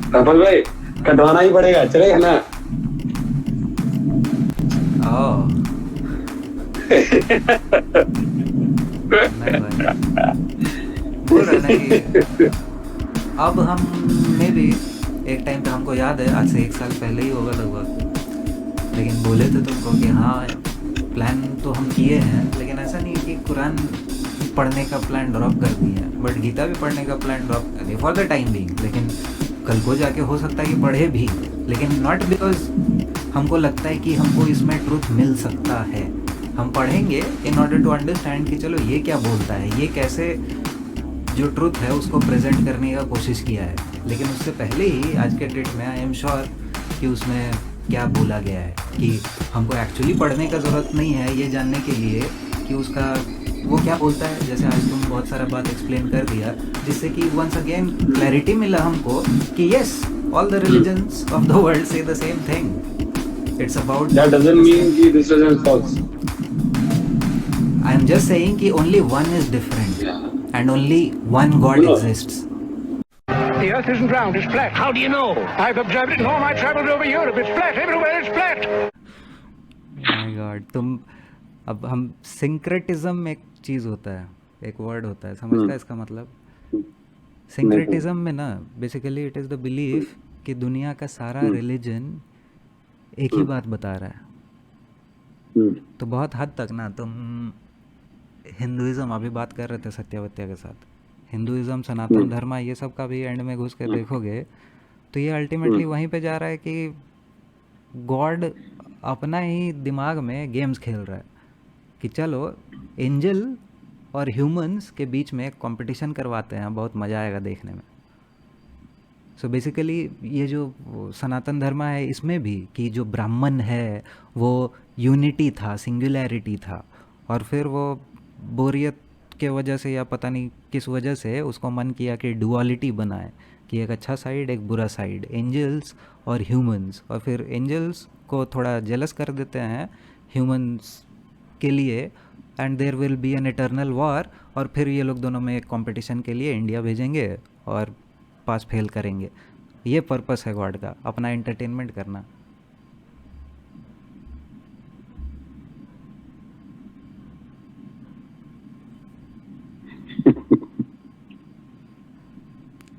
Couple भाई कटवाना ही पड़ेगा, चलेगा ना? ओह नहीं भाई, बोल रहे ना कि अब हम में भी एक टाइम पे, हमको याद है आज से 1 साल पहले ही होगा लगभग, लेकिन बोले थे तुमको कि हाँ प्लान तो हम किए हैं, लेकिन ऐसा नहीं कि कुरान पढ़ने का प्लान ड्रॉप कर दिया है, बट गीता भी पढ़ने का प्लान ड्रॉप कर दिया फॉर द टाइम बीइंग। लेकिन कल को जाके हो सकता है कि पढ़े भी, लेकिन नॉट बिकॉज हमको लगता है कि हमको इसमें ट्रूथ मिल सकता है। हम पढ़ेंगे इन ऑर्डर टू अंडरस्टैंड कि चलो ये क्या बोलता है, ये कैसे जो ट्रूथ है उसको प्रेजेंट करने का कोशिश किया है। लेकिन उससे पहले ही आज के डेट में आई एम श्योर कि उसमें क्या बोला गया है कि हमको एक्चुअली पढ़ने का ज़रूरत नहीं है ये जानने के लिए कि उसका वो क्या बोलता है। जैसे आज तुम बहुत सारा बात एक्सप्लेन कर दिया, जिससे कि वंस अगेन क्लैरिटी मिला हमको कि yes, all the religions of the world say the same thing. It's about That doesn't mean कि this doesn't false. I am just saying कि only one is different Yeah. and only one God No. exists. The earth isn't round, it's flat. How do you know? I've observed it in all my travels over Europe. It's flat. Everywhere it's flat. My God, तुम अब हम syncretism एक चीज़ होता है, एक word होता है, समझता है इसका मतलब? सिंक्रेटिज्म में ना basically it is the belief कि दुनिया का सारा रिलीजन एक ही बात बता रहा है। तो बहुत हद तक ना तुम हिंदुइज़्म, अभी बात कर रहे थे सत्यावत्या के साथ, हिंदुइज़्म, सनातन धर्म, ये सब का भी एंड में घुस के देखोगे तो ये अल्टीमेटली वहीं पे जा रहा है कि गॉड अपना ही दिमाग में गेम्स खेल रहा है कि चलो एंजल और ह्यूमंस के बीच में एक कंपटीशन करवाते हैं, बहुत मज़ा आएगा देखने में। सो बेसिकली ये जो सनातन धर्म है इसमें भी कि जो ब्राह्मण है वो यूनिटी था, सिंगुलैरिटी था, और फिर वो बोरियत के वजह से या पता नहीं किस वजह से उसको मन किया कि डुअलिटी बनाए, कि एक अच्छा साइड एक बुरा साइड, एंजल्स और ह्यूमंस, और फिर एंजल्स को थोड़ा जेलस कर देते हैं ह्यूमंस के लिए, and there will be an eternal war, और फिर ये लोग दोनों में एक कंपटीशन के लिए इंडिया भेजेंगे और पास फेल करेंगे। ये पर्पस है गॉड का, अपना एंटरटेनमेंट करना।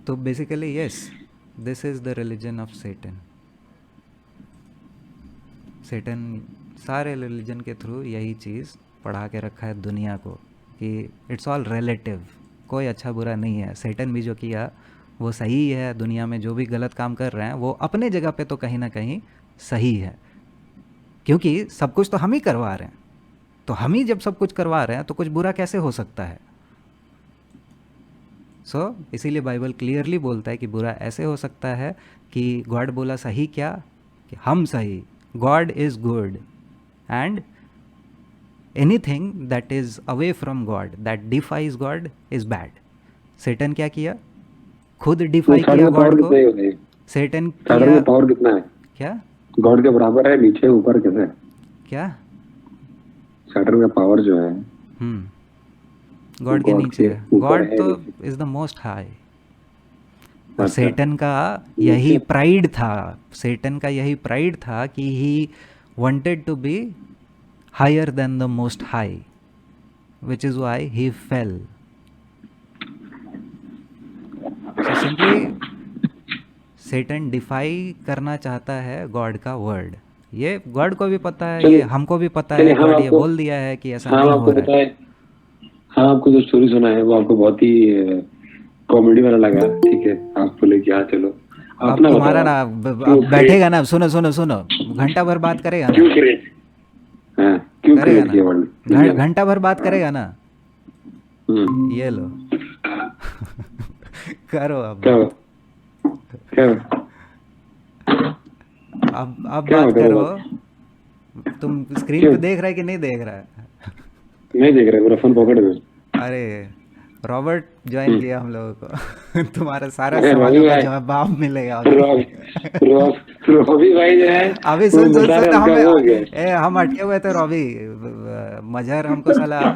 तो basically yes, this is the religion of Satan. Satan सारे रिलीजन के थ्रू यही चीज़ पढ़ा के रखा है दुनिया को कि इट्स ऑल रिलेटिव, कोई अच्छा बुरा नहीं है। सेटन भी जो किया वो सही है, दुनिया में जो भी गलत काम कर रहे हैं वो अपने जगह पे तो कहीं ना कहीं सही है, क्योंकि सब कुछ तो हम ही करवा रहे हैं। तो हम ही जब सब कुछ करवा रहे हैं तो कुछ बुरा कैसे हो सकता है? इसीलिए बाइबल क्लियरली बोलता है कि बुरा ऐसे हो सकता है कि गॉड बोला सही क्या, कि हम सही, God is good, and anything that is away from God, that defies God, is bad. Satan क्या किया? खुद डिफाई किया गॉड को। सेटन सैटर्न में पावर कितना है? क्या गॉड के बराबर है? नीचे ऊपर कैसे? क्या सैटर्न का पावर जो है गॉड के नीचे है। गॉड तो इज द मोस्ट हाई। और सेटन का यही प्राइड था, सेटन का यही प्राइड था कि he wanted to be higher than the most high, which is why he fell. So simply Satan defy करना चाहता है गॉड का वर्ड। ये गॉड को भी पता है, ये हमको भी पता है, गॉड ये बोल दिया है कि ऐसा नहीं हो रहा है। हाँ, आपको जो स्टोरी सुना है वो आपको बहुत ही कॉमेडी वाला लगा, ठीक है, आप बोले कि हाँ चलो अब तुम्हारा ना बैठेगा ना, सुनो सुनो सुनो, घंटा भर बात करेगा ना, क्यों करेगा ना, घंटा भर बात करेगा ना, ये लो करो अब अब बात करो। तुम स्क्रीन पे देख रहा है कि नहीं देख रहा है? नहीं देख रहा, मेरा फोन पॉकेट में। अरे रॉबर्ट ज्वाइन किया हम लोगों को तुम्हारा सारा सवालों का जवाब मिलेगा। रॉबी भाई जो है अभी सुन हम अटके हुए थे रॉबी, मजहर हमको सलाह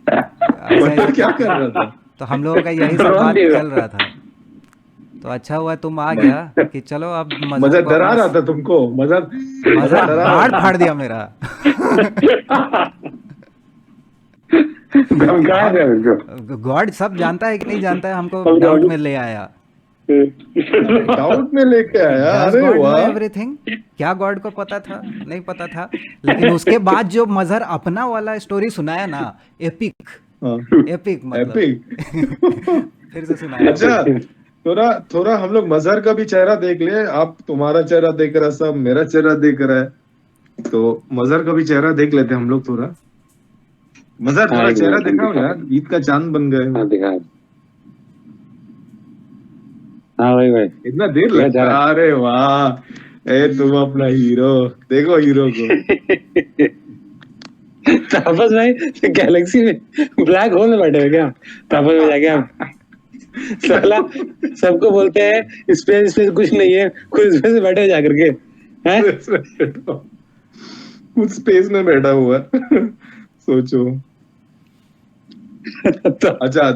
क्या कर रहा था, तो हम लोगों का यही सब बात चल रहा था। तो तो अच्छा हुआ तुम आ गया कि चलो अब मजा मजहर को डरा अपना रहा था तुमको, मजा मजहर डरा रहा गाड़ था। फाड़ दिया मेरा। धमकाया था उसको। गॉड सब जानता है कि नहीं जानता है, हमको सब डाउट जानता- में ले आया। डाउट में लेके आया, Does अरे God know वाह। everything? क्या गॉड को पता था? नहीं पता था। लेकिन उसके बाद जो मजहर अपना वाला स्टोरी सुनाया ना, एपिक हाँ, एपिक मतलब एपिक। फिर से सुनाया। अच्छा, थोड़ा थोड़ा हम लोग मजहर का भी चेहरा देख ले। आप तुम्हारा चेहरा देख रहा है, सब मेरा चेहरा देख रहा है, तो मजहर का भी चेहरा देख लेते हैं हम लोग थोड़ा। मजहर हाँ, थोड़ा एक चेहरा मिनट, दिखाओ दिखा। यार, ईद का चांद बन गए हो। हाँ दिखा। हाँ भाई भाई इतना देर क्या लगता जा है? अरे वाह, ए तुम अपना हीरो देखो, हीरो को। तापस भाई गैलेक्सी में ब्लैक होल में बैठे हो क्या? तापस में जाके आप साला सबको बोलते हैं स्पेस स्पेस कुछ नहीं है, खुद स्पेस में बैठे हो जाकर के हैं। कुछ स्पेस में बैठा हुआ है। सोचो। तो अच्छा,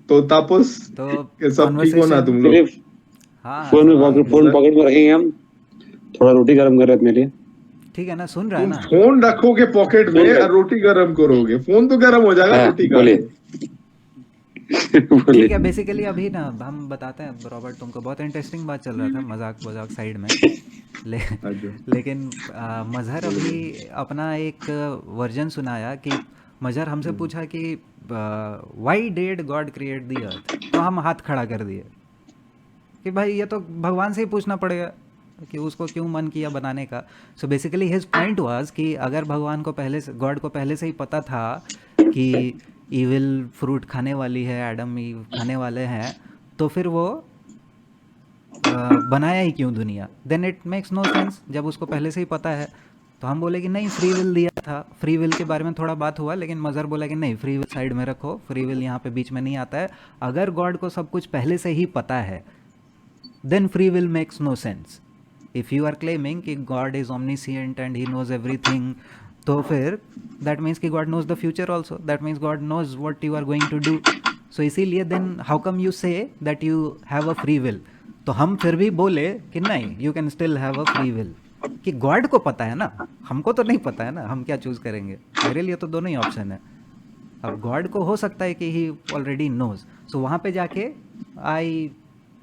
तो तापस तो के सब ठीक हो ना तुम लोग? सिर्फ हाँ फोन में सब फोन पॉकेट में रखेंगे हम, थोड़ा रोटी गर्म कर रहे थे मेरे लिए। ठीक है ना, सुन रहा है तुम ना? फोन रखोगे पॉकेट में और रोटी गरम करोगे, फोन तो गरम हो जाएगा, हाँ, रोटी का। बोलिए। ठीक बोलिए। है, बेसिकली अभी ना हम बताते हैं रॉबर्ट, तुमको बहुत इंटरेस्टिंग बात चल रहा था मजाक वजाक साइड में। अच्छा। लेकिन मजहर अभी अपना एक वर्जन सुनाया कि मजहर हमसे पूछा कि why did God create the earth, तो हम हाथ खड़ा कर दिए कि भाई ये तो भगवान से ही पूछना पड़ेगा कि उसको क्यों मन किया बनाने का। So basically his point was कि अगर भगवान को पहले से, गॉड को पहले से ही पता था कि इविल फ्रूट खाने वाली है, एडम ईव खाने वाले हैं, तो फिर वो बनाया ही क्यों दुनिया? Then it makes no sense जब उसको पहले से ही पता है। तो हम बोले कि नहीं, फ्री विल दिया था। फ्री विल के बारे में थोड़ा बात हुआ, लेकिन मजहर बोला कि नहीं, फ्री विल साइड में रखो, फ्री विल यहाँ पे बीच में नहीं आता है। अगर गॉड को सब कुछ पहले से ही पता है, then free will makes no sense. If you are claiming कि God is omniscient and he knows everything, तो फिर दैट मीन्स कि God knows the future also, that means God knows what you are going to do. So इसीलिए then how come you say that you have a free will? तो हम फिर भी बोले कि नहीं, you can still have a free will, कि God को पता है ना, हमको तो नहीं पता है ना, हम क्या चूज करेंगे? मेरे लिए तो दोनों ही ऑप्शन है। अब गॉड को हो सकता है कि ही ऑलरेडी नोज, सो वहाँ पे जाके आई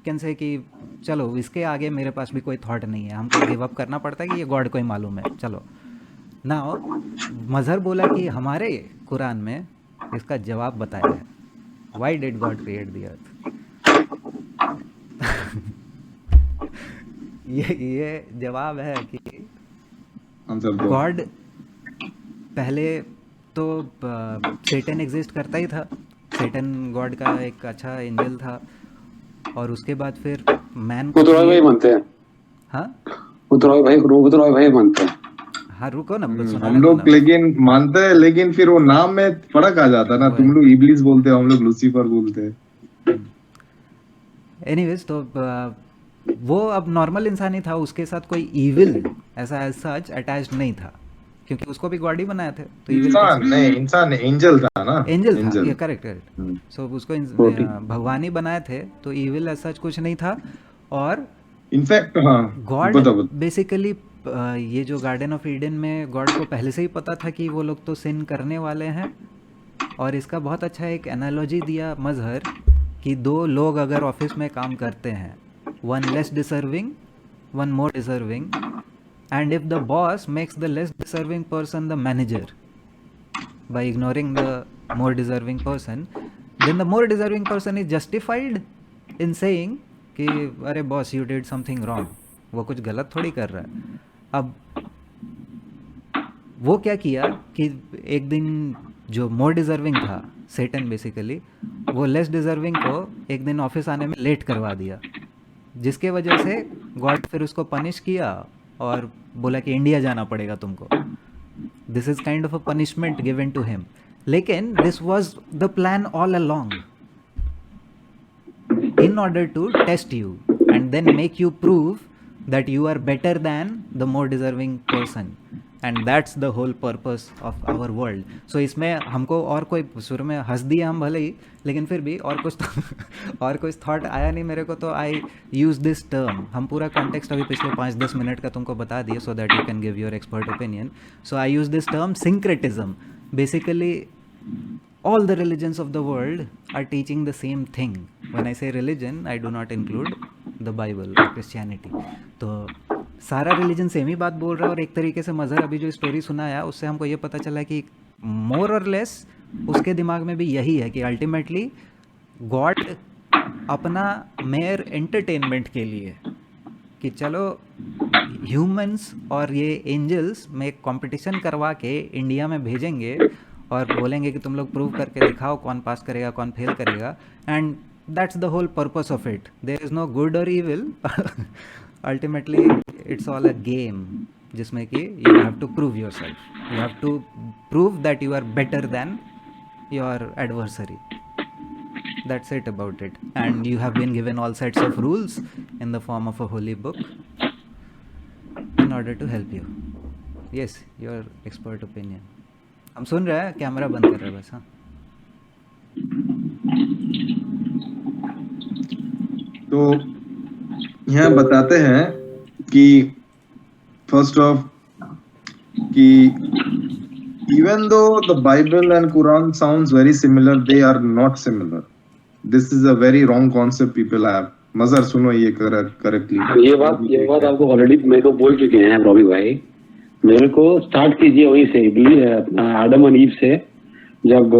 कैन से कि चलो इसके आगे मेरे पास भी कोई थॉट नहीं है, हमको गिव अप करना पड़ता है कि ये गॉड को ही मालूम है। चलो ना, मजहर बोला कि हमारे कुरान में इसका जवाब बताया है, why did God create the earth. ये जवाब है कि आंसर दो। गॉड पहले तो सेटन एग्जिस्ट करता ही था, सेटन गॉड का एक अच्छा एंजल था, और उसके बाद फिर मैन को उतराव भाई मानते हैं। हाँ उतराव भाई मानते हैं। हाँ रुको ना, हम सुनाने दो लोग ना। लेकिन मानते हैं, लेकिन फिर वो नाम में फर्क आ जाता है ना। तुम लोग इब्लिस बोलते हो, हम लोग लूसीफर बोलते हैं। एनीवेज, तो वो अब नॉर्मल इंसान ही था, उसके साथ कोई इविल ऐसा एज सच अटैच्ड नहीं था, क्योंकि उसको भी गॉड ही बनाया थे। तो इंसान नहीं, इंसान एंजल था ना। एंजल था, ये करेक्ट हम्म। सो उसको Okay. भगवान ही बनाए थे, तो इविल एज सच कुछ नहीं था। और इनफैक्ट हाँ, गॉड बताओ। बेसिकली ये जो गार्डन ऑफ ईडन में गॉड को पहले से ही पता था कि वो लोग तो सिन करने वाले हैं। और इसका बहुत अच्छा एक एनालॉजी दिया मजहर कि दो लोग अगर ऑफिस में काम करते हैं, one less deserving, one more deserving, and if the boss makes the less deserving person the manager by ignoring the more deserving person, then the more deserving person is justified in saying कि अरे boss you did something wrong, वो कुछ गलत थोड़ी कर रहा है। अब वो क्या किया कि एक दिन जो मोर डिजर्विंग था, सेटन बेसिकली, वो लेस डिजर्विंग को एक दिन ऑफिस आने में लेट करवा दिया, जिसके वजह से गॉड फिर उसको पनिश किया और बोला कि इंडिया जाना पड़ेगा तुमको। This is kind of a punishment given to him. लेकिन this was the plan all along, in order to test you and then make you prove that you are better than the more deserving person. And that's the whole purpose of our world. So इसमें हमको और कोई शुरू में हंस दिया हम भले ही, लेकिन फिर भी और कुछ और कुछ थॉट आया नहीं मेरे को, तो आई यूज़ दिस टर्म. हम पूरा कॉन्टेक्स्ट अभी पिछले 5-10 मिनट का तुमको बता दिए so that you can give your expert opinion. So I use this term syncretism. Basically all the religions of the world are teaching the same thing. When I say religion, I do not include the Bible or Christianity. तो सारा religion same ही बात बोल रहा है. और एक तरीके से मज़हर अभी जो स्टोरी सुनाया उससे हमको ये पता चला कि मोर और लेस उसके दिमाग में भी यही है कि अल्टीमेटली गॉड अपना मेयर एंटरटेनमेंट के लिए कि चलो ह्यूमंस और ये एंजल्स में एक कंपटीशन करवा के इंडिया में भेजेंगे और बोलेंगे कि तुम लोग प्रूव करके दिखाओ कौन पास करेगा कौन फेल करेगा. And that's the whole purpose of it. There is no good और evil. Ultimately it's all a game जिसमें कि you have to prove yourself. You have to prove that you are better than your adversary. That's it about it. And you have been given all sets of rules in the form of a holy book in order to help you. Yes, your expert opinion. हम सुन रहे हैं, camera बंद कर रहे हैं बस. हाँ, तो यहाँ बताते हैं कि फर्स्ट ऑफ कि even though the Bible and Quran sounds very similar, they are not similar. This is a very wrong concept people have. Mazhar सुनो ये करेक्टली. ये बात आपको ऑलरेडी मेरे को बोल चुके हैं रॉबी भाई. मेरे को स्टार्ट कीजिए वहीं से, अपना आदम और ईव से, जब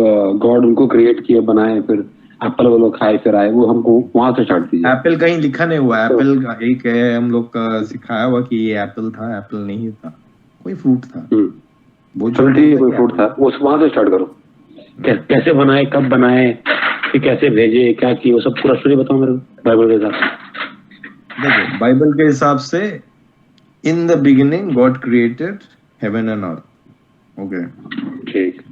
गॉड उनको क्रिएट किए बनाए, फिर एप्पल वो लोग खाए फिर आए, वो हमको वहां से स्टार्ट कीजिए. एप्पल कहीं लिखा नहीं हुआ. एप्पल का एक है हम लोग का सिखाया हुआ कि ये एप्पल था. एप्पल नहीं था, कोई फ्रूट था. वो चलो ठीक है, कोई फ्रूट था, उस वहां से स्टार्ट करो. कैसे बनाए, कब बनाए, फिर कैसे भेजे, क्या किए, वो सब पूरा स्टोरी बताओ मेरे को बाइबल के हिसाब से. देखो बाइबल के हिसाब से in the beginning God created heaven and earth. Okay, ठीक.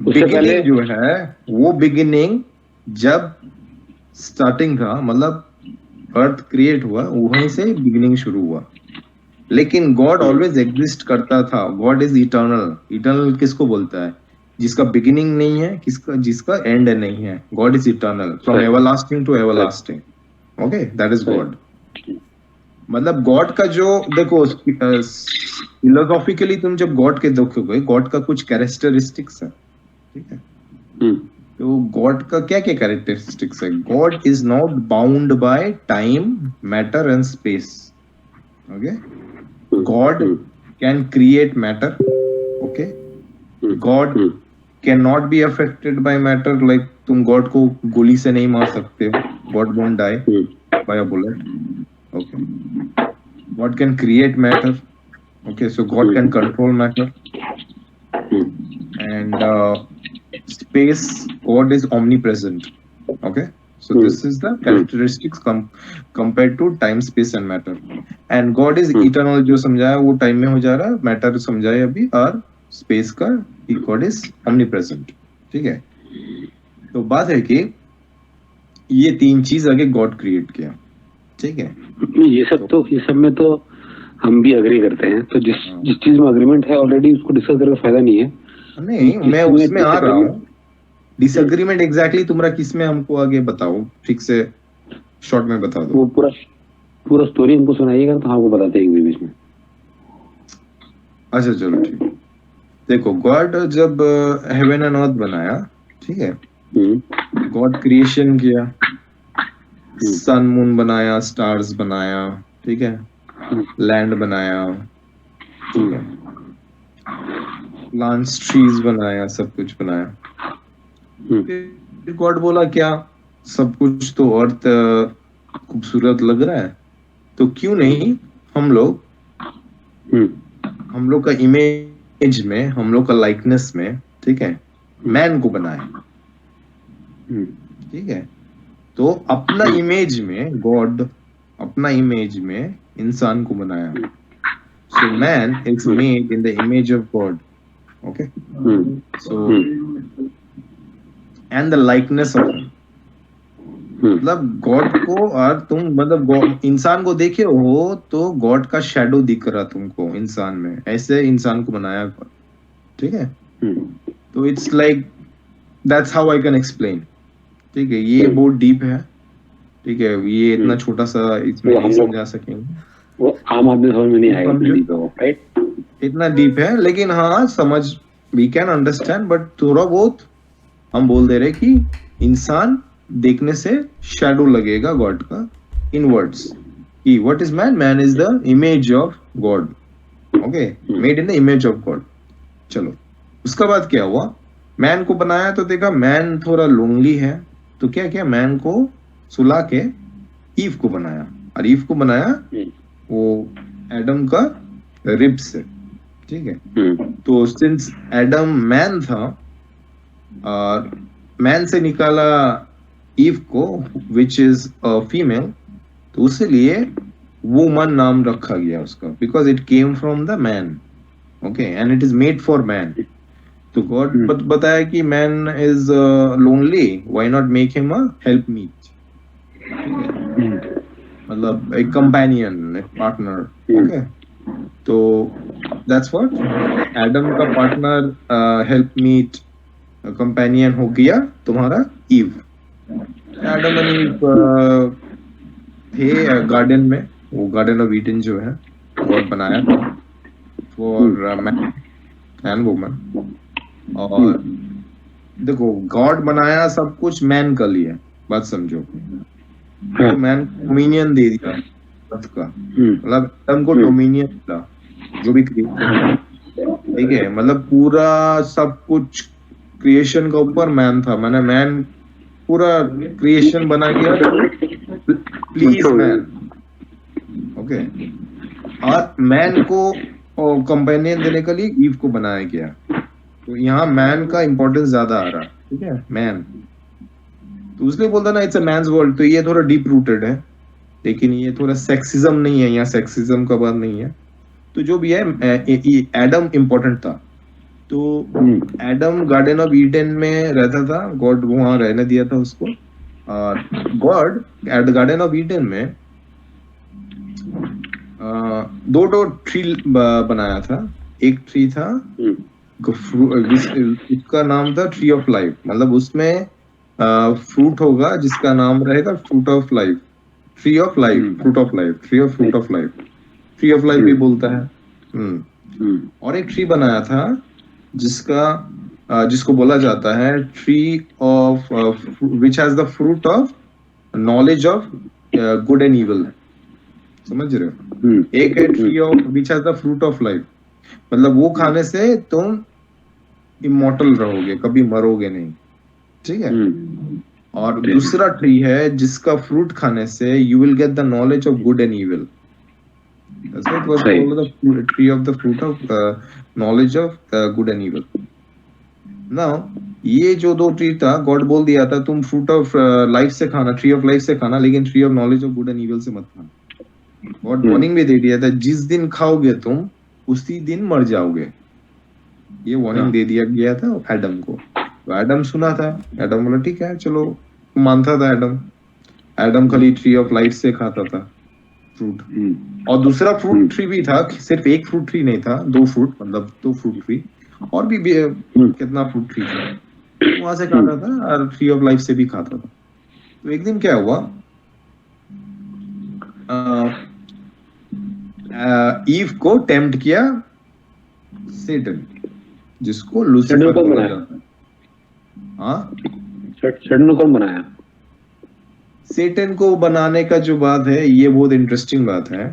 उससे पहले जो है वो बिगिनिंग जब स्टार्टिंग था, मतलब अर्थ क्रिएट हुआ, वहीं से बिगिनिंग शुरू हुआ. लेकिन गॉड ऑलवेज एग्जिस्ट करता था. God is eternal. इटर्नल किसको बोलता है? जिसका बिगिनिंग नहीं है, जिसका एंड नहीं है. God is eternal, from everlasting to everlasting. Okay, that is God. मतलब गॉड का जो देखो फिलोसॉफिकली तुम जब गॉड के देखोगे, गॉड का कुछ कैरेक्टरिस्टिक्स है, ठीक है. तो गॉड का क्या क्या कैरेक्टरिस्टिक्स है? God is not bound by time, matter and space. Okay, God can create matter. Okay, God can not be affected by matter. Like तुम गॉड को गोली से नहीं मार सकते. God won't die by a bullet. Okay, God can create matter. Okay, so God can control matter. And space, God is omnipresent. Okay, so this is the characteristics compared to time, space and matter. And God is eternal. जो समझाया वो time में हो जा रहा है, matter समझाया अभी, और स्पेस का God is omnipresent. ठीक है. तो बात है कि ये तीन चीज आगे गॉड क्रिएट किया. ठीक है, ये सब में तो हम भी अग्री करते हैं. तो जिस चीज में अग्रीमेंट है ऑलरेडी, उसको डिस्कस करने का फायदा नहीं है. नहीं, मैं उसमें आ रहा हूँ. डिसएग्रीमेंट एग्जैक्टली तुम्हारा किसमें, हमको आगे बताओ, ठीक से शॉर्ट में बता दो. वो पूरा स्टोरी हमको सुनाइएगा तो हमको बताते हैं बीच में. अच्छा चलो ठीक. देखो गॉड जब हेवन एंड अर्थ बनाया, ठीक है, गॉड क्रिएशन किया, सन मून बनाया, स्टार्स बनाया, ठीक है, लैंड बनाया, ठीक है, प्लांट्स, ट्रीज बनाया, सब कुछ बनाया. फिर गॉड बोला क्या, सब कुछ तो अर्थ खूबसूरत लग रहा है, तो क्यों नहीं हम लोग का इमेज में, हम लोग का लाइकनेस में, ठीक है, मैन को बनाया. ठीक है, तो अपना इमेज में, गॉड अपना इमेज में इंसान को बनाया. So man is made in the image of God. Okay, so and the likeness of. मतलब गॉड को, और तुम मतलब इंसान को देखे हो तो गॉड का शैडो दिख रहा तुमको इंसान में, ऐसे इंसान को बनाया गॉड, ठीक है। तो it's like that's how I can explain, ठीक है। ये बहुत डीप है, ठीक है, ये इतना छोटा सा इसमें नहीं समझा सकेंगे, वो आम आदमी समझ में नहीं आएगा इतना डीप है वो, राइट? इतना डीप है, लेकिन हाँ समझ, वी कैन अंडरस्टैंड, बट थोड़ा बहुत हम बोल दे रहे कि इंसान देखने से शैडो लगेगा गॉड का इन वर्ड्स, कि what is man, man is the image of God, okay, made in the image of God. चलो, उसका बाद क्या हुआ, मैन को बनाया तो देखा मैन थोड़ा लोनली है, तो क्या किया, मैन को सुला के ईव को बनाया, और ईव को बनाया वो एडम का रिब से, ठीक है। तो सिंस एडम मैन था और मैन से निकाला ईव को विच इज अ फीमेल, तो उसलिए वुमन नाम रखा गया उसका, because it came from the man, okay, and it is made for man. तो गॉड बताया कि man is lonely, why not make him a help meet, मतलब एक कंपेनियन, एक पार्टनर, ओके। तो दैट्स व्हाट एडम का पार्टनर, हेल्प मीट, कंपेनियन हो गया तुम्हारा ईव। एडम एंड ईव थे गार्डन में, वो गार्डन ऑफ ईडन जो है गॉड बनाया था फॉर मैन एंड वुमन। और देखो गॉड बनाया सब कुछ मैन के लिए, बात समझो, तो मैन डोमिनियन दे दिया सबका, मतलब एडम को डोमिनियन दिया जो भी क्रिएशन, ठीक है, मतलब पूरा सब कुछ क्रिएशन का ऊपर मैन था, मैंने मैन पूरा क्रिएशन बना गया, प्लीज मैन, ओके। और मैन को कंपेनियन देने के लिए ईव को बनाया गया, तो यहाँ मैन का इंपॉर्टेंस ज्यादा आ रहा है, ठीक है, मैन। तो इसलिए बोलता ना इट्स अ मैन्स वर्ल्ड, तो ये थोड़ा डीप रूटेड है, लेकिन ये थोड़ा सेक्सिज्म नहीं है, यहाँ सेक्सिज्म का बात नहीं है। तो जो भी है, एडम इम्पोर्टेंट था, तो एडम गार्डन ऑफ ईडन में रहता था, गॉड वहां रहने दिया था उसको। और God at the garden of Eden में दो ट्री बनाया था। एक ट्री था इसका नाम था ट्री ऑफ लाइफ, मतलब उसमें फ्रूट होगा जिसका नाम रहेगा fruit of life, tree of life, fruit of life, tree of fruit of life, tree of life भी बोलता है। और एक ट्री बनाया था जिसको बोला जाता है tree of which has the fruit of knowledge of good and evil, समझ रहे हो? एक है tree of which has the fruit of life, मतलब वो खाने से तुम इमॉर्टल रहोगे, कभी मरोगे नहीं, ठीक है। और दूसरा ट्री है जिसका फ्रूट खाने से you will get the knowledge of good and evil, that's what was called the tree of the fruit of knowledge of good and evil. Now ये जो दो ट्री था, गॉड बोल दिया था तुम फ्रूट ऑफ लाइफ से खाना, ट्री ऑफ लाइफ से खाना, लेकिन tree of knowledge of good and evil से मत खाना। गॉड वार्निंग भी दे दिया था, जिस दिन खाओगे तुम उसी दिन मर जाओगे, ये वार्निंग दे दिया गया था एडम को। तो एडम सुना था, एडम बोला ठीक है चलो, मानता था एडम। एडम खाली ट्री ऑफ लाइफ से खाता था फ्रूट, और दूसरा फ्रूट ट्री भी था, सिर्फ एक फ्रूट ट्री नहीं था, दो फ्रूट, मतलब दो फ्रूट ट्री, और भी कितना फ्रूट ट्री था, वहां से खाता था, और ट्री ऑफ लाइफ से भी खाता था। तो एक दिन क्या हुआ, ईव को टेम्प्ट किया सेटन, जिसको लूसीफर बोला जाता है। हाँ, सेटन को कौन बनाया? सेटन को बनाने का जो बात है, ये बहुत इंटरेस्टिंग बात है।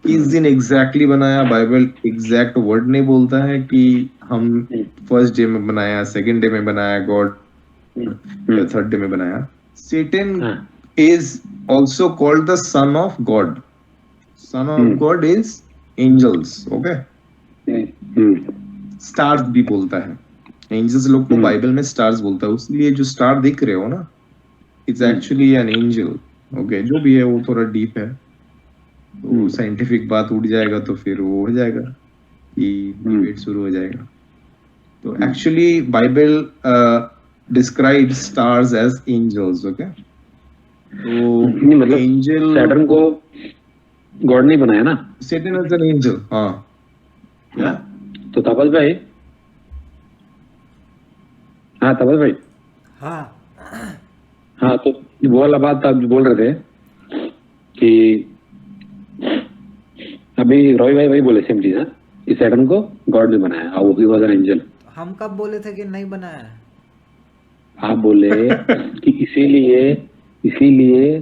किस दिन एग्जैक्टली बनाया, बाइबल एग्जैक्ट वर्ड नहीं बोलता है कि हम फर्स्ट डे में बनाया, सेकंड डे में बनाया, गॉड थर्ड डे में बनाया। Satan is also called the son of God. Son of God is angels, okay, stars भी बोलता है, एंजल्स लोग को बाइबल में स्टार्स बोलता है, उसलिए जो स्टार दिख रहे हो ना, it's actually an angel, okay. जो भी है वो थोड़ा डीप है, तो साइंटिफिक बात उड़ जाएगा तो फिर वो हो जाएगा कि डिबेट शुरू हो जाएगा। तो actually Bible describe stars as angels, okay. तो नहीं मतलब एंजल सैटर्न को गॉड नहीं बनाया ना, सैटर्न इज एन एंजल। हाँ क्या? तो तापस भाई, हाँ तापस भाई, हाँ हाँ तो वो वाला बात आप जो बोल रहे थे कि अभी रॉय भाई वही बोले सेम चीज है कि सैटर्न को गॉड ने बनाया और वो वाज एन एंजल। हम कब बोले थे कि नहीं बनाया है? आप बोले कि इसीलिए इसीलिए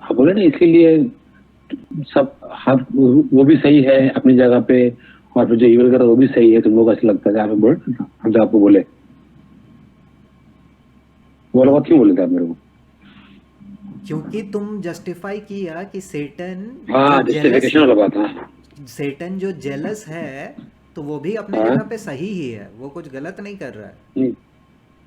आप बोले ना इसीलिए सब हर वो भी सही है अपनी जगह पे, और फिर जो इविल कर रहा है वो भी सही है, तुम लोग ऐसा लगता है। आप बोल हम तो आपको बोले वो वाला बात क्यों बोले थे आप मेरे को? क्योंकि तुम जस्टिफाई किया कि सेटन हाँ जस्टिफिकेशन वाला बात। हाँ सेटन जो जेलस है तो वो भी अपने हाँ। जगह पे सही ही है, वो कुछ गलत नहीं कर रहा है। हम्म,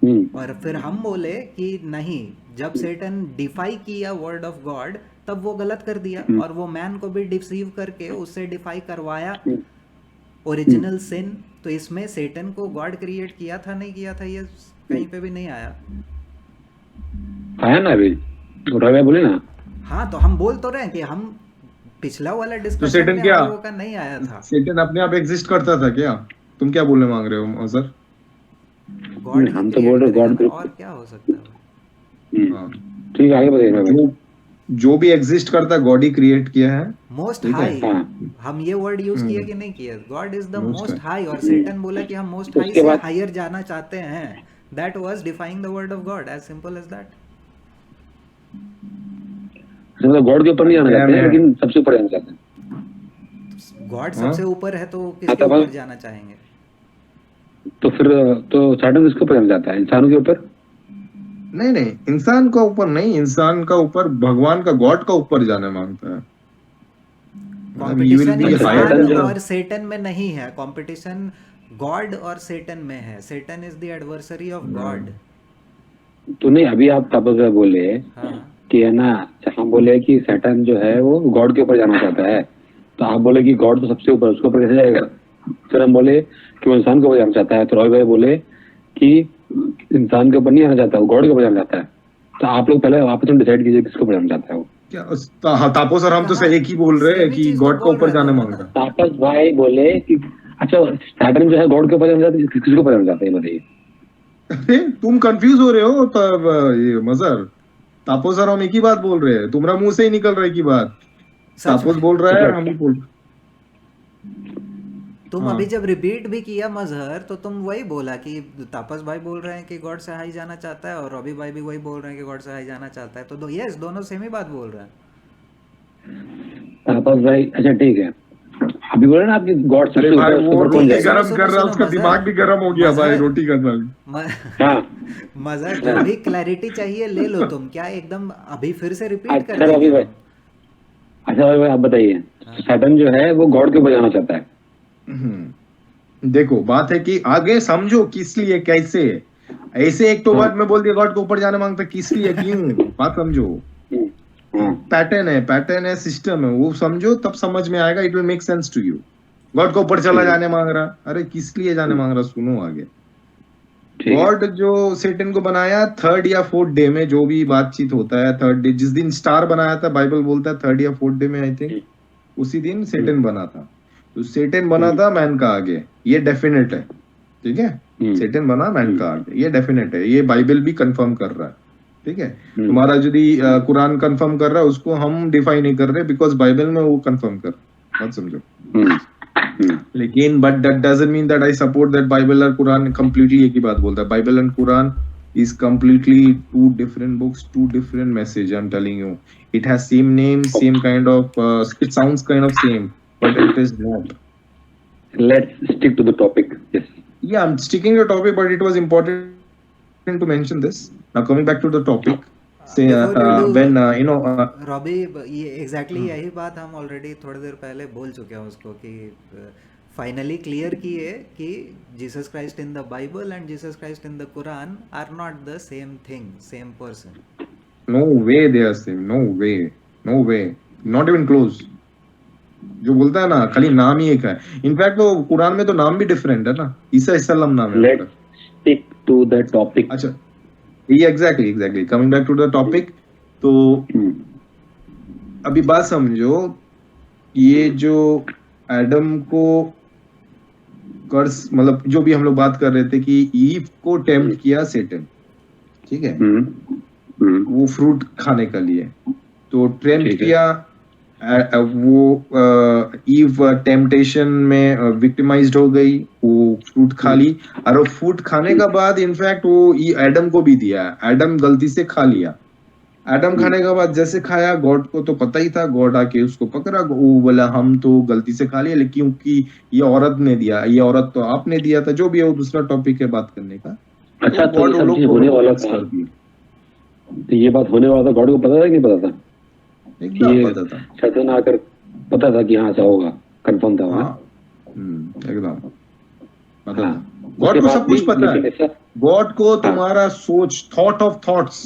हम्म, और फिर हम बोले कि नहीं, जब सेटन डिफाई किया वर्ड ऑफ गॉड तब वो गलत कर दिया, और वो मैन को भी डिसीव करके उससे डिफाई करवाया ओरिजिनल सिन। तो इसमें सेटन को गॉड क्रिएट किया था नहीं किया था ये कहीं पे भी नहीं आया। आया ना अभी रॉय भाई बोले ना। हाँ तो हम बोल तो रहे हैं कि हम पिछला वाला डिस्कशन सेटन में क्या? हम लोगों का नहीं आया था। सैटर्न अपने आप एग्जिस्ट करता था क्या? तुम क्या बोलने मांग रहे हो सर? गॉड हम तो बोल रहे गॉड और क्या हो सकता है? हाँ। ठीक है आगे बताइए रॉय भाई। जो भी एग्जिस्ट करता है गॉड ही क्रिएट किया है। मोस्ट ठीक है। हाई, हाँ हम ये वर्ड यूज किया कि नहीं किया? God is the Most most high. High, और सेटन बोला कि हम मोस्ट हाई उसके से बाद- हायर जाना चाहते हैं। That was defying the word of God, as simple as that. मतलब गॉड के ऊपर नहीं जाना चाहते हैं, मैं- लेकिन सबसे ऊपर जाना चाहते हैं। गॉड हाँ? सबसे ऊपर है तो हाँ, किसके तब ऊपर हम- जाना चाहेंगे? तो फिर तो सैटर्न किसके ऊपर जाना चाहता है? इंसानों के ऊपर? नहीं नहीं, इंसान का ऊपर नहीं, इंसान का ऊपर भगवान का गॉड का ऊपर जाने मांगता है। कंपटीशन be higher इंसान than- और सेटन में नहीं है, कंपटीशन गॉड और सेटन में है। Satan is the adversary of God. तो नहीं अभी आप तापस भाई बोले हाँ कि है ना, हम बोले कि सैटर्न जो है वो गॉड के ऊपर जाना चाहता है, तो आप बोले कि गॉड तो सबसे ऊपर, उसके ऊपर कैसे जाएगा? फिर हम बोले कि वो इंसान के ऊपर जाना चाहता है, तो रॉय भाई बोले कि इंसान के ऊपर नहीं जाना चाहता, वो गॉड के ऊपर जाना चाहता है। तो आप लोग पहले आपस में डिसाइड कीजिए किसके ऊपर जाना चाहता है वो। क्या हाँ, तापो सर हम तो कहाँ? एक ही बोल रहे हैं सेम ही कि चीज तो गॉड का बोल ऊपर रहे जाने दोनों मांगता है। तापस भाई बोले कि अच्छा सैटर्न जो है गॉड के ऊपर जाना चाहता है, किसके ऊपर जाना चाहता है ये बताइए। अरे तुम कंफ्यूज हो रहे हो तब ये मजर। तापो सर हम एक ही बात बोल रहे हैं, तुम्हारा मुंह से ही निकल रहा है की बात। सच तापोस में। बोल रहा है, हम ही बोल। तुम हाँ। अभी जब रिपीट भी किया मजहर, तो तुम वही बोला कि तापस भाई बोल रहे हैं कि गॉड से हाई जाना चाहता है, और रवि भाई भी वही बोल रहे हैं कि गॉड से हाई जाना चाहता है। तो यस, दोनों सेम ही बात बोल रहे हैं। तापस भाई अच्छा ठीक है, अभी बोले ना आपकी गॉड अरे सबसे भाई ऊपर, उसके वो ऊपर कौन रोटी जाएगा? गरम सुनो, कर रहा है, सुनो, उसका मजहर। दिमाग भी गरम हो गया भाई मजहर। रोटी का साथ। हाँ मजहर, जो भी क्लैरिटी चाहिए ले लो तुम। क्या एकदम अभी फिर से रिपीट कर अच्छा रवि देंगे भाई, हम? अच्छा रवि भाई आप बताइए, सैटर्न जो है वो गॉड के ऊपर जाना चाहता है। देखो बात है कि आगे समझो किस लिए कैसे। ऐसे एक तो बात मैं बोल दिया गॉड के ऊपर जाने मांगता, किस लिए क्यों, बात समझो। हाँ पैटर्न है सिस्टम है, वो समझो तब समझ में आएगा। It will make sense to you. God के ऊपर चला जाने मांग रहा, अरे किस लिए जाने मांग रहा, सुनो आगे। ठीक है। गॉड जो सेटन को बनाया 3rd या 4th डे में, जो भी बातचीत होता है 3rd डे, जिस दिन स्टार बनाया था बाइबल बोलता है 3rd या 4th डे में आई थिंक, उसी दिन सेटन बना था। तो सेटन बना था मैन का आगे, ये डेफिनेट है। ठीक है, सेटन बना मैन का आगे, ये डेफिनेट है, ये बाइबल भी कंफर्म कर रहा है। ठीक है, तुम्हारा यदि कुरान कंफर्म कर रहा है उसको हम डिफाइन नहीं कर रहे, बिकॉज बाइबल में वो कंफर्म कर, मत समझो। लेकिन but that doesn't mean that I support that Bible और कुरान कंप्लीटली एक ही बात बोलता है। Bible and Quran is completely two different books, two different message. I'm telling you, it has same name, same kind of it sounds kind of same, but it is not. Let's stick to the topic. Yes. Yeah, I'm sticking to the topic, but it was important to mention this. Now coming back to the topic, say Before you do- when you know Robbie, ये exactly यही बात हम already थोड़ी देर पहले बोल चुके हैं उसको, कि फाइनली क्लियर किए कि Jesus Christ in the Bible and Jesus Christ in the Quran are not the same thing, same person. no way they are same, no way, not even close. जो बोलता है ना खाली नाम ही एक है, इनफैक्ट वो कुरान में तो नाम भी डिफरेंट है ना, ईसा इस्लाम नाम है Let's stick to the topic. अच्छा exactly coming back to the topic. तो अभी बात समझो, ये जो एडम को कर्स, मतलब जो भी हम लोग बात कर रहे थे कि ईव को टेम्प्ट किया सेटन, ठीक है, वो फ्रूट खाने के लिए, तो टेम्प्ट किया वो ईव टेम्पटेशन में विक्टिमाइज्ड हो गई, वो फ्रूट खा ली, और वो फ्रूट खाने के बाद इनफैक्ट वो एडम को भी दिया, एडम गलती से खा लिया। एडम खाने के बाद जैसे खाया, गॉड को तो पता ही था, गॉड आके उसको पकड़ा, वो बोला हम तो गलती से खा लिया, लेकिन क्योंकि ये औरत ने दिया, ये औरत तो आपने दिया था, जो भी है वो दूसरा टॉपिक है बात करने का। अच्छा, तो तो ये सब चीज होने वाला था, तो ये बात होने वाला था, गॉड को पता था कि नहीं पता था? एकदम पता था, शैतान आकर पता था कि हाँ ऐसा होगा, कंफर्म था वहाँ। एकदम पता था, गॉड को सब कुछ पता है। गॉड को तुम्हारा सोच, थॉट ऑफ थॉट्स,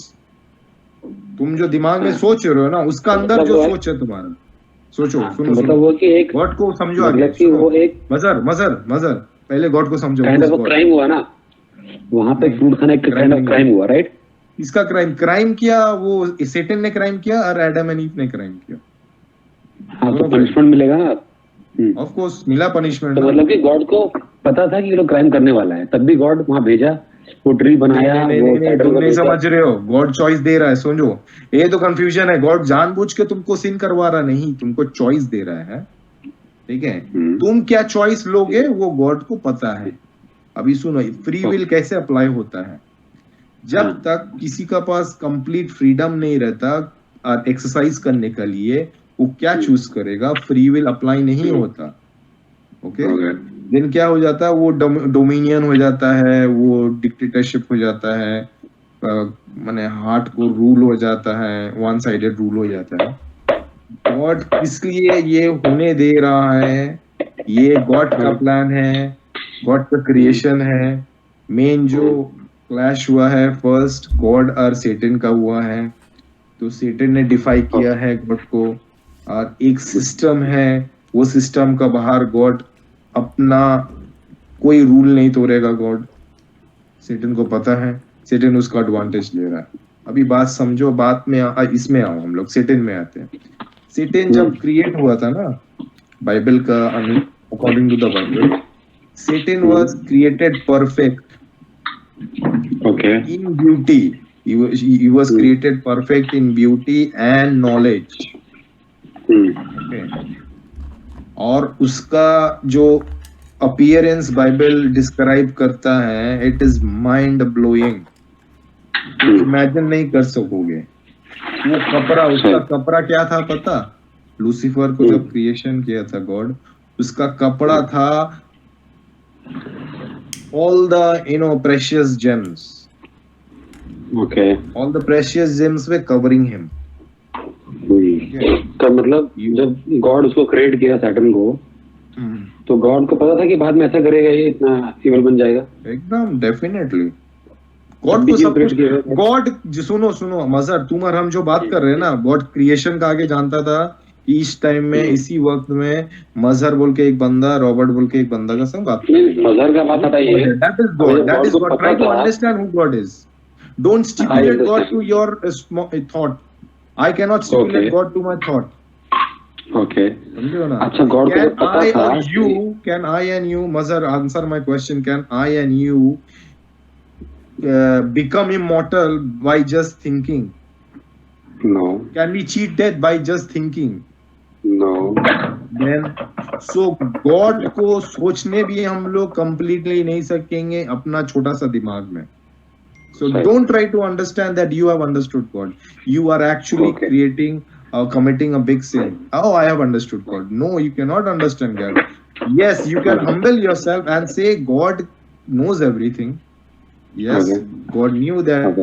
तुम जो दिमाग में सोच रहे हो ना, उसका अंदर जो सोच है तुम्हारा, सोचो, सुनो, मतलब वो कि एक गॉड को समझो आगे, मतलब कि वो एक मजर पहले गॉड को समझो। काइंड ऑफ क्राइम हुआ ना वहाँ पे, फ्रूट खाने का काइंड ऑफ क्राइम हुआ, राइट? इसका क्राइम किया वो सेटन ने क्राइम किया और एडम एंड ईव ने क्राइम किया। हाँ, तो पनिशमेंट मिलेगा ना, ऑफ कोर्स मिला पनिशमेंट। तो मतलब कि गॉड को पता था कि ये लोग क्राइम करने वाला है, तब भी गॉड वहाँ भेजा, वो ट्री बनाया। तुम नहीं समझ रहे हो, गॉड चॉइस दे रहा है, समझो, ये तो कंफ्यूजन है। गॉड जानबूझ के तुमको सिन करवा रहा नहीं, तुमको चॉइस दे रहा है, ठीक है? तुम क्या चॉइस लोगे वो गॉड को पता है। अभी सुनो, फ्री विल कैसे अप्लाई होता है? जब तक किसी का पास कंप्लीट फ्रीडम नहीं रहता एक्सरसाइज करने के लिए, वो क्या चूज करेगा, फ्री विल अप्लाई नहीं होता। ओके, देन क्या हो जाता है, वो डोमिनियन हो जाता है, वो डिक्टेटरशिप हो जाता है, माने हार्ट को रूल हो जाता है, वन साइडेड रूल हो जाता है। गॉड इसलिए ये होने दे रहा है, ये गॉड का प्लान है, गॉड का क्रिएशन है। मेन जो क्लैश हुआ है फर्स्ट गॉड और सेटन का हुआ है, तो सेटन ने डिफाई किया है गॉड को, और एक सिस्टम है, वो सिस्टम का बाहर गॉड अपना कोई रूल नहीं तोड़ेगा। गॉड, सेटन को पता है, सेटन उसका एडवांटेज ले रहा है। अभी बात समझो, बात में इसमें आओ, हम लोग सेटन में आते हैं। सेटन जब क्रिएट हुआ था ना, बाइबल का according to the Bible, Satan was created perfect in beauty. He was created perfect in beauty and knowledge. Okay. और उसका जो अपीयरेंस बाइबल डिस्क्राइब करता है, it is mind blowing, imagine नहीं कर सकोगे। वो कपड़ा, उसका कपड़ा क्या था पता? लूसीफर को जब क्रिएशन किया था गॉड, उसका कपड़ा था all the precious gems. Okay. All the precious gems were covering him. तो मतलब जब गॉड उसको क्रिएट किया सैटर्न को, तो गॉड को पता था कि बाद में ऐसा करेगा, ये इतना इवल बन जाएगा। एकदम डेफिनेटली गॉड को सब कुछ, गॉड सुनो मजर, तुम और हम जो बात कर रहे हैं ना, गॉड क्रिएशन का आगे जानता था। इस टाइम में, इसी वक्त में मजहर बोल के एक बंदा, रॉबर्ट बोल के एक बंदा का संग बात, मजहर का बात आता है, that is God. Try to understand who God is, don't stipulate God to your thought. I can not stipulate God to my thought. Okay, समझो ना? अच्छा, गॉड को पता था, can I and you, Mazhar answer my question, can I and you become immortal by just thinking? No. Can we cheat death by just thinking? No. Then so God को सोचने भी हम लोग completely नहीं सकेंगे अपना छोटा सा दिमाग में. So don't try to understand that you have understood God. You are actually creating or committing a big sin. Oh, I have understood God. No, you cannot understand God. Yes, you can humble yourself and say God knows everything. Yes, God knew that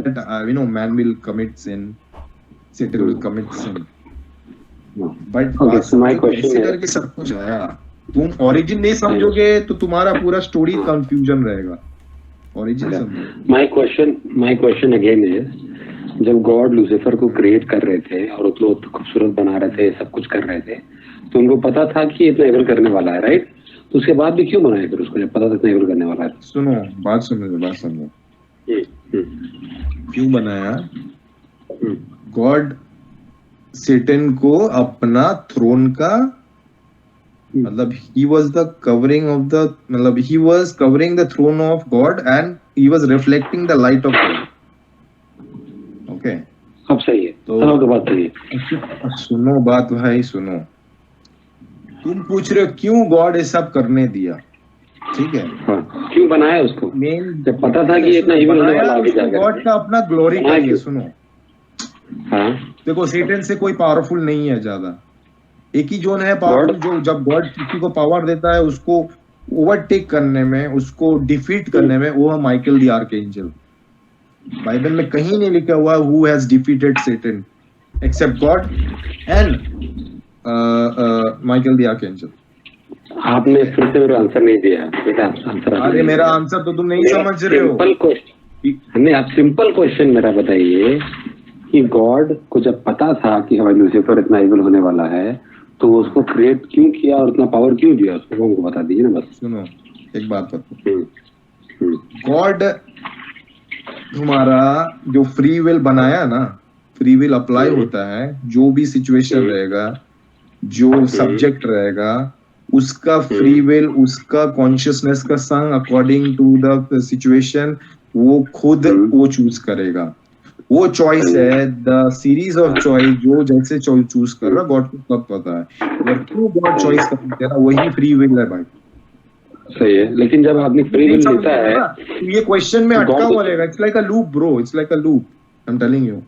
man will commit sin, Satan will commit sin. But so my question करके सब कुछ आया, तुम origin नहीं समझोगे तो तुम्हारा पूरा स्टोरी कंफ्यूजन रहेगा। ओरिजिन समझो। My question again is, जब गॉड लूसीफर को क्रिएट कर रहे थे और उसको खूबसूरत बना रहे थे, सब कुछ कर रहे थे, तो उनको पता था कि इतना एविल करने वाला है, राइट? तो उसके बाद भी क्यों बनाया फिर उसको, जब पता था इतना एविल करने वाला है? सुनो, बात समझो। क्यों बनाया? गॉड सेटन को अपना थ्रोन का मतलब he was the covering of the मतलब he was covering the throne of God and he was reflecting the light of God. Okay. सब सही है, तो सब बात सही है। सुनो बात भाई सुनो, तुम पूछ रहे हो क्यों गॉड ये सब करने दिया, ठीक है? हाँ, क्यों बनाया उसको? मेन जब पता था कि इतना इविल होने वाला आगे जाकर गॉड का अपना ग्लोरी बनाया चाहिए। क्यों? सुनो हाँ, देखो, सेटन से कोई पावरफुल नहीं है ज्यादा, एक ही जोन है पावरफुल, जो जब गॉड किसी को पावर देता है उसको ओवरटेक करने में, उसको डिफीट करने में, वो है माइकल द आर्कएंजल। बाइबल में कहीं नहीं लिखा हुआ who has defeated Satan except God and Michael the archangel. आपने फिर से मेरा आंसर नहीं दिया बेटा, आंसर अरे मेरा आंसर तो तुम नहीं समझ रहे हो। सिंपल क्वेश्चन नहीं, आप सिंपल क्वेश्चन मेरा बताइए कि गॉड को जब पता था कि हमारे लूसीफर इतना इविल होने वाला है तो वो उसको क्रिएट क्यों किया और इतना पावर क्यों दिया उसको, वो हमको बता दीजिए ना बस। सुनो एक बात बताओ, गॉड तुम्हारा जो फ्री विल बनाया ना, फ्री विल अप्लाई होता है, जो भी सिचुएशन रहेगा, जो सब्जेक्ट रहेगा, उसका फ्री विल, उसका कॉन्शियसनेस का संग अकॉर्डिंग टू द सिचुएशन वो खुद वो चूज करेगा। वो चॉइस है, द सीरीज ऑफ चॉइस, जो जैसे चूज कर रहा गॉड को सब पता है, और क्यों गॉड चॉइस करते हैं, वही फ्री विल है भाई। सही है, लेकिन जब आदमी फ्री विल लेता है ये क्वेश्चन में अटका हुआ रहेगा। It's like a loop bro, it's like a loop, I am telling you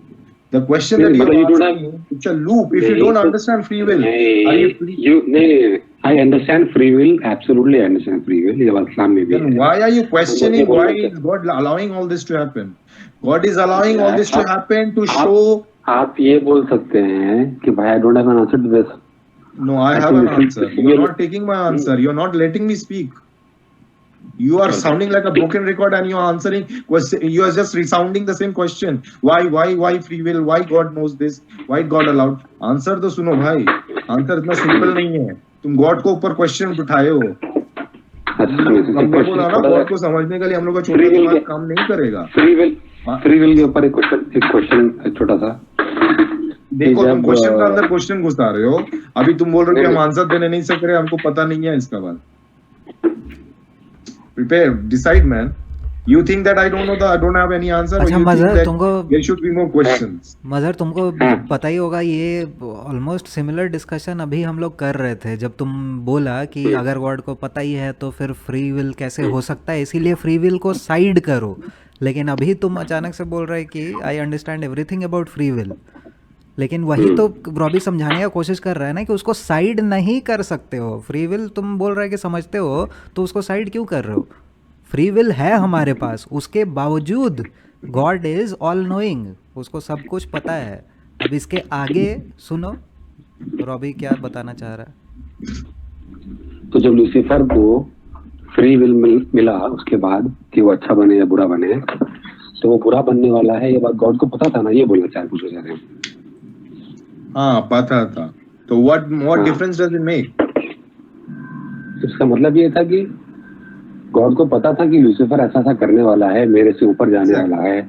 the question that you are asking, it's a loop. If you don't understand free will, are you free? I understand free will, absolutely I understand free will, ये बात इस्लाम में भी Then why are you questioning why is God allowing all this to happen? God is allowing all this to happen to show. आप ये बोल सकते हैं कि भाई I don't have an answer to this. No, I have an answer. You are not taking my answer. You are not letting me speak. You are sounding like a broken record and you are answering question. You are just resounding the same question. Why free will? Why God knows this? Why God allowed? Answer तो सुनो भाई. Answer इतना simple नहीं है. तुम God को ऊपर question उठाए हो. हमने बोला ना God को समझने के लिए हम लोग का छोटा दिमाग काम नहीं करेगा. फ्री विल के ऊपर एक क्वेश्चन छोटा सा. देखो तुम क्वेश्चन का अंदर क्वेश्चन घुसा रहे हो. अभी तुम बोल रहे हो कि हम आंसर देने नहीं सक रहे, हमको पता नहीं है इसका बात. Prepare, decide, man. You think that I don't know I don't have any answer, अच्छा, or you Mazhar, think that तुमको there should be more questions? Mazhar तुमको पता ही होगा, ये ऑलमोस्ट सिमिलर डिस्कशन अभी हम लोग कर रहे थे जब तुम बोला कि अगर गॉड को पता ही है तो फिर फ्री विल कैसे हो सकता है, इसीलिए फ्री विल को साइड करो। लेकिन अभी तुम अचानक से बोल रहे कि I understand everything about free will, लेकिन वही तो रॉबी समझाने का कोशिश कर रहा है ना कि उसको साइड नहीं कर सकते हो। फ्री विल तुम बोल रहे कि समझते हो तो उसको साइड क्यों कर रहे हो? फ्री विल है हमारे पास, उसके बावजूद गॉड इज ऑल नोइंग, उसको सब कुछ पता है। अब इसके आगे सुनो रॉबी क्या बताना चाह रहा है। तो जब लूसीफर को फ्री विल मिला उसके बाद कि वो अच्छा बने या बुरा बने, तो वो बुरा बनने वाला है, ये बात गॉड को पता था ना, ये बोलना चाह रहे हैं। हाँ पता था, तो what difference does it make? इसका मतलब ये था कि गॉड को पता था कि लूसीफर ऐसा करने वाला है, मेरे से ऊपर जाने वाला है,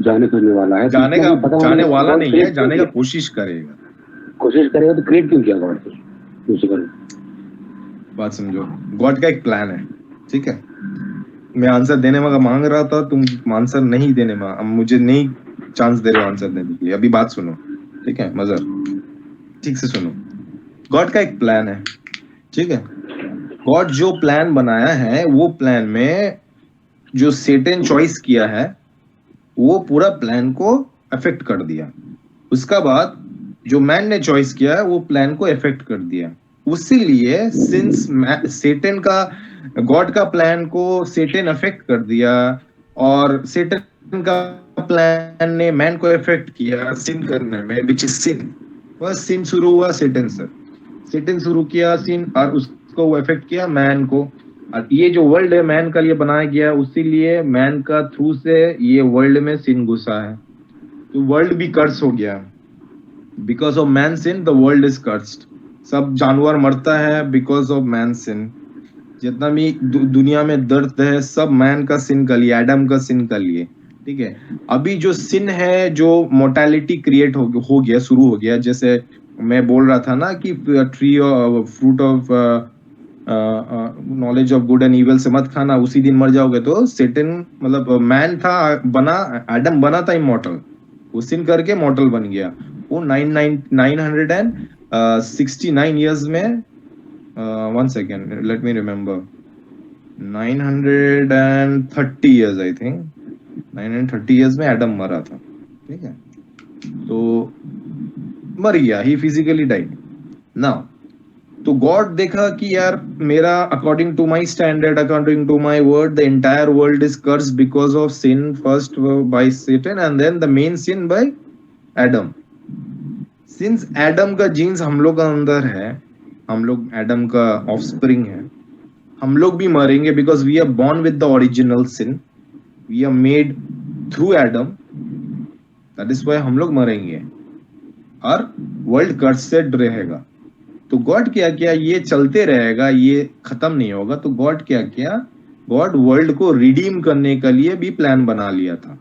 जाने फिरने वाला है, जाने वाला नहीं है, जाने का कोशिश करेगा तो क्रिएट क्यों किया गॉड ने लूसीफर? बात समझो, गॉड का एक प्लान है, ठीक है? मैं आंसर देने में मांग रहा था, तुम आंसर नहीं देने में, अब मुझे नहीं चांस दे रहे हो आंसर देने के लिए। अभी बात सुनो, ठीक है मज़र, ठीक से सुनो। गॉड का एक प्लान है, ठीक है? गॉड जो प्लान बनाया है, वो प्लान में जो सेटन चॉइस किया है, वो पूरा प्लान को अफेक्ट कर दिया। उसका बाद जो मैन ने चॉइस किया है, वो प्लान को अफेक्ट कर दिया। उसीलिए सिंस सेटन का, गॉड का प्लान को सेटन अफेक्ट कर दिया, और सेटन का प्लान ने मैन को अफेक्ट किया सिन करने में, विच इज सिन। बस सिन शुरू हुआ सेटन से, सेटन शुरू किया सिन, और उसको वो अफेक्ट किया मैन को। और ये जो वर्ल्ड है मैन का लिए बनाया गया, उसीलिए मैन का थ्रू से ये वर्ल्ड में सिन घुसा है, तो वर्ल्ड भी कर्स हो गया। Because of man sin the world is cursed. सब जानवर मरता है बिकॉज ऑफ मैन सिन। जितना भी दुनिया में दर्द है, सब मैन का सिन का लिए, एडम का सिन का लिए, ठीक है। अभी जो सिन है, जो मोर्टेलिटी क्रिएट हो गया, शुरू हो गया, जैसे मैं बोल रहा था ना कि tree fruit of knowledge of good and evil से मत खाना, उसी दिन मर जाओगे। तो सेटन मतलब मैन था, बना, एडम बना था इमॉर्टल, वो सिन करके मॉर्टल बन गया। वो 969 ईयर्स में, 1 second, let me remember, 930 years I think, 930 years में एडम मरा था, ठीक है। तो मर गया, ही फिजिकली डाइड। नाउ तो गॉड देखा कि यार मेरा, according to my standard, according to my word, the entire world is cursed because of sin, first by Satan and then the main sin by Adam. Since Adam का genes हम लोग का अंदर है, हम लोग एडम का ऑफस्प्रिंग है, हम लोग भी मरेंगे because we are born with the original sin, we are made through Adam, that is why हम लोग मरेंगे और वर्ल्ड कर्सेड रहेगा। तो गॉड क्या किया, ये चलते रहेगा, ये खत्म नहीं होगा। तो गॉड क्या किया, गॉड वर्ल्ड को रिडीम करने के लिए भी प्लान बना लिया था।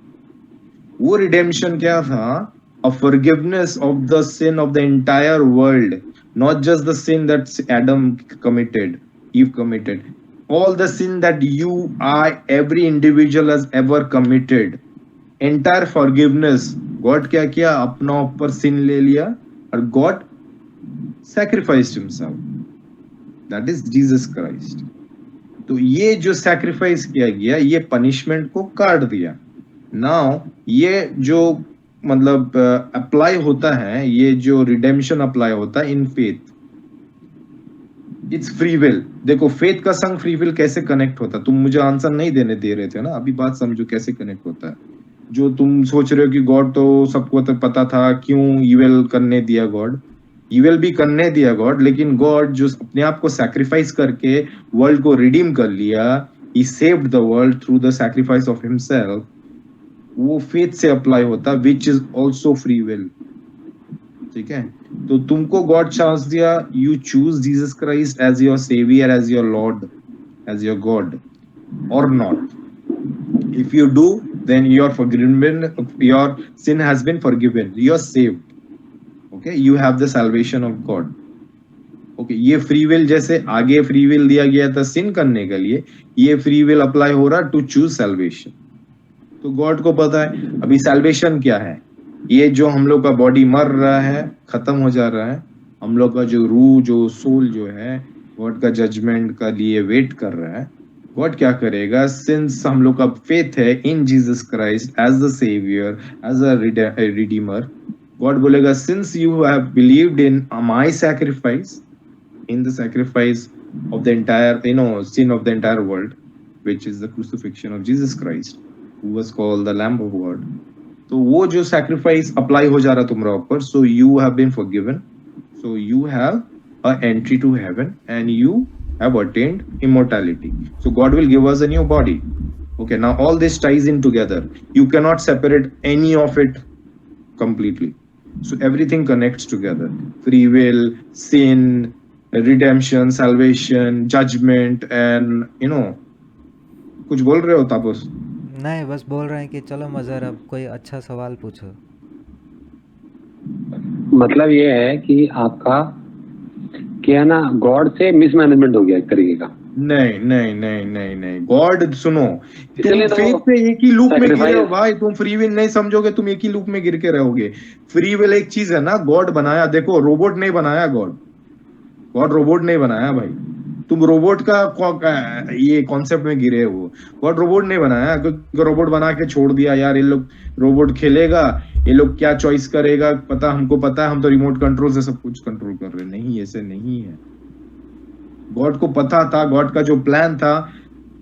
वो रिडेम्पशन क्या था, a forgiveness of the sin of the entire world, not just the sin that Adam committed, Eve committed, all the sin that you, I, every individual has ever committed, entire forgiveness। God क्या किया, अपना ऊपर sin ले लिया और God sacrificed himself, that is Jesus Christ। तो ये जो sacrifice किया गया, ये punishment को काट दिया। Now ये जो मतलब अप्लाई होता है, ये जो रिडेम्पशन अप्लाई होता है in faith, it's free will. देखो फेथ का संग फ्री विल कैसे कनेक्ट होता है, तुम मुझे आंसर नहीं देने दे रहे थे ना, अभी बात समझो कैसे कनेक्ट होता है। जो तुम सोच रहे हो कि गॉड तो सबको तो पता था, क्यों इविल करने दिया गॉड, इविल भी करने दिया गॉड, लेकिन गॉड जो अपने आप को सैक्रिफाइस करके वर्ल्ड को रिडीम कर लिया, he saved the world through the sacrifice of himself, वो फेथ से अप्लाई होता, which is also free will, ठीक है। तो तुमको गॉड चांस दिया, you choose Jesus Christ as your saviour, as your Lord, as your God or not. If you do, then your forgiven, your sin has been forgiven, you are saved, okay, you have the salvation of God, okay। ये free will, जैसे आगे free will दिया गया था सिन करने के लिए, ये फ्री विल अप्लाई हो रहा टू चूज सैल्वेशन। तो गॉड को पता है अभी सैल्वेशन क्या है, ये जो हम लोग का बॉडी मर रहा है, खत्म हो जा रहा है, हम लोग का जो रूह, जो सोल जो है, गॉड का जजमेंट का लिए वेट कर रहा है। गॉड क्या करेगा, सिंस हम लोग का फेथ है in Jesus Christ as the saviour, as a redeemer, God बोलेगा since you have believed in my sacrifice, in the sacrifice of the entire, sin of the entire world, which is the crucifixion of Jesus Christ, who was called the Lamb of God। तो वो जो sacrifice apply हो जा रहा तुम्हारा ऊपर, so you have been forgiven, so you have an entry to heaven and you have attained immortality, so God will give us a new body, okay। Now all this ties in together, you cannot separate any of it completely, so everything connects together, free will, sin, redemption, salvation, judgment, and कुछ बोल रहे हो तापस? नहीं, बस बोल रहे हैं कि चलो मज़र अब कोई अच्छा सवाल पूछो। मतलब ये है कि आपका क्या ना, गॉड से मिसमैनेजमेंट हो गया एक तरीके का। नहीं नहीं नहीं नहीं नहीं, गॉड सुनो, तुम इसलिए तो फेथ में एक ही लूप में गिरे हो sacrifice- भाई, तुम फ्री विल नहीं समझोगे, तुम एक ही लूप में गिर के रहोगे। फ्री विल एक चीज है ना, गॉड बनाया, देखो रोबोट नहीं बनाया गॉड रोबोट नहीं बनाया भाई, तुम रोबोट का ये कॉन्सेप्ट में गिरे हो। गॉड रोबोट नहीं बनाया, रोबोट बना के छोड़ दिया, यार ये लोग रोबोट खेलेगा, ये लोग क्या चॉइस करेगा पता, हमको पता है, हम तो रिमोट कंट्रोल से सब कुछ कंट्रोल कर रहे हैं। नहीं, ऐसे नहीं है। गॉड को पता था, गॉड का जो प्लान था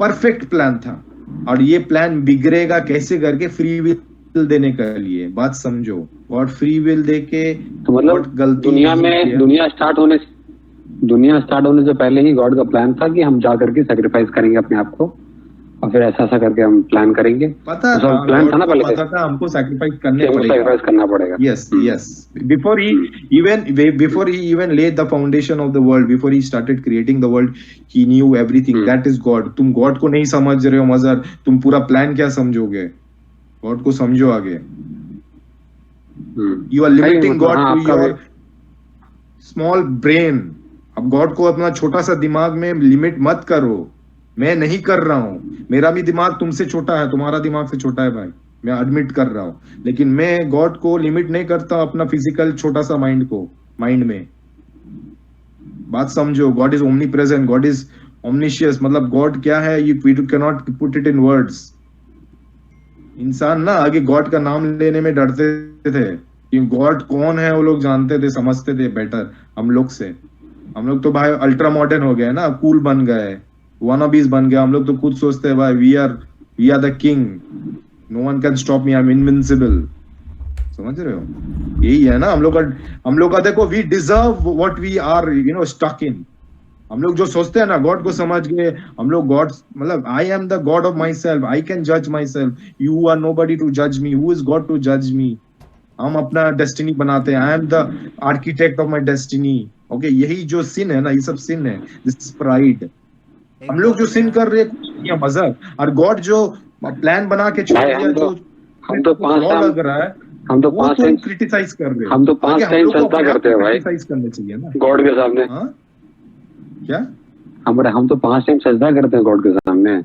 परफेक्ट प्लान था, और ये प्लान बिगड़ेगा कैसे करके, फ्री विल देने के लिए। बात समझो, गॉड फ्री विल देके तो मतलब गलती दुनिया में, दुनिया स्टार्ट होने से पहले ही गॉड का प्लान था कि हम जा करके सेक्रीफाइस करेंगे अपने आप को, और फिर ऐसा करके हम प्लान करेंगे। पता तो था, प्लान था ना पहले, पता था हमको सैक्रिफाइस करने सेक्रीफाइस करना पड़ेगा। Yes, yes. Before he even laid the foundation of the world, before he started creating the world, he knew everything. That is God. तुम God को नहीं समझ रहे हो मजर, तुम पूरा प्लान क्या समझोगे? गॉड को समझो आगे। You are limiting God to your small brain. अब गॉड को अपना छोटा सा दिमाग में लिमिट मत करो। मैं नहीं कर रहा हूं, मेरा भी दिमाग तुमसे छोटा है, तुम्हारा दिमाग से छोटा है भाई, मैं एडमिट कर रहा हूं, लेकिन मैं गॉड को लिमिट नहीं करता अपना फिजिकल छोटा सा माइंड में। बात समझो, God is omnipresent, God is omniscient. मतलब गॉड क्या है, you can not put it in words. इंसान ना आगे गॉड का नाम लेने में डरते थे कि गॉड कौन है, वो लोग जानते थे, समझते थे बेटर हम लोग से। हम लोग तो भाई अल्ट्रा मॉडर्न हो गए ना, कूल बन गए, वानाबीज बन गए। हम लोग तो खुद सोचते हैं भाई we are the king, no one can stop me, I am invincible. समझ रहे हो? यही है ना हम लोग का देखो, we deserve what we are stuck in. हम लोग जो सोचते हैं ना, गॉड को समझ गए हम लोग, गॉड मतलब I am the God of myself, I can जज myself, you are nobody to जज me, who is God to जज मी। हम अपना डेस्टिनी बनाते हैं, I am the architect of my destiny. Okay, यही जो सिन है ना, ये सब सिन है, दिस इज प्राइड। हम लोग जो सिन कर रहे हैं मजहब, और गॉड जो प्लान बना के छोड़ दिया, जो हम तो 5 लग रहा है, हम तो 5 टाइम क्रिटिसाइज कर रहे हैं। हम तो 5 टाइम सजदा करते हैं भाई, क्रिटिसाइज करना चाहिए ना गॉड के सामने। क्या हम तो 5 टाइम सजदा करते हैं गॉड के सामने,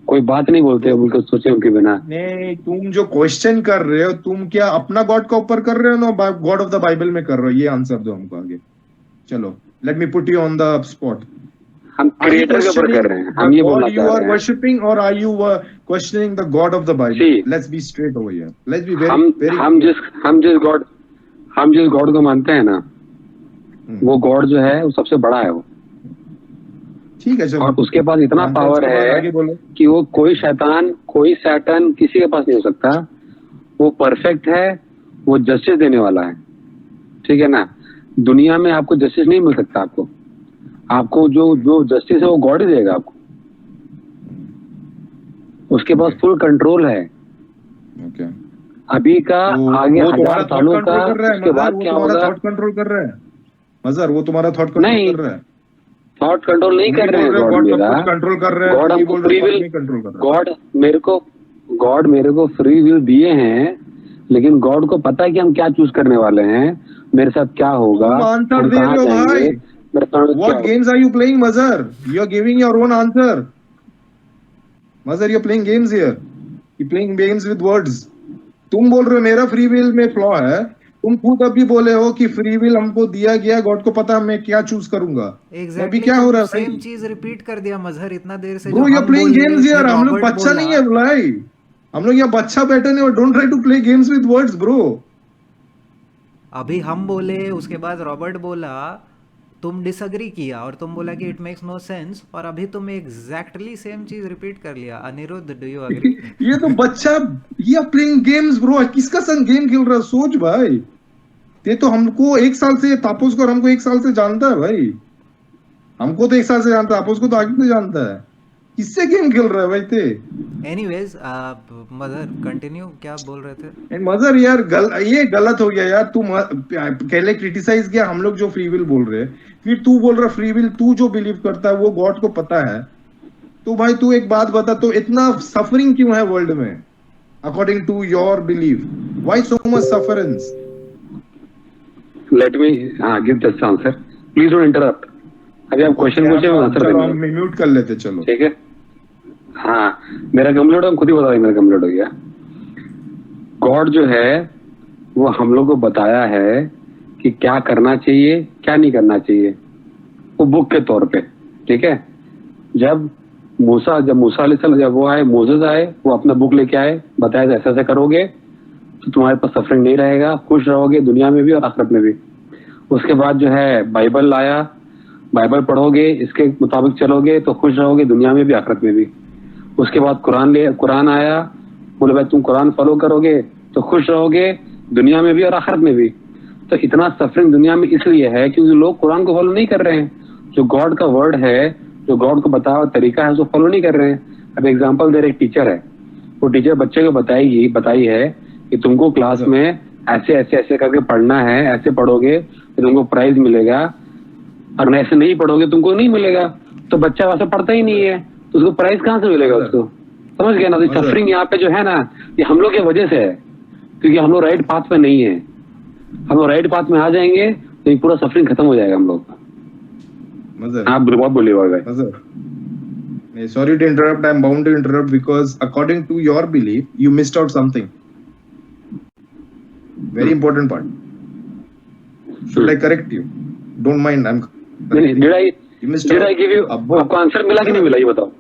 कोई बात नहीं बोलते हम उनको सोचे उनके बिना। नहीं, तुम जो क्वेश्चन कर रहे हो, तुम क्या अपना गॉड का ऊपर कर रहे हो ना गॉड ऑफ द बाइबल में कर रहे हो? ये आंसर दो हमको आगे। चलो, let me put you on the spot. हम क्रिएटर के ऊपर कर रहे हैं, हम ये बोलना चाह रहे हैं। You are worshipping or are you questioning the God of the Bible? See, let's be straight over here. Let's be very हम जिस गॉड को मानते हैं ना, वो गॉड जो है वो सबसे बड़ा है वो। ठीक है, चलो। और उसके पास इतना पावर है कि वो कोई शैतान किसी के पास नहीं हो सकता। वो परफेक्ट है, वो जस्टिस देने वाला है, ठीक है ना। दुनिया में आपको जस्टिस नहीं मिल सकता। आपको जो जस्टिस है वो गॉड ही देगा आपको। उसके पास फुल कंट्रोल है। ओके, अभी का आगे 1000 सालों का, उसके बाद क्या होगा? थॉट कंट्रोल कर रहा है मजर, वो तुम्हारा थॉट कंट्रोल कर रहा है। थॉट कंट्रोल नहीं कर रहे हैं गॉड मेरा, कंट्रोल कर रहा है। गॉड हमको फ्री विल, गॉड मेरे को फ्री विल दिए हैं, लेकिन गॉड को पता है कि हम क्या चूज करने वाले हैं, मेरे साथ क्या होगा, आंसर दे रहे हो भाई। What games are you playing, Mazhar? You are giving your own answer. Mazhar, you are playing games here. You playing games with words. तुम बोल रहे हो मेरा फ्री विल में फ्लॉ है, तुम खुद अभी बोले हो कि फ्री विल हमको दिया गया, गॉड को पता मैं क्या चूज करूंगा। अभी क्या हो रहा है? सेम चीज रिपीट कर दिया मजहर इतना देर से। Bro, you are playing games here. हम लोग बच्चा नहीं है भाई, हम लोग यहाँ बच्चा बैठे नहीं। Don't try to play games with words bro. अभी हम बोले, उसके बाद रॉबर्ट बोला, तुम डिसएग्री किया और तुम बोला कि इट मेक्स नो सेंस, और अभी तुम एग्जैक्टली सेम चीज रिपीट कर लिया। Anirudh, do you agree? ये तो बच्चा, ये प्लेइंग गेम्स ब्रो। किसका संग गेम खेल रहा है? सोच भाई, ये तो हमको 1 साल से, तापस को हमको 1 साल से जानता है भाई। हमको तो 1 साल से जानता है, तापस को तो आगे से जानता है। किससे गेम खेल रहा है भाई ते? एनीवेज, मदर कंटिन्यू, क्या बोल रहे थे? मदर यार ये गलत हो गया यार। तुम पहले क्रिटिसाइज किया हम लोग जो फ्री विल बोल रहे, फिर तू बोल रहा फ्री विल, तू जो बिलीव करता है वो गॉड को पता है। तो भाई तू एक बात बता, तो इतना सफरिंग क्यों है वर्ल्ड में according to your believe? Why so much sufferance? Let me give this answer, please don't interrupt. अभी आप क्वेश्चन पूछे, मैं आंसर दूंगा। हम म्यूट कर लेते, चलो ठीक है। हाँ, मेरा कंप्लीट, हम खुद ही बता दें, मेरा कंप्लीट हो गया। गॉड जो है वो हम लोग को बताया है कि क्या करना चाहिए, क्या नहीं करना चाहिए, वो बुक के तौर पे, ठीक है। जब मूसा अलैहिस्सलाम जब वो आए, मोसेस आए, वो अपना बुक लेके आए, बताया ऐसा ऐसा करोगे तो तुम्हारे पास सफरिंग नहीं रहेगा, खुश रहोगे दुनिया में भी और आखिरत में भी। उसके बाद जो है बाइबल लाया, बाइबल पढ़ोगे, इसके मुताबिक चलोगे तो खुश रहोगे दुनिया में भी आखिरत में भी। उसके बाद कुरान आया, बोले भाई तुम कुरान फॉलो करोगे तो खुश रहोगे दुनिया में भी और आखिरत में भी। तो इतना सफरिंग दुनिया में इसलिए है क्योंकि लोग कुरान को फॉलो नहीं कर रहे हैं। जो गॉड का वर्ड है, जो गॉड को बताया हुआ तरीका है, उसको फॉलो नहीं कर रहे हैं। अब एग्जाम्पल दे रहे, एक टीचर है, वो टीचर बच्चे को बताई है कि तुमको क्लास में ऐसे ऐसे ऐसे करके पढ़ना है, ऐसे पढ़ोगे तो तुमको प्राइज मिलेगा, और ऐसे नहीं पढ़ोगे तुमको नहीं मिलेगा। तो बच्चा वैसे पढ़ता ही नहीं है, तो उसको प्राइज कहाँ से मिलेगा उसको? समझ गया ना? तो सफरिंग यहाँ पे जो है ना, ये हम लोग की वजह से है, क्योंकि हम लोग राइट पाथ पे नहीं है। हम लोग राइट पाथ में आ जाएंगे तो ये पूरा सफरिंग खत्म हो जाएगा हम लोग का। मजर, आप बहुत बोलिए भाई। मजर, sorry to interrupt, I'm bound to interrupt because according to your belief, you missed out something. Very important part. Should I correct you? Don't mind, I'm नहीं, you missed did out. I give you, आपको answer मिला कि नहीं मिला ये बताओ?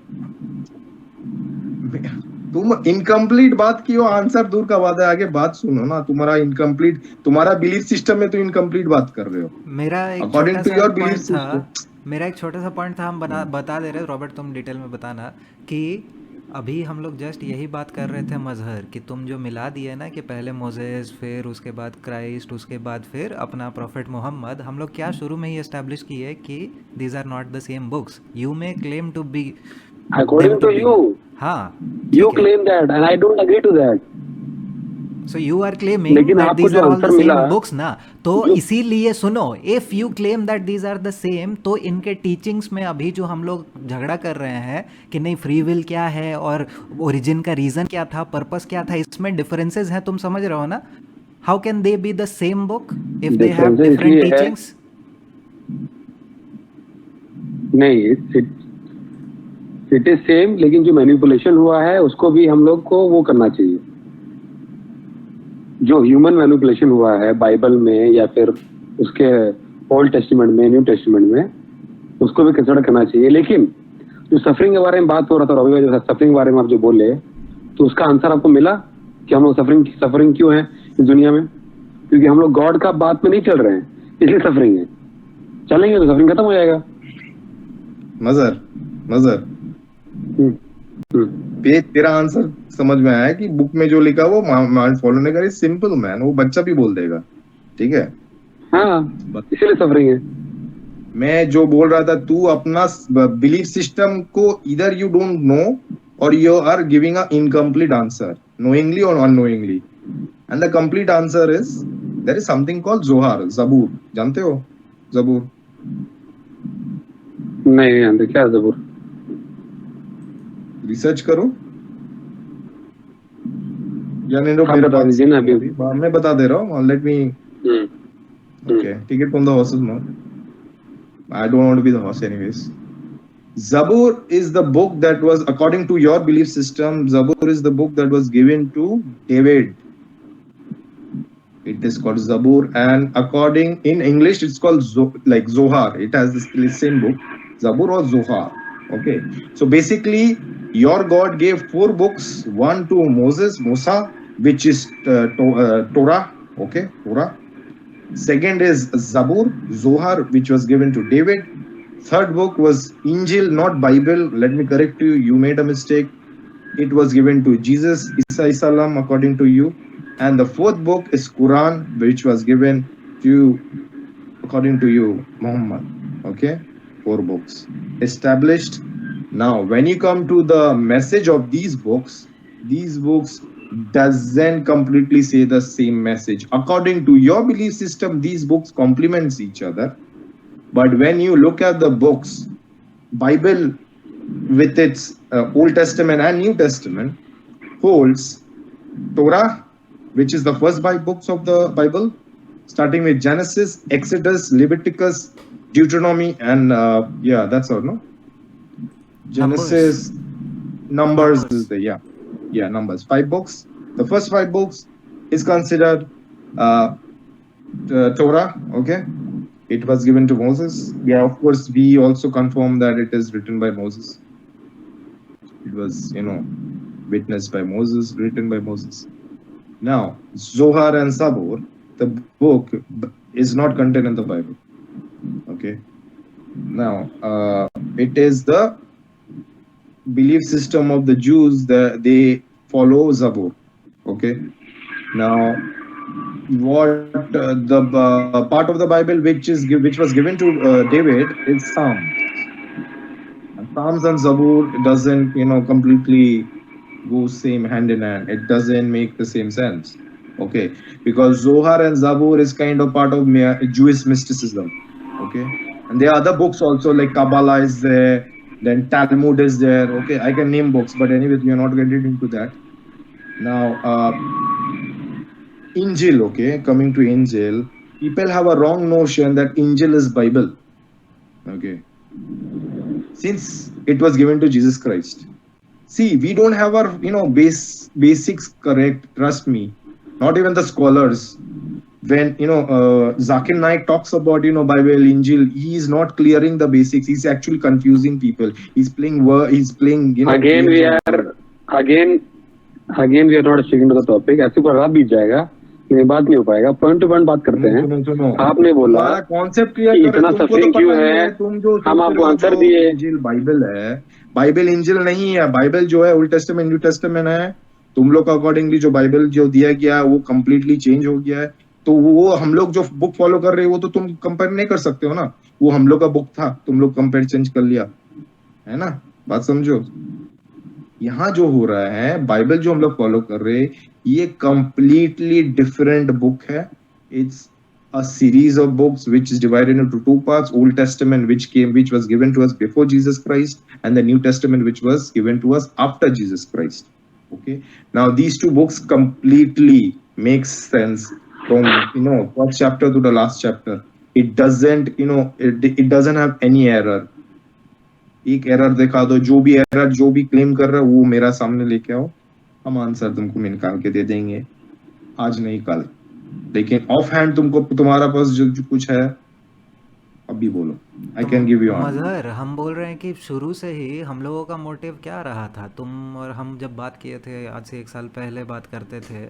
तुम incomplete बात की हो, आंसर दूर का बात है, आगे बात सुनो ना। तुम्हारा इनकम्प्लीट, तुम्हारा बिलीफ सिस्टम में तो इनकम्प्लीट बात कर रहे हो। मेरा एक According छोटा to सा your पॉइंट belief था, system. मेरा एक छोटा सा पॉइंट था, हम बता दे रहे। रॉबर्ट तुम डिटेल में बताना कि अभी हम लोग जस्ट यही बात कर रहे थे मजहर, कि तुम जो मिला दिए ना कि पहले मोजेस, फिर उसके बाद क्राइस्ट, उसके बाद फिर अपना प्रॉफिट मोहम्मद, हम लोग क्या शुरू में ही एस्टैब्लिश किए कि these are not the same books. You may claim to be According to you, हाँ, you claim that and I don't agree to that. So you are claiming लेकिन that आपको these जो are all the answer same मिला, books ना, तो इसीलिए सुनो, if you claim that these are the same, तो इनके टीचिंग्स में अभी जो हम लोग झगड़ा कर रहे हैं कि नहीं फ्री विल क्या है और ओरिजिन का रीजन क्या था, पर्पस क्या था, इसमें डिफरेंसेस हैं, तुम समझ रहे हो ना? How can they be the same book if they have Differences different इसलिए है- टीचिंग्स? नहीं, इट इज सेम, लेकिन जो मैनिपुलेशन हुआ है उसको भी हम लोग को वो करना चाहिए। जो ह्यूमन मैनिपुलेशन हुआ है बाइबल में या फिर उसके ओल्ड टेस्टामेंट में, न्यू टेस्टामेंट में, उसको भी कंसिडर करना चाहिए। लेकिन जो सफरिंग के बारे में बात हो रहा था रवि भाई, जो सफरिंग के बारे में आप जो बोले, तो उसका आंसर आपको मिला कि हम लोग सफरिंग क्यों है इस दुनिया में? क्योंकि हम लोग गॉड का बात में नहीं चल रहे हैं, इसलिए सफरिंग है। चलेंगे तो सफरिंग खत्म हो जाएगा। मजर तेरा आंसर समझ में आया कि बुक में जो लिखा वो मान फॉलो नहीं करे। सिंपल मैन, वो बच्चा भी बोल देगा, ठीक है? हाँ, इसीलिए सफरिंग है। मैं जो बोल रहा था, तू अपना बिलीफ सिस्टम को इधर you don't know or you are giving a incomplete answer, knowingly or unknowingly. And the complete answer is there is something called जोहार, जबूर। जानते हो जबूर? नहीं जानते क्या है जबूर? रिसर्च करो या नहीं तो आप मेरे बता पास दीजिए ना अभी। मैं बता दे रहा हूँ। Let me okay, take it from the horse's mouth. I don't want to be the horse anyways. Zabur is the book that was, according to your belief system, Zabur is the book that was given to David. It is called Zabur, and according in English it's called like Zohar. It has this same book, Zabur or Zohar. Okay, so basically your God gave 4 books, one to Musa, which is Torah. Okay, Torah. Second is Zabur, Zohar, which was given to David. Third book was Injil, not Bible. Let me correct you. You made a mistake. It was given to Jesus, Isa Salam, according to you. And the fourth book is Quran, which was given to, according to you, Muhammad. Okay, 4 books established. Now, when you come to the message of these books doesn't completely say the same message. According to your belief system, these books complements each other. But when you look at the books, Bible with its Old Testament and New Testament holds Torah, which is the first 5 books of the Bible, starting with Genesis, Exodus, Leviticus, Deuteronomy, and yeah, that's all, no? Genesis, Numbers is the Numbers. 5 books. The first 5 books is considered Torah. Okay, it was given to Moses. Yeah, of course, we also confirm that it is written by Moses. It was, witnessed by Moses, written by Moses. Now, Zohar and Zabur, the book is not contained in the Bible. Okay. Now, it is the belief system of the Jews that they follow Zabur. Okay. Now, what the part of the Bible which was given to David is Psalms. And Psalms and Zabur doesn't completely go same hand in hand. It doesn't make the same sense. Okay, because Zohar and Zabur is kind of part of Jewish mysticism. Okay, and there are other books also, like Kabbalah is there, then Talmud is there. Okay, I can name books, but anyway, we are not getting into that. Now, Injil, okay, coming to Injil, people have a wrong notion that Injil is Bible. Okay, since it was given to Jesus Christ. See, we don't have our basics correct. Trust me, not even the scholars. When Zakir Naik talks about Bible, Injil, he is not clearing the basics. He's actually confusing people. He's playing again we are not sticking to the topic. ऐसे कोई रात बीत जाएगा, ये बात नहीं हो पाएगा. पॉइंट टू पॉइंट बात करते हैं. आपने बोला कॉन्सेप्ट क्लियर कि इतना सफरिंग क्यों है, हम आपको आंसर दिए. इंजिल बाइबल है, बाइबल इंजिल नहीं है. बाइबल जो है ओल्ड टेस्टामेंट न्यू टेस्टामेंट है. तुम लोग का अकॉर्डिंगली जो बाइबल जो दिया गया है वो कम्प्लीटली चेंज हो गया है. तो वो हम लोग जो बुक फॉलो कर रहे हैं वो तो तुम कंपेयर नहीं कर सकते हो ना. वो हम लोग का बुक था, तुम लोग कंपेयर चेंज कर लिया है ना. बात समझो. यहाँ जो हो रहा है, बाइबल जो हम लोग फॉलो कर रहे हैं ये कंप्लीटली डिफरेंट बुक है. It's a series of books which is divided into two parts: Old Testament which was given to us before Jesus Christ, and the New Testament which was given to us after Jesus Christ. Okay, now these two books completely make sense from first chapter to the last chapter. It doesn't it doesn't have any error. एक error दिखा दो, जो भी error जो भी claim कर रहा है वो मेरा सामने लेके आओ, हम आंसर तुमको निकाल के दे देंगे, आज नहीं कल. लेकिन ऑफ हैंड तुमको तुम्हारा पास जो कुछ है अभी बोलो. आई कैन गिव यू मजहर, हम बोल रहे हैं कि शुरू से ही हम लोगों का मोटिव क्या रहा था. तुम और हम जब बात किए थे आज से 1 साल पहले बात करते थे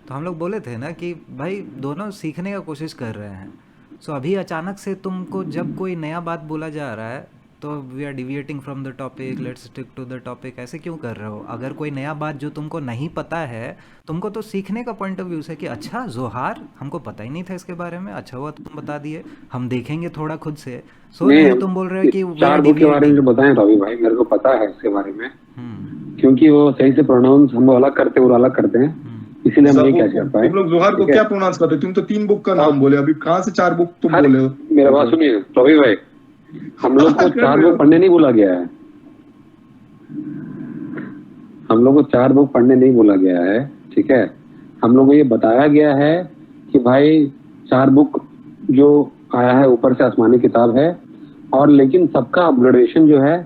तो हम लोग बोले थे ना कि भाई दोनों सीखने का कोशिश कर रहे हैं. सो अभी अचानक से तुमको जब कोई नया बात बोला जा रहा है तो we are deviating from the topic, let's stick to the topic. ऐसे क्यों कर रहे हो? अगर कोई नया बात जो तुमको नहीं पता है, तुमको तो सीखने का पॉइंट ऑफ व्यू से कि अच्छा जोहार हमको पता ही नहीं था इसके बारे में, अच्छा हुआ तुम बता दिए, हम देखेंगे थोड़ा खुद से. सो तुम बोल रहे हो कि 4 बुक के बारे में जो बताएं रवि भाई, मेरे को पता है इसके बारे में, क्योंकि वो सही से प्रोनाउंस हम अलग करते हैं और अलग करते हैं, इसीलिए हम नहीं कह कर पाए. तुम लोग जोहार को क्या प्रोनाउंस करते हो? तुम तो 3 बुक का नाम बोले, अभी कहाँ से 4 बुक तुम बोले हो? मेरा बात सुनिए रवि भाई, हम लोग को 4 बुक पढ़ने नहीं बोला गया है. हम लोग को 4 बुक पढ़ने नहीं बोला गया है, ठीक है. हम लोग को ये बताया गया है कि भाई 4 बुक जो आया है ऊपर से आसमानी किताब है, और लेकिन सबका अपग्रेडेशन जो है,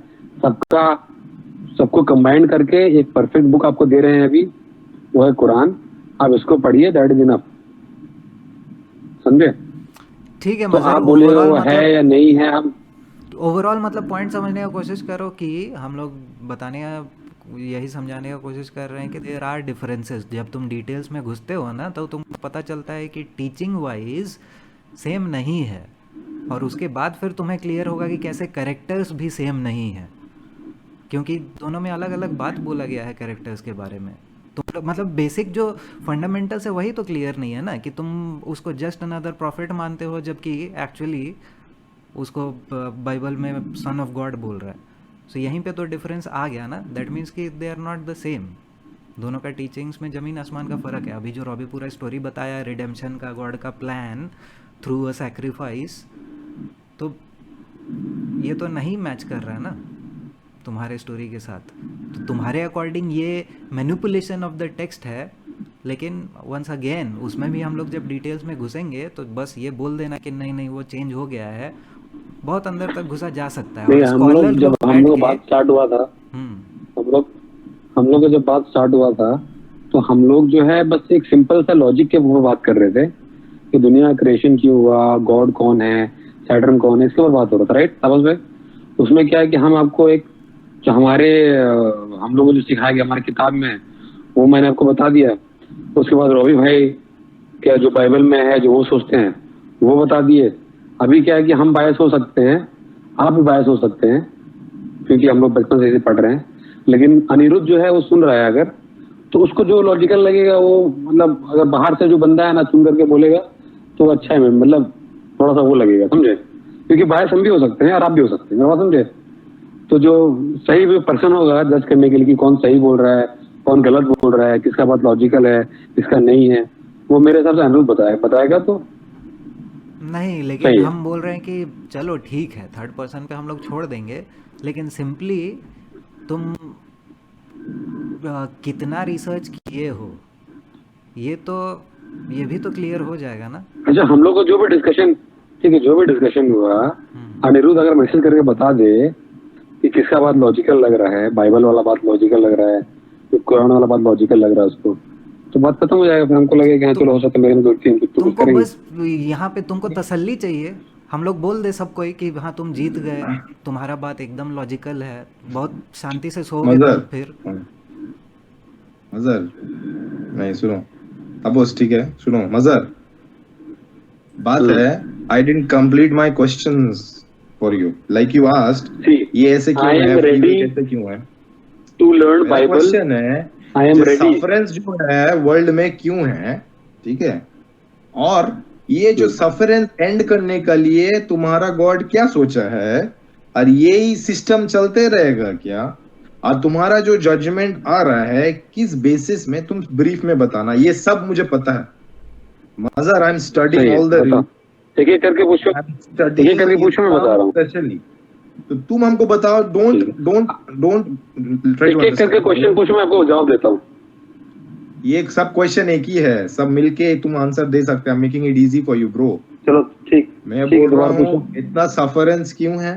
सबको कंबाइन करके एक परफेक्ट बुक आपको दे रहे हैं अभी, वो है कुरान. आप इसको पढ़िए, दैट इज इनफ. समझे? ठीक है. तो आप बोले वो है या नहीं है, हम ओवरऑल मतलब पॉइंट समझने का कोशिश करो कि हम लोग बताने का यही समझाने का कोशिश कर रहे हैं कि देयर आर डिफरेंसेस. जब तुम डिटेल्स में घुसते हो ना तो तुमको पता चलता है कि टीचिंग वाइज सेम नहीं है, और उसके बाद फिर तुम्हें क्लियर होगा कि कैसे कैरेक्टर्स भी सेम नहीं है, क्योंकि दोनों में अलग अलग बात बोला गया है कैरेक्टर्स के बारे में. तो मतलब बेसिक जो फंडामेंटल्स है वही तो क्लियर नहीं है ना, कि तुम उसको जस्ट अनदर प्रॉफिट मानते हो जबकि एक्चुअली उसको बाइबल में सन ऑफ गॉड बोल रहा है. सो यहीं पे तो डिफरेंस आ गया ना. दैट मीन्स कि they are not the same. दोनों का टीचिंग्स में ज़मीन आसमान का फ़र्क है. अभी जो रॉबी पूरा स्टोरी बताया रिडेम्पशन का, गॉड का प्लान थ्रू अ सैक्रिफाइस, तो ये तो नहीं मैच कर रहा है ना तुम्हारे स्टोरी के साथ. तो तुम्हारे अकॉर्डिंग ये मैनिपुलेशन ऑफ द टेक्स्ट है, लेकिन वंस अगेन उसमें भी हम लोग जब डिटेल्स में घुसेंगे तो बस ये बोल देना कि नहीं नहीं वो चेंज हो गया है, बहुत अंदर तक घुसा जा सकता है. हम लोग जब हम लोग बात स्टार्ट हुआ था, हम लोग जब बात स्टार्ट हुआ था तो हम लोग जो है बस एक सिंपल सा लॉजिक के ऊपर बात कर रहे थे कि दुनिया क्रिएशन क्यों हुआ, गॉड कौन है, सैटर्न कौन है, इसके ऊपर बात हो रहा था. राइट तपस भाई? उसमें क्या है कि हम आपको एक जो हम लोगों को जो सिखाया गया हमारी किताब में, वो मैंने आपको बता दिया. उसके बाद रवि भाई क्या जो बाइबल में है जो वो सोचते हैं वो बता दिए. अभी क्या है कि हम बायस हो सकते हैं, आप भी बायस हो सकते हैं, क्योंकि हम लोग बचपन से इसे पढ़ रहे हैं. लेकिन अनिरुद्ध जो है वो सुन रहा है अगर, तो उसको जो लॉजिकल लगेगा वो, मतलब अगर बाहर से जो बंदा है ना सुन करके बोलेगा तो अच्छा है, मतलब थोड़ा सा वो लगेगा, समझे? क्योंकि बायस हम भी हो सकते हैं और आप भी हो सकते हैं, समझे? तो जो सही पर्सन होगा जज करने के लिए कि कौन सही बोल रहा है, कौन गलत बोल रहा है, किसका बात लॉजिकल है, किसका नहीं है, वो मेरे हिसाब से अनिरुद्ध बताएगा. तो नहीं, लेकिन सही है। हम बोल रहे हैं कि चलो ठीक है, थर्ड पर्सन पे हम लोग छोड़ देंगे, लेकिन सिंपली तुम कितना रिसर्च किए हो, ये तो ये भी तो क्लियर हो जाएगा ना। अच्छा, हम लोग को जो भी डिस्कशन, ठीक है, जो भी डिस्कशन हुआ, अनिरुद्ध अगर मैसेज करके बता दे कि किसका बात लॉजिकल लग रहा है, बाइबल वाला बात लॉजिकल लग रहा है, तो कुरान वाला बात लॉजिकल लग रहा है उसको, तो बात खत्म हो जाएगा। फिर हमको लगेगा कि हाँ चलो हो सकता है मेरे दो तीन तो कुछ तुमको करेंगे। बस यहाँ पे तुमको तसल्ली चाहिए, हम लोग बोल दे सबको ही कि हाँ तुम जीत गए, तुम्हारा बात एकदम लॉजिकल है, बहुत शांति से सोओगे तुम मजर फिर। मजर नहीं सुनो, अपोज ठीक है, सुनो मजर, बात है I didn't complete my questions for you, like you asked See, ये ऐसे क्यों I am है, free will ready कैसे क्यों है। टू लर्न मेरा बाइबल, क्वेश्चन है आई एम जो रेडी। सफरेंस जो है वर्ल्ड में क्यों है, ठीक है, और ये जो सफरेंस एंड करने के लिए तुम्हारा गॉड क्या सोचा है, और यही सिस्टम चलते रहेगा क्या, और तुम्हारा जो जजमेंट आ रहा है किस बेसिस में, तुम ब्रीफ में बताना, ये सब मुझे पता है मजर, आई एम सही स्टडीइंग है, ऑल द बताओ। एक एक करके पूछो, एक एक करके पूछो, मैं बता रहा हूँ। स्पेशली तो तुम हमको बताओ, डोंट डोंट डोंट ट्राई एक टू एक करके क्वेश्चन पूछो, मैं आपको जवाब देता हूँ। ये सब क्वेश्चन एक ही है, सब मिलके तुम आंसर दे सकते हैं, making it easy for you bro. चलो ठीक, मैं ठीक है, बोल रहा दोबारा हूँ पूछो। इतना सफरेंस क्यों है,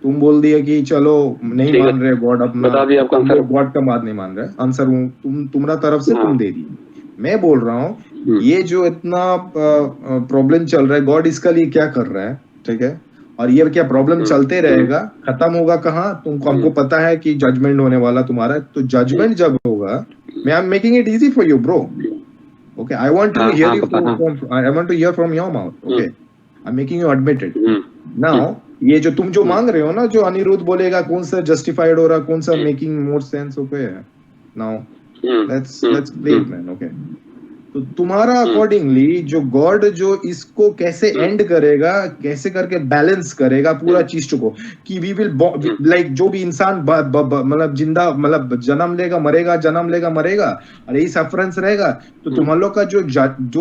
तुम बोल दिया कि चलो नहीं ठीक है, मान रहे गॉड अपना, बता दिया आपका आंसर। गॉड का बात नहीं मान रहे आंसर, तुम्हारा तरफ से हाँ। तुम दे दिए। मैं बोल रहा हूँ ये जो इतना प्रॉब्लम चल रहा है, गॉड इसका लिए क्या कर रहा है, ठीक है, और ये क्या प्रॉब्लम चलते रहेगा, खत्म होगा कहाँ, तुमको हमको पता है कि जजमेंट होने वाला तुम्हारा, तो जजमेंट जब होगा, मैं I am making it easy for you bro, okay, I want to हाँ, हियर हाँ, यू पता, हाँ। From, I want to hear from your mouth, okay, I am making you admit it. Hmm, now ये जो तुम जो मांग रहे हो ना, जो अनिरुद्ध बोलेगा कौन सा जस्टिफाइड हो रहा, कौन सा making more sense, okay, now let's play it man, okay, तो तुम्हारा अकॉर्डिंगली जो गॉड जो इसको कैसे एंड करेगा, कैसे करके बैलेंस करेगा पूरा चीज को, कि वी विल लाइक जो भी इंसान मतलब जिंदा मतलब जन्म लेगा मरेगा, जन्म लेगा मरेगा, और यही सफरेंस रहेगा, तो तुम्हारे लोग का जो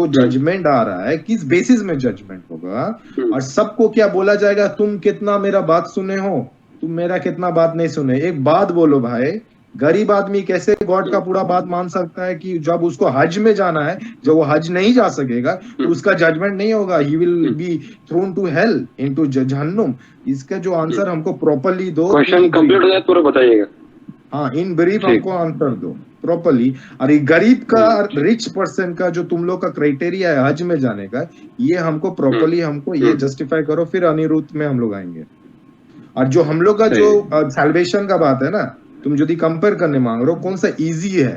जजमेंट आ रहा है किस बेसिस में जजमेंट होगा, और सबको क्या बोला जाएगा, तुम कितना मेरा बात सुने हो, तुम मेरा कितना बात नहीं सुने। एक बात बोलो भाई, गरीब आदमी कैसे गॉड का पूरा बात मान सकता है, कि जब उसको हज में जाना है, जब वो हज नहीं जा सकेगा तो उसका जजमेंट नहीं होगा, he will be thrown to hell, into जहन्नुम। इसका जो आंसर हमको प्रॉपर्ली दो, क्वेश्चन कंप्लीट हो जाए तो बताइएगा। हाँ, इन ब्रीफ ठीक। हमको आंसर दो प्रॉपर्ली। और ये गरीब का रिच पर्सन का जो तुम लोग का क्राइटेरिया है हज में जाने का, ये हमको प्रॉपर्ली हमको ये जस्टिफाई करो, फिर अनिरुद्ध में हम लोग आएंगे। और जो हम लोग का जो सैल्वेशन का बात है ना, तुम यदि कंपेयर करने मांग रहे हो कौन सा इजी है,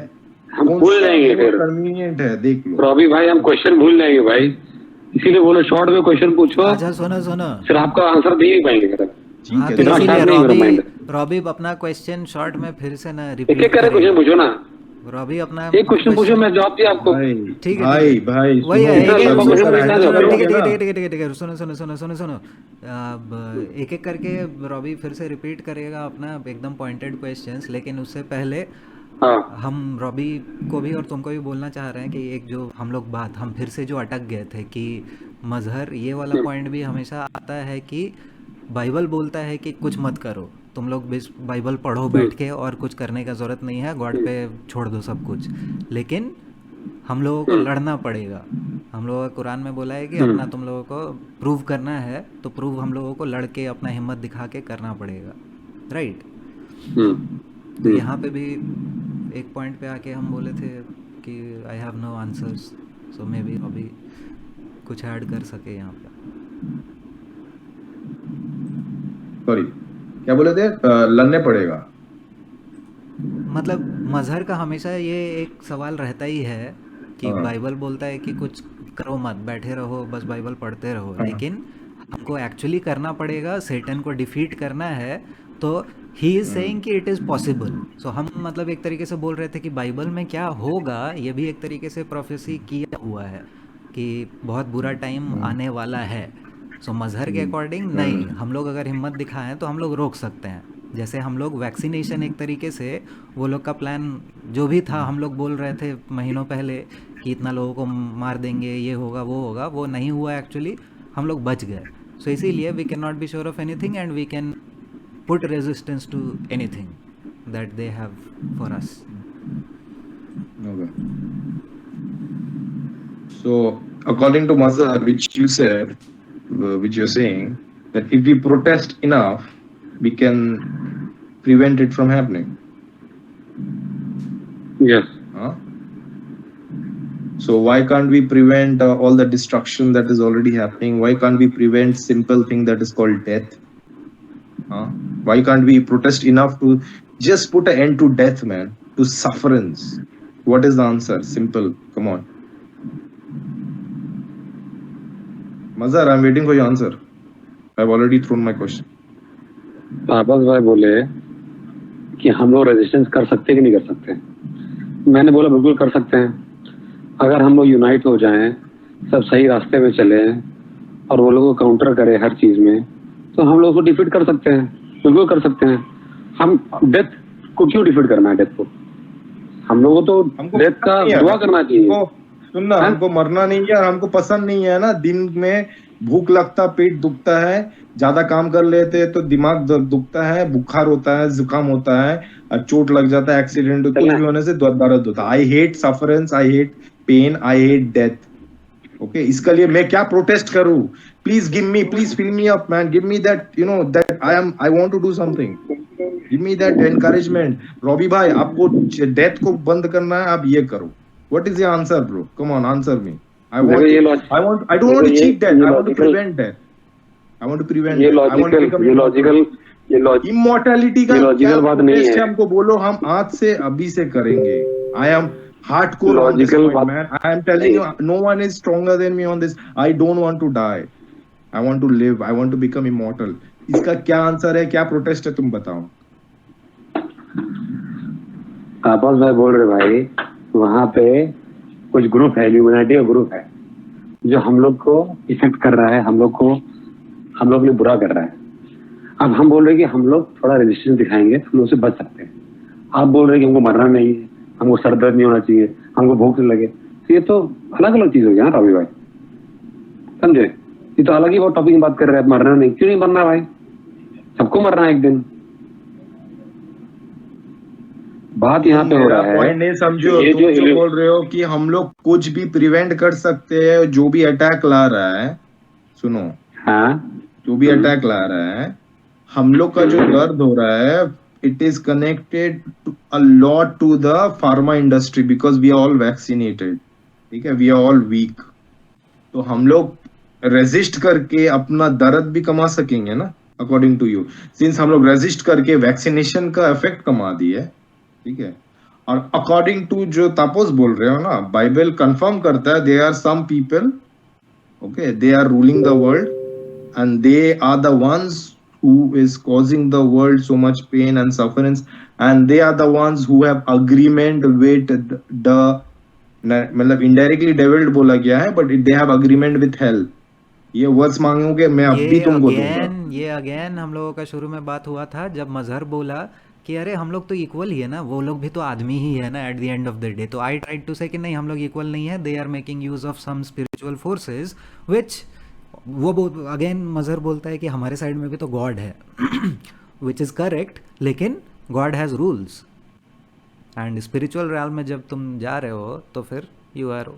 हम भूल जाएंगे फिर, कन्वीनियंट है, देख लो। रॉबी भाई हम क्वेश्चन भूल जाएंगे भाई, इसीलिए बोलो शॉर्ट में क्वेश्चन पूछो, अच्छा सुनो सुनो, फिर आपका आंसर दे नहीं पाएंगे फिर। ठीक हाँ है, तो इतना इसीलिए शार्प नहीं मेरा माइंड। रॉबी अपना क्वेश्चन शॉर्ट में फिर से ना एक रिपीट एक करके क्वेश्चन पूछो ना, रॉबी अपना एक क्वेश्चन पूछो, मैं जवाब दिया आपको। भाई ठीक है, भाई ठीक है। भाई वही है, सुनो, एक- एक- सबसे एक- सारा एक- हैंडल एक- करोगे ठीक है, ना। ठीक है, ठीक है, ठीक है, ठीक है, सुनो सुनो सुनो सुनो सुनो, अब एक एक करके रॉबी फिर से रिपीट करेगा अपना एकदम पॉइंटेड क्वेश्चंस, लेकिन उससे पहले हाँ, हम रॉबी को भी और तुमको भी बोलना चाह रहे हैं कि एक जो हम लोग बात हम फिर से जो अटक गए थे कि मजहर, ये वाला पॉइंट भी हमेशा आता है कि बाइबल बोलता है कि कुछ मत करो, तुम लोग बस बाइबल पढ़ो बैठ के और कुछ करने का ज़रूरत नहीं है, गॉड पे छोड़ दो सब कुछ, लेकिन हम लोगों को लड़ना पड़ेगा। हम लोगों का कुरान में बोला है कि अपना तुम लोगों को प्रूव करना है, तो प्रूव हम लोगों को लड़के अपना हिम्मत दिखा के करना पड़ेगा, राइट। तो यहाँ पे भी एक पॉइंट पे आके हम बोले थे कि I have no answers, so may be अभी कुछ ऐड कर सके यहाँ पे। सॉरी, क्या बोले थे, लड़ने पड़ेगा, मतलब मजहर का हमेशा ये एक सवाल रहता ही है कि बाइबल बोलता है कि कुछ करो मत, बैठे रहो बस बाइबल पढ़ते रहो, लेकिन हमको एक्चुअली करना पड़ेगा, सैटन को डिफीट करना है, तो ही इज सेइंग कि इट इज़ पॉसिबल। सो हम मतलब एक तरीके से बोल रहे थे कि बाइबल में क्या होगा, ये भी एक तरीके से प्रोफेसी किया हुआ है कि बहुत बुरा टाइम आने वाला है। सो मजहर के अकॉर्डिंग नहीं, हम लोग अगर हिम्मत दिखाएं तो हम लोग रोक सकते हैं। जैसे हम लोग वैक्सीनेशन एक तरीके से वो लोग का प्लान जो भी था, हम लोग बोल रहे थे महीनों पहले कि इतना लोगों को मार देंगे, ये होगा वो होगा, वो नहीं हुआ एक्चुअली। हम लोग बच गए. सो इसीलिए we can not be sure of anything and we can put resistance to anything that they have for us. Okay. So, according to Mazhar, which you said, which you're saying, that if we protest enough, we can prevent it from happening. Yes. Huh? So why can't we prevent all the destruction that is already happening? Why can't we prevent simple thing that is called death? Huh? Why can't we protest enough to just put an end to death, man, to sufferance? What is the answer? Simple. Come on. Mazhar, I'm waiting for your answer. I've already thrown my question. तापस भाई बोले कि हम लोग resistance कर सकते कि नहीं कर सकते. मैंने बोला बिल्कुल कर सकते हैं. अगर हम लोग यूनाइट हो जाएं, सब सही रास्ते में चले और वो लोगों को काउंटर करें हर चीज में, तो हम लोग उसको डिफीट कर सकते हैं. बिल्कुल कर सकते हैं. हम डेथ को क्यों डिफीट करना है? डेथ को हम लोगों को तो डेथ का दुआ करना चाहिए. सुनना, हमको मरना नहीं है, हमको पसंद नहीं है ना. दिन में भूख लगता, पेट दुखता है, ज्यादा काम कर लेते तो दिमाग दुखता है, बुखार होता है, जुकाम होता है, और चोट लग जाता है, एक्सीडेंट कुछ भी होने से दर्द होता है. I hate sufferance, I hate pain, I hate death. Okay, इसके लिए मैं क्या प्रोटेस्ट करूं? Please fill me up man, give me that, you know, that I want to do something. Give me that encouragement. Robbie भाई, आपको death को बंद करना है, आप ये करो. What is your answer, bro? Come on, answer me. I don't want to cheat death. I want to prevent death. I want to prevent death. I want to become immortality का logical बात नहीं है. हमको बोलो, हम आज से अभी से करेंगे. I am hardcore on this point, man. I am telling you, no one is stronger than me on this. I don't want to die. I want to live. I want to become immortal. इसका क्या answer है, क्या protest है, तुम बताओ. तापस भाई बोल रहे भाई, वहां पे कुछ ग्रुप है, ह्यूमैनिटी का ग्रुप है, जो हम लोग को इफेक्ट कर रहा है, हम लोग ने बुरा कर रहा है. अब हम बोल रहे हैं कि हम लोग थोड़ा रेजिस्टेंस दिखाएंगे, हम लोग से बच सकते हैं. आप बोल रहे हैं कि हमको मरना नहीं है, हमको सर दर्द नहीं होना चाहिए, हमको भूख नहीं लगे. तो ये तो अलग अलग चीज हो गया ना रवि भाई, समझे? ये तो अलग ही वो टॉपिक की बात कर रहे हैं. मरना नहीं, क्यों नहीं मरना भाई? सबको मरना है एक दिन. बात यहाँ पे हो रहा है, पॉइंट नहीं समझो. तुम जो बोल रहे हो कि हम लोग कुछ भी प्रिवेंट कर सकते हैं, जो भी अटैक ला रहा है, सुनो, हाँ, जो भी अटैक ला रहा है, हम लोग का जो दर्द हो रहा है, it is connected a lot to the pharma industry, because we are all vaccinated. ठीक है, वी आर ऑल वीक. तो हम लोग रेजिस्ट करके अपना दर्द भी कमा सकेंगे ना, अकॉर्डिंग टू यू. सिंस हम लोग रेजिस्ट करके वैक्सीनेशन का इफेक्ट कमा दिए, ठीक है. और अकॉर्डिंग टू जो तापस बोल रहे हो ना, बाइबल कंफर्म करता है, they are some people, okay, they are ruling the world and they are the ones who is causing the world so much pain and sufferance, and they are the ones who have agreement with the मतलब indirectly devil बोला गया है, but they have agreement with hell. ये words मांगोगे, मैं अभी तुमको दूंगा. ये अगेन हम लोगों का शुरू में बात हुआ था, जब मजहर बोला कि अरे हम लोग तो इक्वल ही है ना, वो लोग भी तो आदमी ही है ना at the end of the day. तो आई ट्राइड टू से कि नहीं, हम लोग इक्वल नहीं है, they are making use of some spiritual forces, which वो अगेन मजहर बोलता है कि हमारे साइड में भी तो गॉड है, विच इज़ करेक्ट, लेकिन God has rules. And spiritual realm में जब तुम जा रहे हो तो फिर you are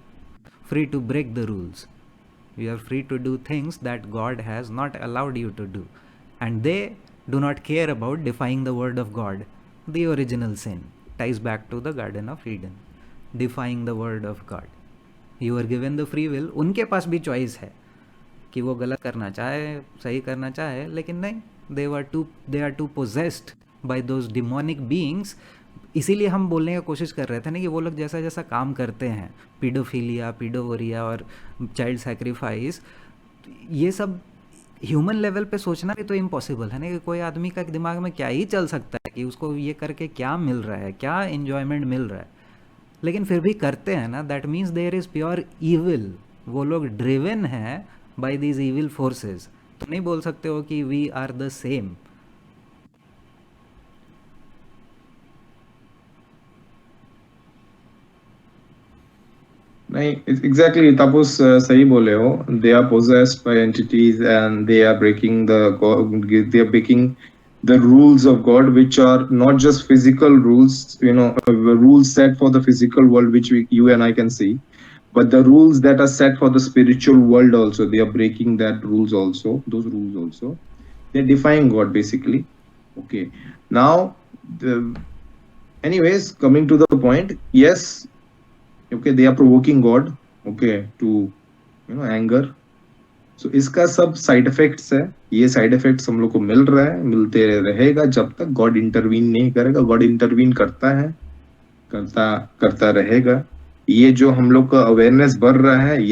free to break the rules. You are free to do things that God has not allowed you to do. And they do not care about defying the word of God. The original sin ties back to the Garden of Eden. Defying the word of God. You are given the free will. उनके पास भी choice है कि वो गलत करना चाहे, सही करना चाहे, लेकिन नहीं. They are too possessed by those demonic beings. इसीलिए हम बोलने की कोशिश कर रहे थे ना कि वो लोग जैसा जैसा काम करते हैं, पीडोफिलिया, पीडोवरिया और चाइल्ड सैक्रिफाइस, ये सब ह्यूमन लेवल पे सोचना भी तो इम्पॉसिबल है ना. कि कोई आदमी का दिमाग में क्या ही चल सकता है कि उसको ये करके क्या मिल रहा है, क्या इन्जॉयमेंट मिल रहा है, लेकिन फिर भी करते हैं ना. That means there is pure evil. वो लोग ड्रिवन हैं बाय दीज ईविल फोर्सेज. तो नहीं बोल सकते हो कि वी आर द सेम. नहीं, एग्जैक्टली तापस सही बोले हो. They are possessed by entities and they are breaking the rules of God, which are not just physical rules, rules set for the physical world, which you and I can see, but the rules that are set for the spiritual world also. They are breaking those rules also. They're defying God basically. Okay. Now, anyways, coming to the point, yes. Okay, they are provoking God, okay, to anger. So इसका सब side effects है. ये side effects हम लोग को मिल रहा है, मिलते रहेगा जब तक गॉड इंटरवीन नहीं करेगा. गॉड इंटरवीन करता है, करता रहेगा. ये जो हम लोग का अवेयरनेस बढ़ रहा है,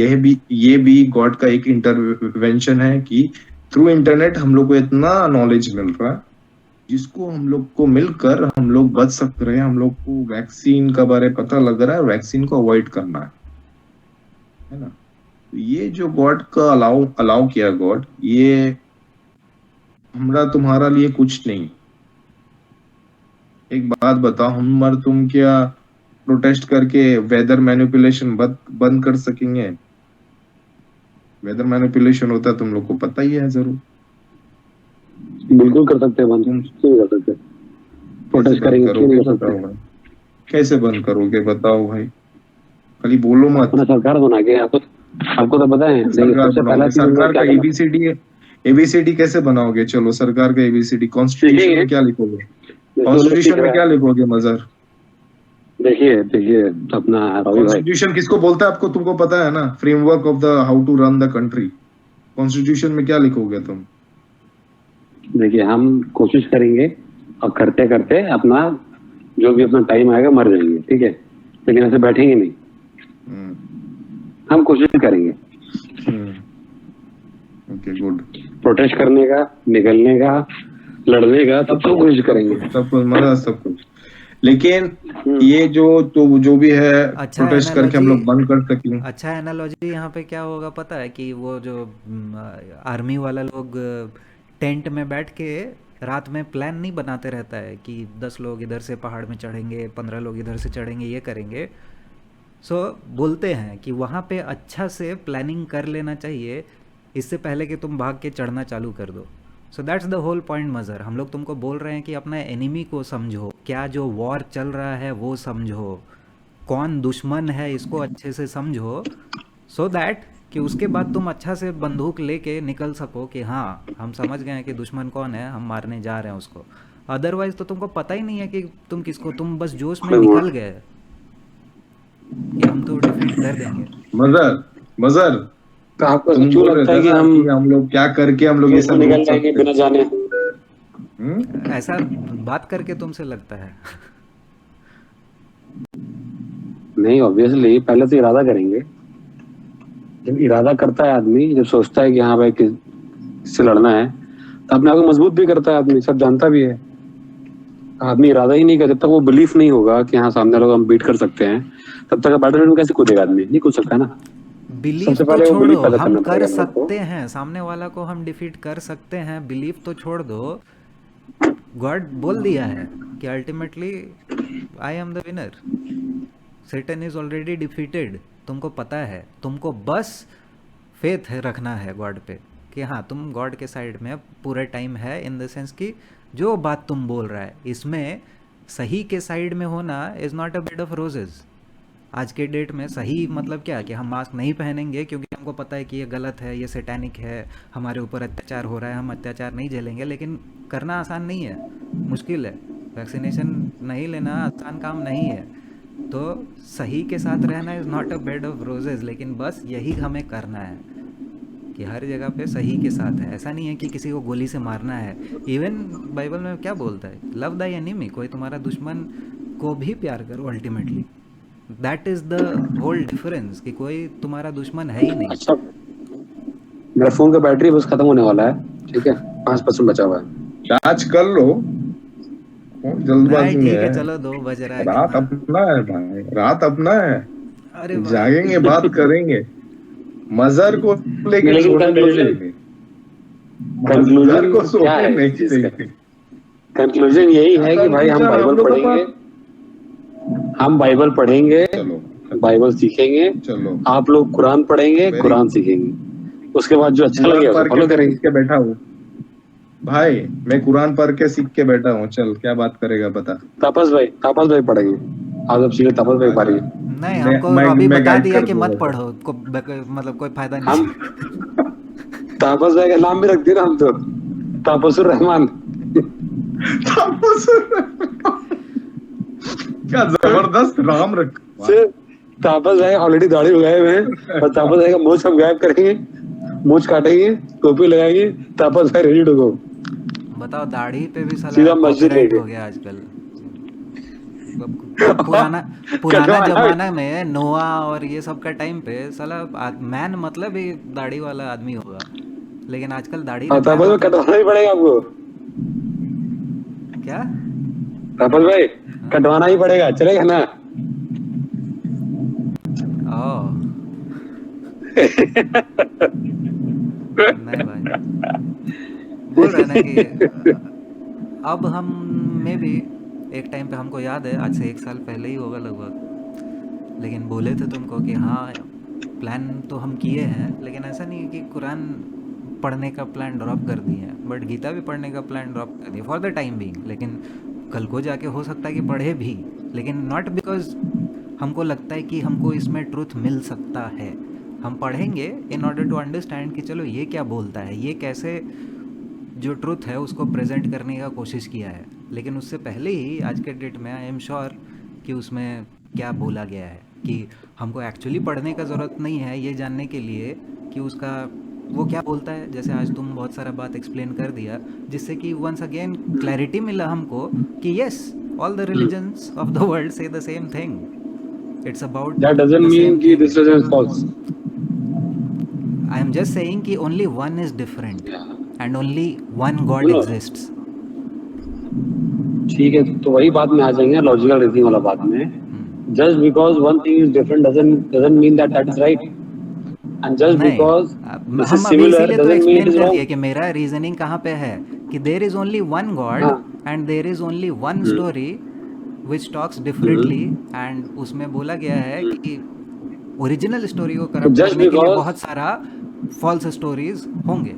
ये भी गॉड का एक इंटरवेंशन है कि थ्रू इंटरनेट हम लोग को इतना नॉलेज मिल रहा है जिसको हम लोग को मिलकर हम लोग बच सकते रहे. हम लोग को वैक्सीन का बारे पता लग रहा है, वैक्सीन को अवॉइड करना है ना. ये जो गॉड का अलाउ किया गॉड, ये हमरा तुम्हारा लिए कुछ नहीं. एक बात बताओ, हम और तुम क्या प्रोटेस्ट करके वेदर मैनिपुलेशन बंद कर सकेंगे? वेदर मैनिपुलेशन होता है तुम लोग को पता ही है जरूर. बिल्कुल कर सकते हैं बंद. क्यों कर सकते? प्रोटेस्ट करेंगे, क्यों नहीं कर सकते? कैसे बंद करोगे बताओ भाई, खाली बोलो मत. अपना सरकार बना के आपको तो पता है. सरकार का एबीसीडी कैसे बनाओगे? चलो सरकार का एबीसीडी कॉन्स्टिट्यूशन में क्या लिखोगे? कॉन्स्टिट्यूशन में क्या लिखोगे मजर? देखिए अपना कॉन्स्टिट्यूशन किसको बोलता है आपको? तुमको पता है ना, framework of the how to run the country. Constitution में क्या लिखोगे तुम? देखिए, हम कोशिश करेंगे और करते करते अपना जो भी अपना टाइम आएगा मर जाएंगे, ठीक है, लेकिन ऐसे बैठेंगे नहीं. हम कोशिश करेंगे. Okay, good. प्रोटेस्ट करने का, निकलने का, लड़ने का, सब कोशिश करेंगे. सब कुछ. लेकिन ये जो भी है, अच्छा प्रोटेस्ट करके हम लोग बंद कर सकेंगे. अच्छा एनालॉजी यहाँ पे क्या होगा पता है? कि वो जो आर्मी वाला लोग टेंट में बैठ के रात में प्लान नहीं बनाते रहता है कि 10 लोग इधर से पहाड़ में चढ़ेंगे, 15 लोग इधर से चढ़ेंगे, ये करेंगे. सो बोलते हैं कि वहाँ पे अच्छा से प्लानिंग कर लेना चाहिए इससे पहले कि तुम भाग के चढ़ना चालू कर दो. So that's the whole point मज़र. हम लोग तुमको बोल रहे हैं कि अपना एनिमी को समझो, क्या जो वॉर चल रहा है वो समझो, कौन दुश्मन है इसको अच्छे से समझो, सो दैट कि उसके बाद तुम अच्छा से बंदूक लेके निकल सको कि हाँ हम समझ गए हैं कि दुश्मन कौन है, हम मारने जा रहे हैं उसको. अदरवाइज तो तुमको पता ही नहीं है कि तुम किसको, तुम बस जोश में निकल गए कि हम तो डिफीट कर देंगे. मजर आपको क्यों लगता है कि हम लोग क्या करके हम लोग ये सब निकल जाएंगे बिना जाने? ऐसा बात करके तुमसे लगता है? नहीं, ऑब्वियसली पहले तो इरादा करेंगे. जब इरादा करता है आदमी, जब सोचता है कि हाँ भाई किससे लड़ना है, तो अपने आप को मजबूत भी करता है आदमी, सब जानता भी है. आदमी इरादा ही नहीं करता, जब तक वो बिलीफ नहीं होगा कि हाँ सामने लोग हम बीट कर सकते हैं, तब तक बैटल में कैसे कूदेगा आदमी? नहीं कूद सकता ना. बिलीफ तो छोड़ो, हम कर सकते हैं, सामने वाला को हम डिफीट कर सकते हैं. बिलीफ तो छोड़ दो, गॉड बोल दिया है कि ultimately I am the winner, Satan is already defeated. तुमको पता है, तुमको बस फेथ रखना है गॉड पे कि हाँ तुम गॉड के साइड में पूरा टाइम है. इन द सेंस कि जो बात तुम बोल रहा है इसमें सही के साइड में होना is not a bed of roses. आज के डेट में सही मतलब क्या कि हम मास्क नहीं पहनेंगे क्योंकि हमको पता है कि ये गलत है, ये सैटेनिक है, हमारे ऊपर अत्याचार हो रहा है, हम अत्याचार नहीं झेलेंगे. लेकिन करना आसान नहीं है, मुश्किल है. वैक्सीनेशन नहीं लेना आसान काम नहीं है. तो सही के साथ रहना is not a bed of roses. लेकिन बस यही हमें करना है कि हर जगह पे सही के साथ है. ऐसा नहीं है कि किसी को गोली से मारना है. इवन बाइबल में क्या बोलता है? लव दाई एनिमी, कोई तुम्हारा दुश्मन को भी प्यार करो. Ultimately that is the whole difference कि कोई तुम्हारा दुश्मन है ही नहीं. अच्छा, मेरा फोन का बैटरी बस खत्म होने वाला है, ठीक है, 5% बचा हुआ है. चार्ज कर लो, जल्दबाजी में ठीक है. है. चलो 2 बज रहा है. रात अपना है भाई, रात अपना है. अरे जागेंगे, बात करेंगे. मजर को लेके कंक्लूजन यही है कि भाई हम बाइबल पढ़ेंगे, बाइबल सीखेंगे, चलो आप लोग कुरान पढ़ेंगे, Very कुरान सीखेंगे, उसके बाद जो अच्छा कुरान लगेगा पढ़ उसको फॉलो के करेंगे। सीख के बैठा हूँ भाई, मैं कुरान पढ़ के सीख के बैठा हूँ। चल क्या बात करेगा बता। तापस भाई पढ़ेंगे, आज अब सीधे तापस भाई पढ़ेंगे। नहीं, मैं- हमको मैं- अभी मैं बता guide दिया कर कि दूंगा मत सर। पढ़ो, मतलब कोई फायदा नहीं। हम तापस भाई का नाम भी रख दिया ना हम तो, तापसुर रहमान। क्या जबरदस्त नाम रख। सिर्फ तापस भाई ऑलरेडी दाढ़ी उगाए हुए हैं और तापस भाई का मूछ हम गायब करेंगे, मूछ काटेंगे, टोपी लगाएंगे, तापस भाई रेडी टू गो। बताओ, दाढ़ी पे भी साला सीधा मस्जिद कॉपीराइट लेके। हो गया आजकल। पुराना कटवाना भी। जमाना में नोआ और ये सब का टाइम पे साला मैन मतलब ही दाढ़ी वाला आदमी होगा, लेकिन आजकल दाढ़ी और का क्या तापस भाई मतलब? कटवाना ही पड़ेगा आपको। क्या? तापस भाई कटवाना ही पड़ेगा, चलेगा ना? ओ नहीं भाई, बोल रहे ना कि अब हम में भी एक टाइम पे, हमको याद है आज से 1 साल पहले ही होगा लगभग, लेकिन बोले थे तुमको कि हाँ प्लान तो हम किए हैं, लेकिन ऐसा नहीं है कि कुरान पढ़ने का प्लान ड्रॉप कर दिए हैं, बट गीता भी पढ़ने का प्लान ड्रॉप कर दिया फॉर द टाइम बीइंग। लेकिन कल को जाके हो सकता है कि पढ़े भी, लेकिन नॉट बिकॉज हमको लगता है कि हमको इसमें ट्रुथ मिल सकता है। हम पढ़ेंगे इन ऑर्डर टू अंडरस्टैंड कि चलो ये क्या बोलता है, ये कैसे जो ट्रुथ है उसको प्रेजेंट करने का कोशिश किया है। लेकिन उससे पहले ही आज के डेट में आई एम श्योर कि उसमें क्या बोला गया है, कि हमको एक्चुअली पढ़ने का ज़रूरत नहीं है ये जानने के लिए कि उसका वो क्या बोलता है। जैसे आज तुम बहुत सारा बात एक्सप्लेन कर दिया, जिससे कि वंस अगेन क्लैरिटी मिला हमको कि yes, all the religions of the world say the same thing, it's about That doesn't mean कि this is false. I am just saying कि only one is different and only one God No. exists. ठीक है, तो वही बात में आ जाएंगे logical reasoning वाला बात में। Just because one thing is different doesn't mean that is right. And just नहीं, because हम this is अभी similar इसीलिए तो doesn't mean explain it is कर wrong. दिया कि मेरा रीजनिंग कहाँ पे है, कि there is only one God हाँ। And there is only one story which talks differently, and उसमें बोला गया है कि ओरिजिनल स्टोरी को करप्ट Just करने के लिए because- बहुत सारा फॉल्स स्टोरीज होंगे।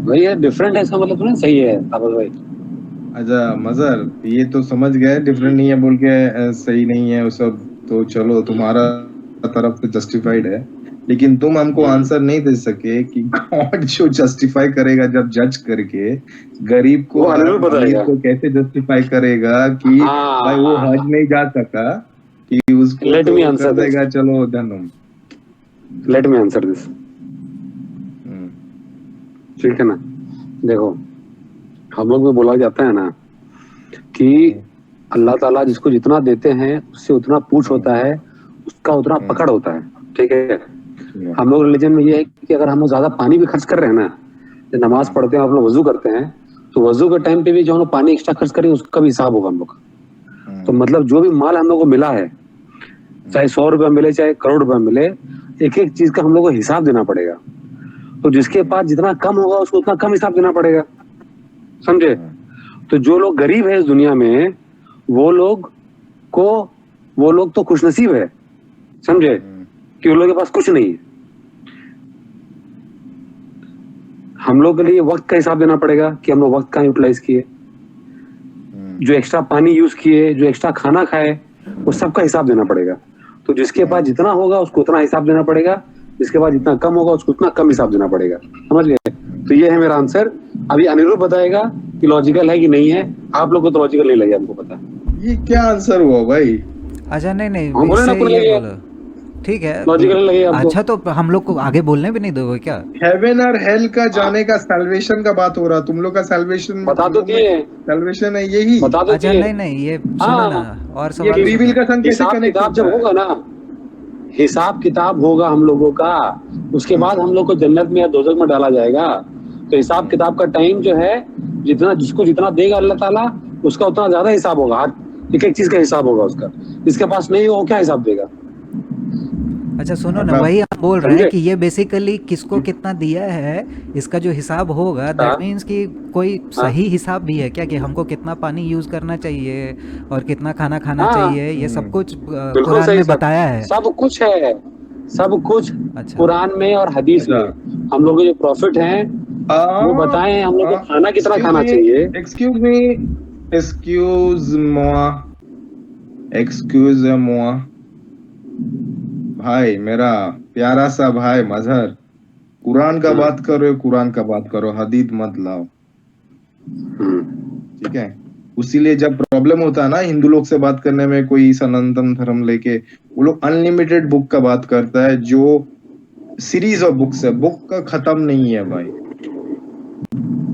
वही है, डिफरेंट है इसका मतलब ना, सही है तापस भाई। अच्छा मजर, ये तो समझ गए डिफरेंट नहीं है बोल के सही नहीं है वो सब, तो चलो तुम्हारा तरफ से जस्टिफाइड है, लेकिन तुम हमको आंसर नहीं दे सके कि गॉड जो जस्टिफाई करेगा जब जज करके गरीब को वो और अनिरुद्ध बताएगा। अमीर को कैसे जस्टिफाई करेगा कि हाँ। भाई वो हज नहीं जा सका, कि उसको Let तो me answer कर देगा this. चलो धनम। लेट मी आंसर दिस, ठीक है ना? देखो, हम लोग में बोला जाता है ना कि अल्लाह ताला जिसको जितना देते हैं उससे उतना पूछ होता है, उसका उतना पकड़ होता है, ठीक है? हम लोग रिलीजन में ये है कि अगर हम लोग ज्यादा पानी भी खर्च कर रहे हैं ना, जब नमाज पढ़ते हैं, हम लोग वजू करते हैं, तो वजू के टाइम पे भी जो हम लोग पानी एक्स्ट्रा खर्च करें उसका भी हिसाब होगा हम लोग का। तो मतलब जो भी माल हम लोग को मिला है, चाहे 100 रुपया मिले चाहे करोड़ रुपया मिले, एक एक चीज का हम लोग को हिसाब देना पड़ेगा। तो जिसके पास जितना कम होगा उसको उतना कम हिसाब देना पड़ेगा, समझे? तो जो लोग गरीब है इस दुनिया में, वो लोग तो खुशनसीब है, समझे? कि उन लोगों के पास कुछ नहीं है। हम लोग के लिए वक्त का हिसाब देना पड़ेगा कि हम लोग वक्त का यूटिलाइज किए, जो एक्स्ट्रा पानी यूज किए, जो एक्स्ट्रा खाना खाए, वो सबका हिसाब देना पड़ेगा। तो जिसके पास जितना होगा उसको उतना हिसाब देना पड़ेगा, जिसके पास जितना कम होगा उसको उतना कम हिसाब देना पड़ेगा, समझ गए? तो ये है मेरा आंसर। अभी अनिरुद्ध बताएगा कि लॉजिकल है कि नहीं है, आप लोग को तो लॉजिकल नहीं लगे, हमको पता। ये क्या आंसर हुआ भाई? अच्छा नहीं, हम बोले ना इससे पूरा ये लगे। बोलो, ठीक है, लॉजिकल लगे आपको? अच्छा तो हम लोग को आगे बोलने भी नहीं दोगे क्या? हेवन और हेल का जाने का सैल्वेशन का बात हो रहा, तुम लोग का सैल्वेशन बता तो दिए, सैल्वेशन है यही। बता तो अच्छा दिए। नहीं, ये सुनो हाँ, ना, और ये सवाल फ्री विल का संग कैसे हिसाब कनेक्ट किताब जब होता है? होगा ना, हिसाब किताब होगा हम लोगों का, उसके बाद हम लोग को जन्नत में या दोजख में डाला जाएगा। तो हिसाब किताब का टाइम जो है, जितना जिसको जितना देगा अल्लाह ताला, उसका उतना ज्यादा हिसाब होगा, हर एक एक चीज का हिसाब होगा उसका। जिसके पास नहीं हो क्या हिसाब देगा? अच्छा सुनो ना, मतलब वही हम बोल रहे हैं समझे? कि ये बेसिकली किसको कितना दिया है, इसका जो हिसाब होगा हाँ दैट मीन्स कि कोई हाँ सही हिसाब भी है क्या, कि हमको कितना पानी यूज़ करना चाहिए और कितना खाना खाना हाँ, चाहिए, ये सब कुछ बिल्कुल कुरान सही में सब बताया है। सब कुछ है, सब कुछ अच्छा। कुरान में और हदीस अच्छा में। हम लोग के जो प्रॉफिट हैं वो बताए हैं हम लोग को खाना कितना एक्सक्यूज खाना मी चाहिए। एक्सक्यूज मी एक्सक्यूज मोआ एक्सक्यूज मोआ भाई, मेरा प्यारा सा भाई मजहर, कुरान का बात करो, कुरान का बात करो, हदीद मत लाओ, ठीक है? उसीलिए जब प्रॉब्लम होता है ना हिंदू लोग से बात करने में, कोई सनातन धर्म लेके, वो लोग अनलिमिटेड बुक का बात करता है, जो सीरीज ऑफ बुक्स है, बुक का खत्म नहीं है भाई।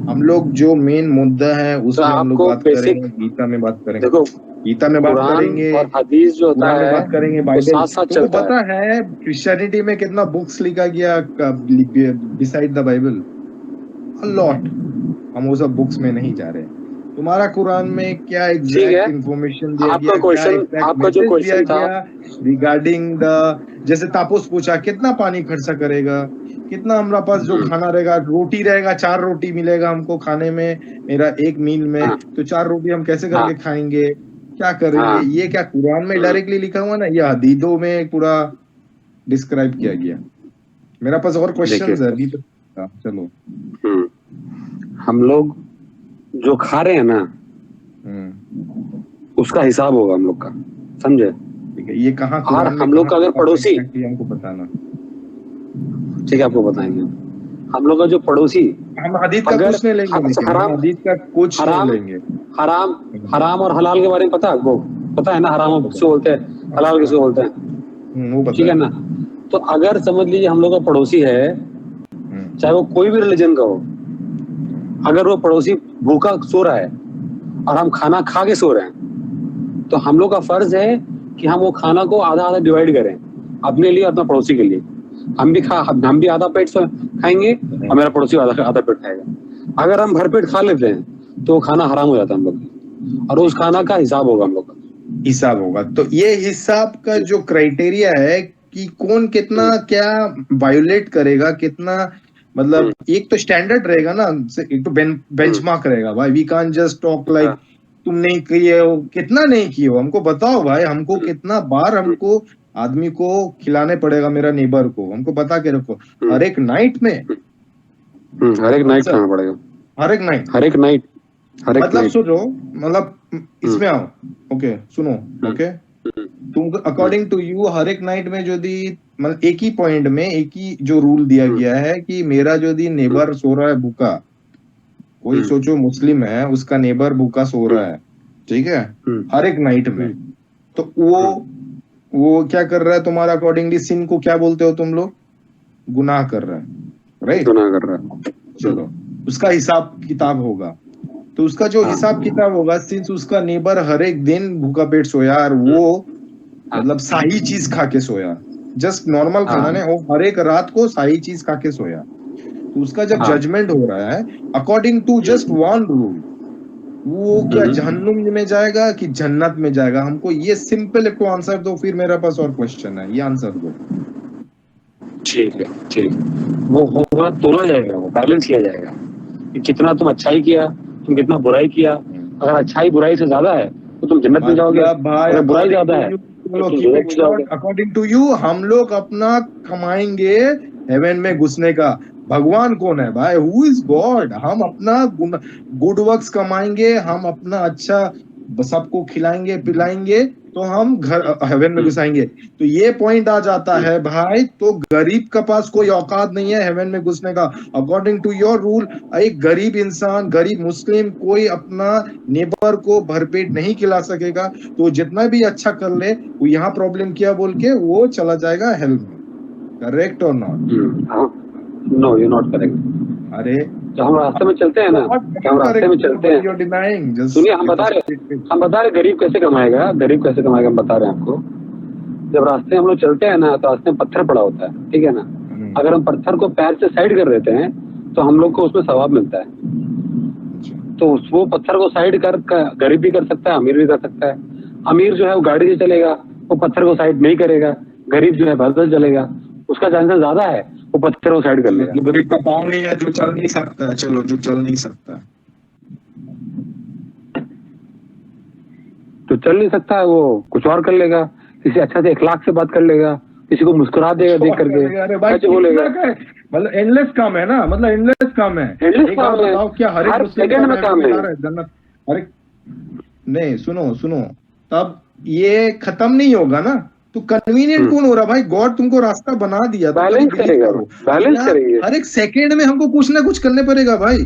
हम लोग जो मेन मुद्दा है तो उसमें हम लोग आपको बात बेसिक करेंगे, गीता में बात करेंगे, देखो, गीता में बात कुरान करेंगे, और हदीस जो होता कुरान में है बात करेंगे, वो बाइबल। साथ साथ तुमको चलता है। पता है क्रिश्चियनिटी में कितना बुक्स लिखा गया beside the Bible? A lot. हम वो सब बुक्स में नहीं जा रहे। तुम्हारा कुरान में क्या ठीक है, एग्जैक्ट इंफॉर्मेशन दिया आपका गया, क्या क्वेश्चन, एग्जैक्ट आपका जो मैसेज दिया क्वेश्चन था, गया रिगार्डिंग द, जैसे तापस पूछा कितना पानी खर्चा करेगा, कितना हमारा पास जो खाना रहेगा, रोटी रहेगा, 4 रोटी मिलेगा हमको खाने में, मेरा एक मील में, हाँ तो 4 रोटी हम कैसे हाँ करके खाएंगे, क्या करेंगे? हाँ, ये क्या कुरान में डायरेक्टली लिखा हुआ ना, या हदीदों में पूरा डिस्क्राइब किया गया? मेरा पास और देखिए, क्वेश्चंस है अभी तो। चलो। हम लोग जो खा रहे हैं ना हम्म उसका हिसाब होगा हम लोग का, समझे? ठीक है, ये कहाँ और कुरान में हम लोग कहाँ का अगर लिखा है पड़ोसी, एग्जैक्टली हमको बताना। ठीक है आपको बताएंगे, हम लोग का जो पड़ोसी हम हदीस का अगर कुछ नहीं लेंगे, लेकिन हम हराम हदीस का कुछ नहीं हराम लेंगे। हराम हराम और हलाल के बारे में पता है आपको? पता है ना, हराम सब किसको पता बोलते हैं, है। हलाल हाँ, किसको बोलते हैं, वो ठीक पता है है। ना? तो अगर समझ लीजिए हम लोग का पड़ोसी है, हम्म, चाहे वो कोई भी रिलीजन का हो, अगर वो पड़ोसी भूखा सो रहा है और हम खाना खा के सो रहे हैं, तो हम लोग का फर्ज है कि हम वो खाना को आधा आधा डिवाइड करें, अपने लिए, अपना पड़ोसी के लिए। हम भी आधा पेट खाएंगे और मेरा पड़ोसी आधा आधा पेट खाएगा। अगर हम भरपेट खा लेते हैं तो वो खाना हराम हो जाता है हम लोग का, और उस खाना का हिसाब होगा हम लोग का। हिसाब होगा। तो ये हिसाब का जो क्राइटेरिया है कि कौन कितना क्या वायोलेट करेगा, कितना, मतलब एक तो स्टैंडर्ड रहेगा ना, एक तो बेंचमार्क रहेगा भाई। We can't just talk like तुम नहीं किए हो, कितना नहीं किए हो, हमको बताओ भाई, हमको कितना बार हमको आदमी को खिलाने पड़ेगा, मेरा नेबर को, हमको बता के रखो। हर एक नाइट में? हर एक नाइट आंसर, खाना पड़ेगा, हर एक नाइट। हर एक नाइट, हर एक मतलब नाइट। सुनो, मतलब इसमें आओ, ओके सुनो, ओके, तुम अकॉर्डिंग टू यू हर एक नाइट में यदि, मतलब एक ही पॉइंट में एक ही जो रूल दिया गया है कि मेरा यदि नेबर सो रहा है भूखा, कोई सोचो मुस्लिम है, उसका नेबर भूखा सो रहा है, ठीक है, हर एक नाइट में, तो वो क्या कर रहा है तुम्हारा अकॉर्डिंगली? सिन को क्या बोलते हो तुम लोग? गुनाह कर रहा है, राइट? गुनाह कर रहा है। चलो, उसका हिसाब किताब होगा। तो उसका जो हिसाब किताब होगा, सिंस उसका नेबर हर एक दिन भूखा पेट सोया और वो मतलब शाही चीज खा के सोया, जस्ट नॉर्मल खाना नहीं, वो हर एक रात को शाही चीज खा के सोया, तो उसका जब जजमेंट हो रहा है according to just one rule, वो क्या जहन्नुम में जाएगा कि जन्नत में जाएगा? हमको ये सिंपल एक आंसर दो, फिर मेरा पास और क्वेश्चन है, ये आंसर दो। ठीक है, ठीक, वो होगा, तोला जाएगा, वो बैलेंस किया जाएगा कि कितना तुम अच्छाई किया, तुम कितना बुराई किया। अगर अच्छाई बुराई से ज्यादा है तो तुम जन्नत में जाओगे, मतलब भाई अगर बुराई अकॉर्डिंग ज्यादा टू है यू, तो चलो तुम कीप जन्नत इट में जाओगे। शॉर्ट, अकॉर्डिंग टू यू हम लोग अपना कमाएंगे हेवन में घुसने का। भगवान कौन है भाई? Who is God? हम अपना गुड वर्क्स कमाएंगे, हम अपना अच्छा सबको खिलाएंगे पिलाएंगे, तो हम घर हेवन में घुसाएंगे। तो ये पॉइंट आ जाता है भाई, तो गरीब के पास कोई औकात नहीं है हेवन में घुसने का अकॉर्डिंग टू योर रूल। एक गरीब इंसान, गरीब मुस्लिम कोई अपना नेबर को भरपेट नहीं खिला सकेगा, तो जितना भी अच्छा कर ले, वो यहाँ प्रॉब्लम किया बोल के वो चला जाएगा हेल में। करेक्ट और not? No, you not correct. अरे तो हम रास्ते में चलते हैं ना, हम रास्ते में चलते हैं, सुनिए, हम बता रहे गरीब कैसे कमाएगा, गरीब कैसे कमाएगा हम बता रहे हैं आपको। जब रास्ते हम लोग चलते हैं ना, तो रास्ते में पत्थर पड़ा होता है, ठीक है ना? अगर हम पत्थर को पैर से साइड कर देते हैं तो हम लोग को उसमें सवाब मिलता है। तो वो पत्थर को साइड कर गरीब भी कर सकता है, अमीर भी कर सकता है। अमीर जो है वो गाड़ी से चलेगा, वो पत्थर को साइड नहीं करेगा, गरीब जो है पैदल चलेगा, उसका चांसेस ज्यादा है वो पत्थर को साइड कर लेगा। जो गरीब का पाँव नहीं है, जो चल नहीं सकता, चलो जो चल नहीं सकता, तो चल नहीं सकता है वो कुछ और कर लेगा, किसी अच्छा से अखलाक से बात कर लेगा, किसी को मुस्कुरा देगा देख करके, अरे भाई सच बोलेगा। मतलब एंडलेस काम है ना, मतलब एंडलेस काम है। Endless एक बार काम है। बताओ क्या हर एक हर मुस्लिम second का में काम है। जन्नत हर एक, नहीं सुनो तब ये खत्म नहीं होगा ना, तो कन्वीनियंट कौन हो रहा भाई? गॉड तुमको रास्ता बना दिया, तो बैलेंस believe करेगा, करो। बैलेंस या करेंगे। हर एक सेकंड में हमको कुछ ना कुछ करने पड़ेगा भाई।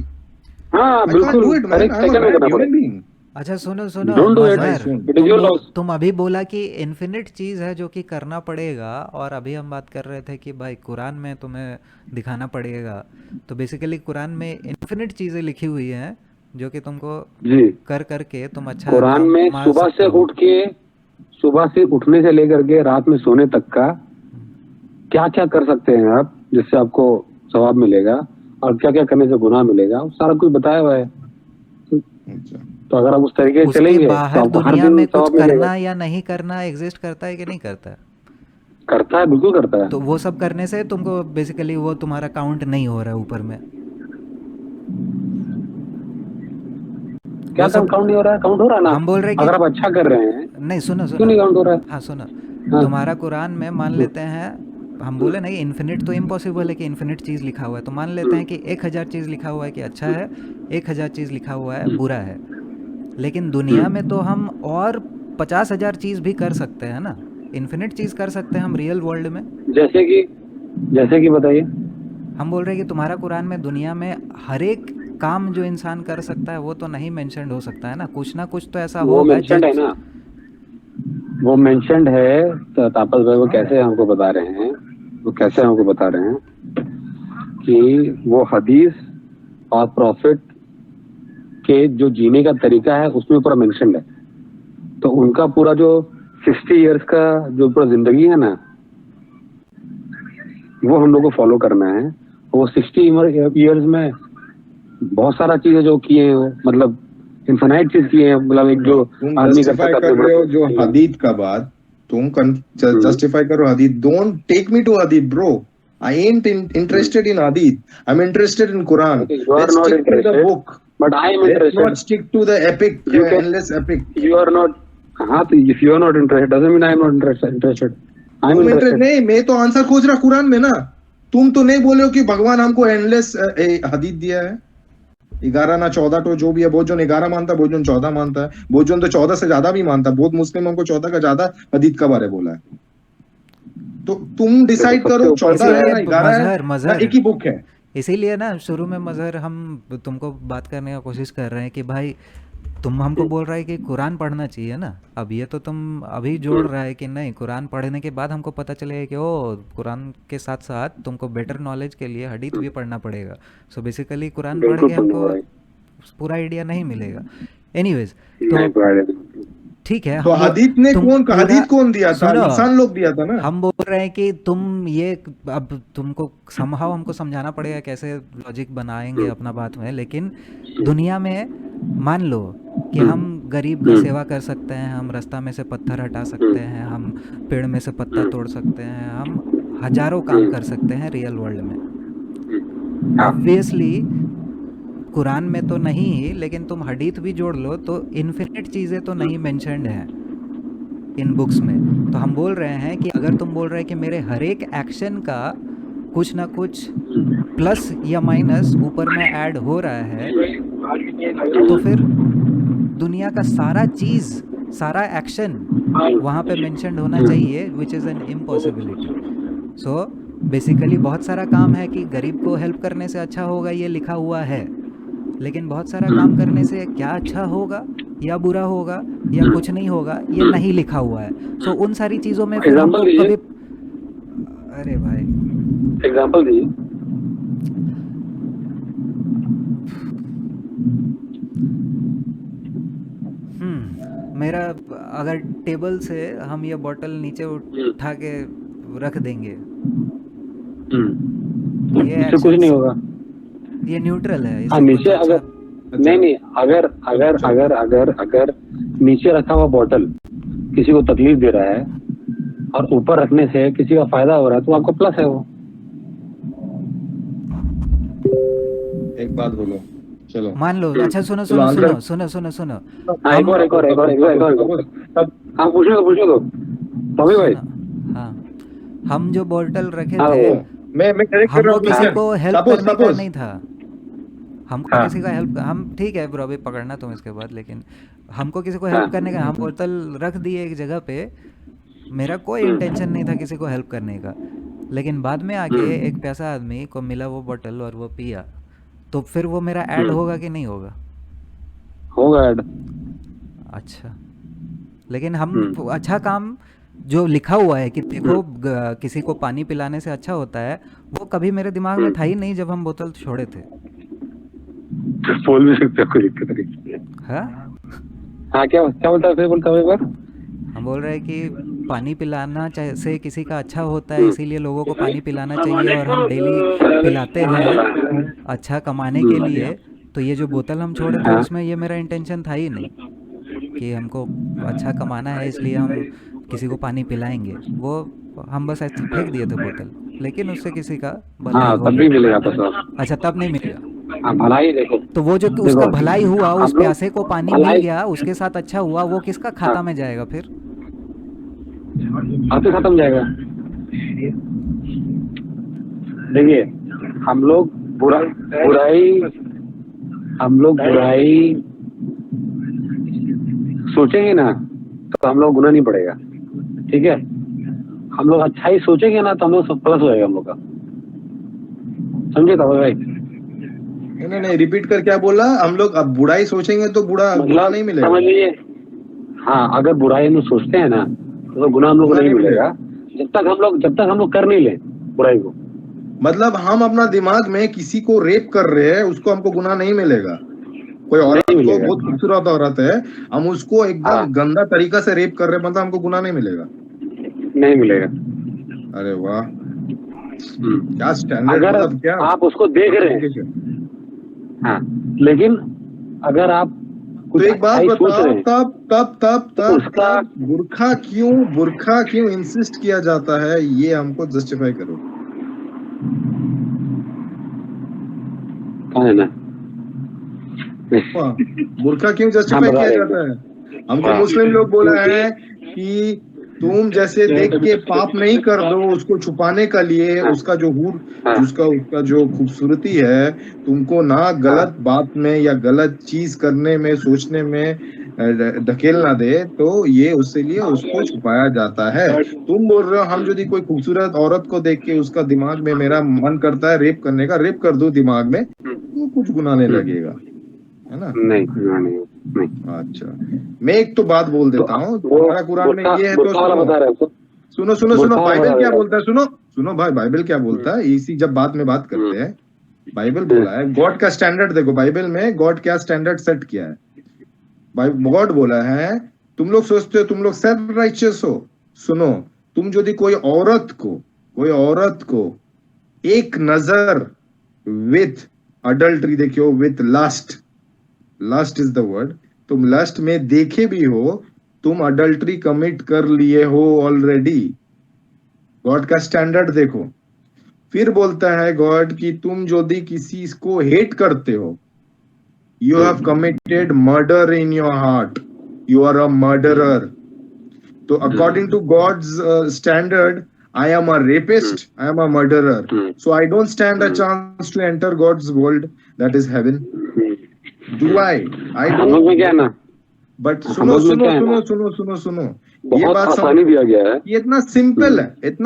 हाँ I can't बिल्कुल, do it, man. हर एक I'm a सेकंड में bad करना human पड़ेगा। being. अच्छा सुनो Don't do it, Mazhar, it is your loss। तुम अभी बोला कि इन्फिनिट चीज़ है जो कि करना पड़ेगा, और अभी हम बात कर रहे थे कि भाई कुरान में तुम्हें दिखाना पड़ेगा। तो बेसिकली कुरान में इन्फिनिट चीज़ें लिखी हुई हैं जो कि तुमको जी, कर करके तुम अच्छा कुरान काम में कमा सुबह सकते से हो। उठ के, सुबह से उठने से लेकर के रात में सोने तक का क्या क्या कर सकते हैं आप, जिससे आपको सवाब मिलेगा, और क्या क्या करने से गुनाह मिलेगा, सारा कुछ बताया हुआ है। तो अगर आप उस तरीके से उसके चलेंगे तो बाहर आपको हर दुनिया दिन में कुछ सवाब मिलेगा। करना या नहीं करना एग्जिस्ट करता है कि नहीं करता है? करता है, बिल्कुल करता है। तो वो सब करने से तुमको बेसिकली वो तुम्हारा काउंट नहीं हो रहा है ऊपर में। क्या वो सब काउंट नहीं हो रहा है? काउंट हो रहा है ना। हम बोल रहे कि अगर आप अच्छा कर रहे हैं नहीं, सुनो क्यों नहीं काउंट हो रहा है? हाँ सुनो, हाँ। तुम्हारा कुरान में मान लेते हैं, हम बोले ना कि इन्फिनिट तो इम्पॉसिबल है कि इन्फिनिट चीज़ लिखा हुआ है, तो मान लेते हैं कि 1000 चीज़ लिखा हुआ है कि अच्छा है, 1000 चीज़ लिखा हुआ है बुरा है। लेकिन दुनिया में तो हम और 50,000 चीज़ भी कर सकते हैं ना, इन्फिनिट चीज़ कर सकते हैं हम रियल वर्ल्ड में। जैसे कि बताइए। हम बोल रहे हैं कि तुम्हारा कुरान में दुनिया में हर एक काम जो इंसान कर सकता है वो तो नहीं मेंशन्ड हो सकता है ना, कुछ ना कुछ तो ऐसा वो होगा मेंशन्ड है ना, वो मेंशन्ड है। तो तापस भाई वो कैसे हमको बता रहे हैं, कि वो हदीस और प्रॉफिट के जो जीने का तरीका है उसमें पूरा मेंशन्ड है। तो उनका पूरा जो 60 इयर्स का जो पूरा जिंदगी है ना, वो हम लोग को फॉलो करना है। वो 60 इयर्स में बहुत सारा चीजें जो किए हैं, मतलब इन्फिनाइट चीज किए हैं, मतलब एक जो तुम आदमी जस्टिफाई करता कर रहे हो जो हदीद का बात, तुम जस्टिफाई करो हदीद। डोंट टेक मी टू हदीद bro, I ain't interested in hadith, I'm interested in Quran. Okay, you are Let's not stick to the interested, book, but I am let's interested. not stick to the epic, You can- endless epic. You are not, हाँ तो if you are not interested doesn't mean I am not interested. I am तुम interested. नहीं, मैं तो answer खोज रहा कुरान में ना। तुम तो नहीं बोले हो कि भगवान हमको एंडलेस हदीद दिया है। 11 ना 14 तो जो भी है, बहुत जन 11 मानता है, बहुत जन 14 मानता है, बहुत जन तो 14 से ज्यादा भी मानता है। बहुत मुस्लिम हमको 14 का ज्यादा हदीद का बारे बोला है। तो तुम डिसाइड करो 14 है ना 11 है ना एक ही बुक है। इसीलिए ना शुरू में मजहर हम तुमको बात करने का कोशिश कर रहे हैं कि भाई तुम हमको बोल रहा है कि कुरान पढ़ना चाहिए ना, अब ये तो तुम अभी जोड़ रहा है कि नहीं, कुरान पढ़ने के बाद हमको पता चलेगा कि ओ कुरान के साथ साथ तुमको बेटर नॉलेज के लिए हदीस भी पढ़ना पड़ेगा। सो बेसिकली कुरान पढ़ के हमको पूरा आइडिया नहीं मिलेगा। एनीवेज तो ठीक है, तो हदीस ने कौन दिया था? इंसान लोग दिया था ना। हम बोल रहे हैं कि तुम ये अब तुमको समहाउ हमको समझाना पड़ेगा कैसे लॉजिक बनाएंगे अपना बात में। लेकिन दुनिया में मान लो कि हम गरीब का सेवा कर सकते हैं, हम रास्ता में से पत्थर हटा सकते हैं, हम पेड़ में से पत्ता तोड़ सकते हैं, हम हजारों काम कर सकते हैं रियल वर्ल्ड में। ऑब्वियसली कुरान में तो नहीं, लेकिन तुम हदीस भी जोड़ लो तो इन्फिनिट चीज़ें तो नहीं मेंशन्ड हैं इन बुक्स में। तो हम बोल रहे हैं कि अगर तुम बोल रहे हैं कि मेरे हर एक एक्शन का कुछ ना कुछ प्लस या माइनस ऊपर में ऐड हो रहा है, तो फिर दुनिया का सारा चीज़, सारा एक्शन वहाँ पे मेंशन्ड होना चाहिए, which is an impossibility. So basically बहुत सारा काम है कि गरीब को हेल्प करने से अच्छा होगा, ये लिखा हुआ है। लेकिन बहुत सारा काम करने से क्या अच्छा होगा या बुरा होगा या कुछ नहीं होगा, ये नहीं लिखा हुआ है। सो उन सारी चीज़ों में फिर हमको कभी, अरे भाई एग्जांपल दीजिए। मेरा अगर टेबल से हम ये बॉटल नीचे उठा के रख देंगे, ये इससे कुछ नहीं होगा, ये न्यूट्रल है। हाँ नीचे अगर नहीं अगर नीचे रखा हुआ बॉटल किसी को तकलीफ दे रहा है और ऊपर रखने से किसी का फायदा हो रहा है तो आपको प्लस है वो। एक बात बोलो, चलो मान लो, अच्छा सुनो चलो सुनो आंसर। सुनो सुनो सुनो सुनो हाँ, एक और हाँ, पूछो तो टॉमी भाई। सुनो, हाँ, हम जो बोतल रखे हाँ थे, वो मैं करेक्ट कर रहा हमको हूँ किसी क्वेश्चन। को हेल्प सपोज करने का सपोज नहीं था। हमको हाँ किसी का हेल्प, हम ठीक है ब्रो, अभी पकड़ना तुम इसके बाद, लेकिन हमको किसी को हाँ हेल्प करने का, हम बोतल रख दिए एक जगह पे, मेरा कोई इंटेंशन नहीं था किसी को हेल्प करने का, लेकिन बाद में आके एक प्यासा आदमी को मिला वो बोतल और वो पिया, तो फिर वो मेरा ऐड होगा कि नहीं होगा? होगा ऐड। अच्छा, लेकिन हम अच्छा काम जो लिखा हुआ है कि देखो किसी को पानी पिलाने से अच्छा होता है, वो कभी मेरे दिमाग में था ही नहीं जब हम बोतल छोड़े थे। बोल भी सकते हो, कोई दिक्कत नहीं। हाँ, हाँ क्या बोलता है, फिर बोलता है एक बार। हम बोल रहे हैं कि पानी पिलाना से किसी का अच्छा होता है, इसीलिए लोगों को पानी पिलाना चाहिए, और हम डेली पिलाते हैं अच्छा कमाने के लिए। तो ये जो बोतल हम छोड़े थे, हाँ उसमें ये मेरा इंटेंशन था ही नहीं कि हमको अच्छा कमाना है इसलिए हम किसी को पानी पिलाएंगे। वो हम बस ऐसे फेंक दिए थे बोतल, लेकिन उससे किसी का भलाई हाँ, हो तब गया। भी मिलेगा पैसा। अच्छा, तब नहीं मिलेगा। हाँ, भलाई देखो, तो वो जो उसका देखो भलाई हुआ, उस हम लोग प्यासे को पानी मिल भलाई गया, उसके साथ अच्छा हुआ, वो किसका खाता हाँ में जाएगा फिर? आपसे खत्म जाएगा। देखिए हम लोग बुराई सोचेंगे ना तो हम लोग गुनाह नहीं पड़ेगा, ठीक है। हम लोग अच्छा ही सोचेंगे ना तो हम लोग सब प्लस होएगा हम लोग का, समझे तो भाई? नहीं रिपीट कर, क्या बोला? हम लोग अब बुराई सोचेंगे तो बुरा गुनाह नहीं मिलेगा। समझ लीजिए, हाँ अगर बुराई हम लोग सोचते हैं ना तो गुनाह हम लोग को गुनाह नहीं नहीं मिलेगा, जब तक हम लोग कर नहीं ले बुराई को। मतलब हम अपना दिमाग में किसी को रेप कर रहे हैं, उसको हमको गुनाह नहीं मिलेगा। कोई औरत नहीं को, मिलेगा। बहुत खूबसूरत औरत है, हम उसको एकदम हाँ गंदा तरीका से रेप कर रहे हैं, मतलब हमको गुनाह नहीं मिलेगा। नहीं मिलेगा। अरे वाह, क्या स्टैंडर्ड, अगर मतलब क्या आप उसको देख रहे हैं, हाँ, लेकिन अगर आप तो कुछ एक बात अच्छाई सोच बताओ, रहे हैं तब तब तब तो तब उसका तब बुरखा क्यों इंसिस्ट किया जाता है, ये हमको जस्टिफाई करो। कौन है ना बुरखा क्यों हाँ जस्टिफाई बता किया रहे जाता है? हमको हाँ मुस्लिम लोग बोला क्योंकि है कि तुम जैसे देख के पाप नहीं कर दो, उसको छुपाने का लिए हाँ उसका जो हूर, हाँ उसका जो खूबसूरती है, तुमको ना गलत बात में या गलत चीज करने में, सोचने में धकेल ना दे, तो ये उससे लिए उसको छुपाया जाता है। तुम बोल रहे हो हम यदि कोई खूबसूरत औरत को देख के उसका दिमाग में मेरा मन करता है रेप करने का, रेप कर दो दिमाग में, तो कुछ गुनाह नहीं लगेगा, है ना? नहीं। अच्छा, मैं एक तो बात बोल देता हूँ, वो हमारा कुरान में ये है, तो वाला बता रहे हैं सुनो बाइबल क्या रहे बोलता है, सुनो भाई, बाइबल क्या बोलता है, इसी जब बात में बात करते हैं। बाइबल बोला है, गॉड का स्टैंडर्ड देखो, बाइबल में गॉड क्या स्टैंडर्ड सेट किया है। गॉड बोला है, तुम लोग सोचते हो तुम लोग सेल्फ राइचियस हो, सुनो, तुम यदि कोई औरत को एक नजर विथ अडल्ट्री देखियो, with lust is the word, तुम लस्ट में देखे भी हो, तुम अडल्ट्री कमिट कर लिए हो ऑलरेडी। गॉड का स्टैंडर्ड देखो। फिर बोलता है गॉड कि तुम यदि किसी को हेट करते हो, you have committed murder in your heart, you are a murderer. तो according to God's standard, I am a rapist, I am a murderer, so I don't stand a chance to enter God's world, that is heaven. Do I हम लोग में क्या है ना, but सुनो, ये बहुत बात आसानी दिया गया है। ये इतना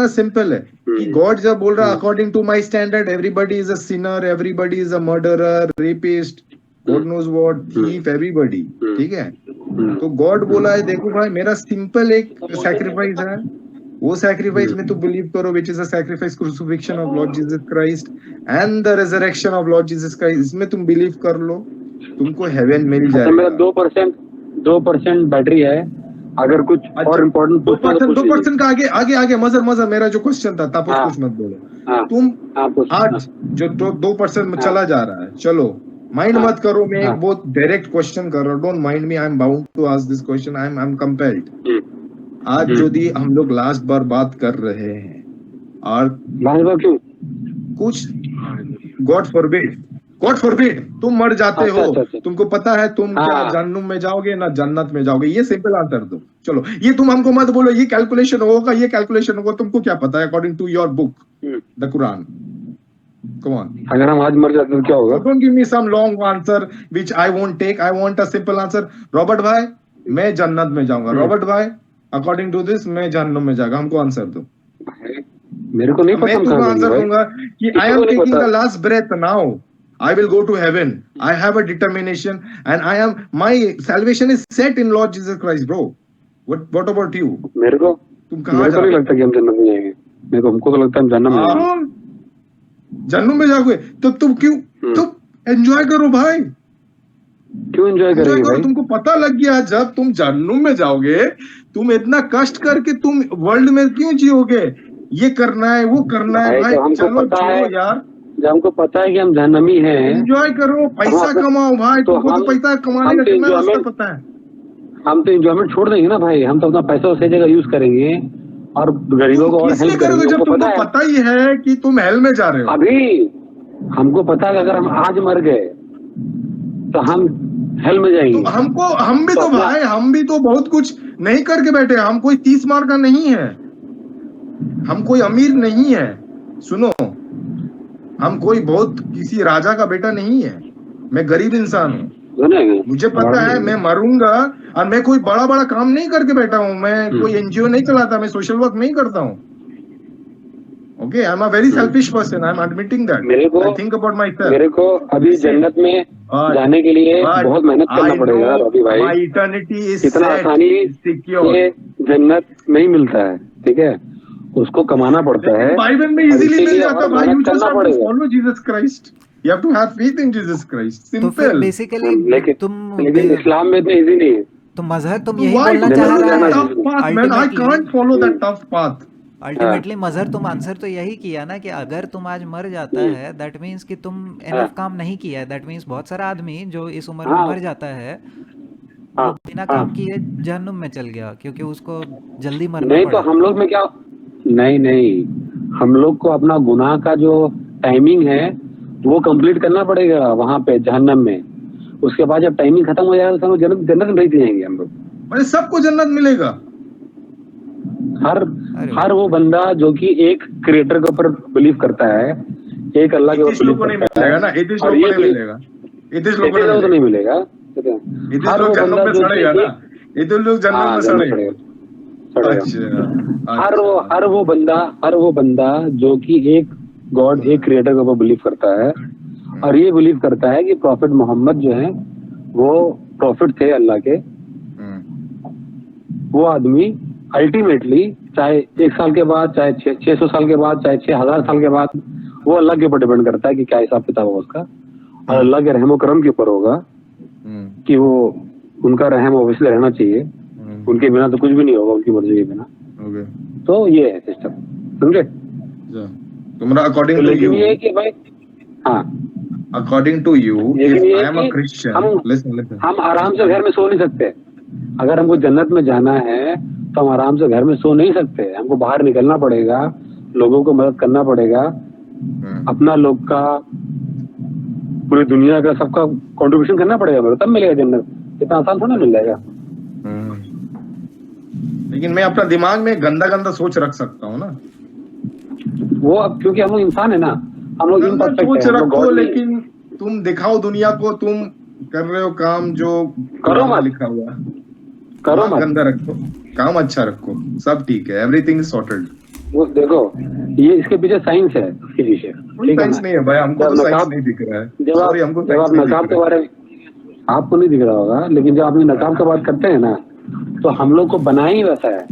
सिंपल है कि गॉड जब बोल रहा according to my standard everybody is a sinner, everybody is a murderer, rapist, God knows what, thief, everybody, ठीक है। तो गॉड बोला है देखो भाई, मेरा सिंपल एक सैक्रिफाइस है, वो सैक्रिफाइस में तुम बिलीव करो, which is a sacrifice, crucifixion of Lord Jesus Christ and the resurrection of Lord Jesus Christ, इसमें तुम बिलीव कर लो, तुमको हेवन मिल जाएगा। मेरा 2% बैटरी है, अगर कुछ और इम्पोर्टेंट 2% का आगे मजर मेरा जो क्वेश्चन था, तापस कुछ मत बोलो। तुम आज जो 2% में चला जा रहा है, चलो माइंड मत करो, मैं एक बहुत डायरेक्ट क्वेश्चन कर रहा हूँ, don't mind me, I am bound to ask this question, I am compelled. आज यदि हम लोग लास्ट बार बात कर रहे हैं और लास्ट बार क्यों? कुछ गॉड फॉरबिड तुम मर जाते हो, अच्छा। तुमको पता है तुम क्या हाँ। जहन्नुम में जाओगे ना जन्नत में जाओगे, ये सिंपल आंसर दो। चलो ये तुम हमको मत बोलो ये कैलकुलेशन होगा, ये कैलकुलेशन होगा, तुमको क्या पता है according to your book the Quran? Come on, अगर हम आज मर जाते तो क्या होगा? Don't give me some long answer which I won't take, I want a simple answer. Robert भाई मैं जन्नत में जाऊंगा, रॉबर्ट भाई अकॉर्डिंग टू दिस मैं जहन्नुम में जाऊंगा, हमको आंसर दो। मेरे को नहीं पता। मैं तुमको आंसर दूंगा कि I am taking the last breath now, I will go to heaven. I have a determination and my salvation is set in Lord Jesus Christ, bro. What about you? मेरे को तुम कहाँ जा नहीं लगता कि हम जन्नत में जाएंगे। मेरे को हमको तो लगता है हम जन्नत में जाएंगे। जन्नत में जाओगे तो तुम क्यों तुम एंजॉय करो भाई, क्यों एंजॉय करेंगे भाई? तुमको पता लग गया जब तुम जन्नत में जाओगे तुम इतना कष्ट करके तुम वर्ल्ड में क्यों जियोगे? ये करना है वो करना है भाई, चलो छोड़ो यार। जब हमको पता है कि हम जहन्नमी हैं, एंजॉय करो, पैसा कमाओ भाई, तुमको तो पैसा कमाने का कितना रास्ता पता है। हम तो एंजॉयमेंट छोड़ देंगे ना भाई, हम तो अपना पैसा उसी जगह यूज करेंगे और गरीबों को और हेल्प करेंगे। जब तुमको पता ही है कि तुम हेल में जा रहे हो। अभी हमको पता है कि अगर हम आज मर गए तो हम हेल में जाएंगे। तो हम भी तो भाई हम भी तो बहुत कुछ नहीं करके बैठे, हम कोई 30 मार का नहीं है, हम कोई अमीर नहीं है, सुनो हम कोई बहुत किसी राजा का बेटा नहीं है, मैं गरीब इंसान हूँ। मुझे पता है मैं मरूंगा और मैं कोई बड़ा बड़ा काम नहीं करके बैठा हूँ, मैं कोई एनजीओ नहीं चलाता, मैं सोशल वर्क नहीं करता हूँ। Okay, I am a very selfish person, I am admitting that, I think about my self. मेरे को अभी जन्नत में जाने के लिए बहुत मेहनत करना पड़ेगा रवि भाई। माय इटर्निटी इज इतना आसानी से जन्नत नहीं मिलता है, ठीक है, उसको कमाना पड़ता है। बाइबल में इजीली मिल जाता भाई, you just have to follow Jesus Christ, you have to have faith in Jesus Christ, simple. Basically लेकिन इस्लाम में इतना इजी नहीं है। तो मजहब तुम यही बोलना चाह रहे हो? I can't follow that tough path. Ultimately Mazhar तुम आंसर तो यही किया ना कि अगर तुम आज मर जाता है दैट मीन्स कि तुम एनफ काम नहीं किया है। दैट मीन्स बहुत सारा आदमी जो इस उम्र में मर जाता है वो बिना काम किए जहन्नुम में चल गया क्योंकि उसको जल्दी मरना नहीं पड़ा। तो हम लोग में क्या नहीं हम लोग को अपना गुनाह का जो टाइमिंग है वो कंप्लीट करना पड़ेगा वहां पे जहन्नम में। उसके बाद जब टाइमिंग खत्म हो जाएगा तो जन्नत में भेज जाएंगे हम लोग। सबको जन्नत मिलेगा। हर वो बंदा जो कि एक क्रिएटर के ऊपर बिलीव करता है, एक अल्लाह के ऊपर बिलीव करता है ना, एथिस्ट लोगों को नहीं मिलेगा, एथिस्ट लोगों को नहीं मिलेगा। हर वो बंदा जो सड़ेगा ना, एथिस्ट लोग जन्नत में सड़ेगा। हर वो बंदा जो कि एक गॉड, एक क्रिएटर के ऊपर बिलीव करता है और ये बिलीव करता है कि प्रॉफिट मोहम्मद जो है वो प्रॉफिट थे अल्लाह के, वो आदमी अल्टीमेटली चाहे 1 साल के बाद, चाहे 600 साल के बाद, चाहे 6000 साल के बाद, वो अल्लाह के ऊपर डिपेंड करता है कि क्या हिसाब किताब होगा उसका, और अल्लाह के रहमो करम के ऊपर होगा कि वो उनका रहम ऑब्वियसली रहना चाहिए, उनके बिना तो कुछ भी नहीं होगा, उनकी मर्जी के बिना। तो ये है सिस्टम, समझे? तुम्हारा अकॉर्डिंग टू यू ये कि भाई according to you I am a Christian, listen हम आराम से घर में सो नहीं सकते। अगर हमको जन्नत में जाना है तो हम आराम से घर में सो नहीं सकते, हमको बाहर निकलना पड़ेगा, लोगों को मदद करना पड़ेगा, अपना लोग का, पूरी दुनिया का, सबका कंट्रीब्यूशन करना पड़ेगा, मेरे तब मिलेगा जन्नत। इतना आसान थोड़ा मिल जाएगा। लेकिन मैं अपना दिमाग में गंदा गंदा सोच रख सकता हूँ ना, वो अब क्योंकि हम लोग इंसान है ना, हम लोग सोच रखो, लेकिन तुम दिखाओ दुनिया को तुम कर रहे हो काम जो करो मत, लिखा हुआ करो मत, गंदा रखो, काम अच्छा रखो, सब ठीक है, एवरीथिंग इज सॉर्टेड। वो देखो ये इसके पीछे साइंस है, उसके पीछे साइंस नहीं है भाई, हमको तो साइंस नहीं दिख रहा है। सॉरी, हमको जब आप नकाब के बारे में, आपको नहीं दिख रहा होगा, लेकिन जब आपने नकाब की बात करते हैं ना, तो हम लोग को बनाया ही वैसा है।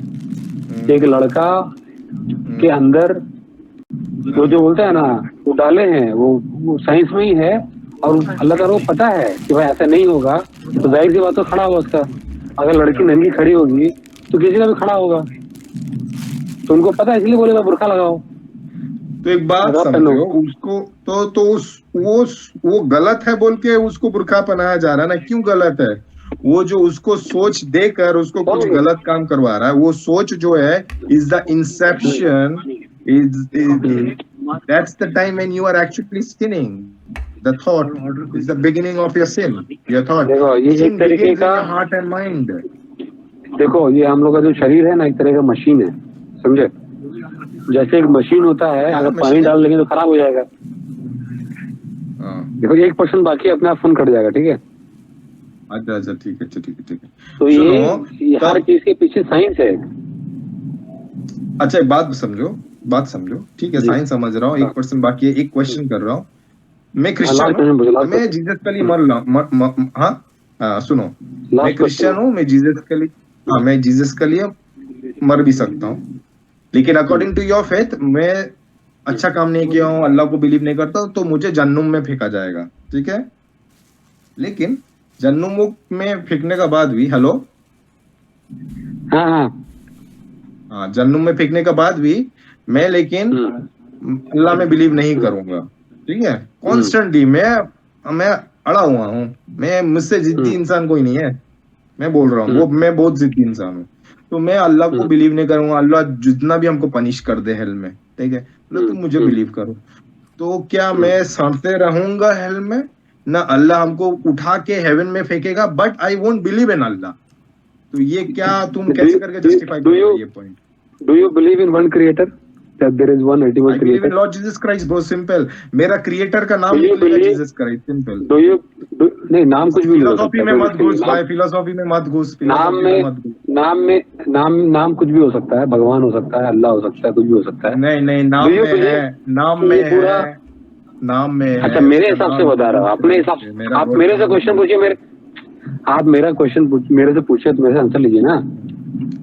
एक लड़का के अंदर वो जो बोलता है ना, वो डाले हैं, वो साइंस में ही है, और अल्लाह का वो पता है कि भाई ऐसा नहीं होगा, तो जाहिर सी बात तो खड़ा होगा उसका। अगर लड़की नंगी खड़ी होगी तो किसी का भी खड़ा होगा, तो उनको पता है, इसलिए बोलेगा बुर्का लगाओ। तो एक बात समझो, उसको तो वो गलत है बोल के उसको बुर्का पहनाया जा रहा है ना। क्यों गलत है? वो जो उसको सोच देकर उसको कुछ गलत काम करवा रहा है, वो सोच जो है is the Inception, is that's the time when you are actually sinning. The thought is the beginning of your sin. Your thought. देखो ये एक Sin तरीके begins in का, your heart and mind. देखो ये हम लोग का जो शरीर है ना, एक तरह का मशीन है, समझे? जैसे एक मशीन होता है, अगर पानी डाल देंगे तो खराब हो जाएगा। हाँ, देखो 1% बाकी अपने आप फोन कट जाएगा, ठीक है? अच्छा अच्छा, ठीक है, ठीक है, ठीक है। तो ये हर चीज के पीछे साइंस है। अच्छा एक बात समझो, ठीक है, साइंस समझ रहा हूँ, 1% बाकी है, एक क्वेश्चन कर रहा हूँ। मैं क्रिश्चियन हूँ, मैं जीसस के लिए मर रहा, हाँ सुनो, मैं क्रिश्चियन हूँ, मैं जीसस के लिए मर भी सकता हूँ, लेकिन अकॉर्डिंग टू योर फेथ मैं अच्छा काम नहीं किया हूँ, अल्लाह को बिलीव नहीं करता, तो मुझे जहन्नुम में फेंका जाएगा, ठीक है? लेकिन जहन्नुम में फेंकने का बाद भी, हेलो, हाँ हाँ हाँ, जहन्नुम में फेंकने के बाद भी मैं लेकिन अल्लाह में बिलीव नहीं करूंगा, ठीक है? कॉन्स्टेंटली मैं अड़ा हुआ हूँ, मैं मुझसे जिद्दी इंसान कोई नहीं है, मैं बोल रहा हूँ, वो मैं बहुत जिद्दी इंसान हूँ, तो मैं अल्लाह को बिलीव नहीं करूंगा, अल्लाह जितना भी हमको पनिश कर दे हेल में, ठीक है, मतलब तुम मुझे बिलीव करो, तो क्या मैं सड़ते रहूंगा हेल में? ना अल्लाह हमको उठा के हेवन में फेंकेगा, but I won't believe in Allah, तो ये क्या तुम कैसे करके जस्टिफाई करोगे ये point? Do you believe in one creator, that there is one ultimate I believe in creator? Lord Jesus Christ, बहुत सिंपल, मेरा क्रिएटर का नाम Do you निकलेगा believe- Jesus Christ, simple. Do you नहीं, नाम कुछ भी नहीं हो फिलोसॉफी सकता, में मत घुस नाम- भाई, फिलोसॉफी में मत घुस, नाम फिलोसॉफी में मत में घुस। नाम कुछ भी हो सकता है, भगवान हो सकता है, अल्लाह हो सकता है, कुछ भी हो सकता है। नहीं नहीं, नाम Do you में believe है, नाम कि में ये पूरा- है, नाम में है। अच्छा, मेरे हिसाब से बता रहा हूँ, अपने हिसाब से आप मेरे से क्वेश्चन पूछिए, आप मेरा क्वेश्चन मेरे से पूछिए तो मेरे से आंसर लीजिए ना।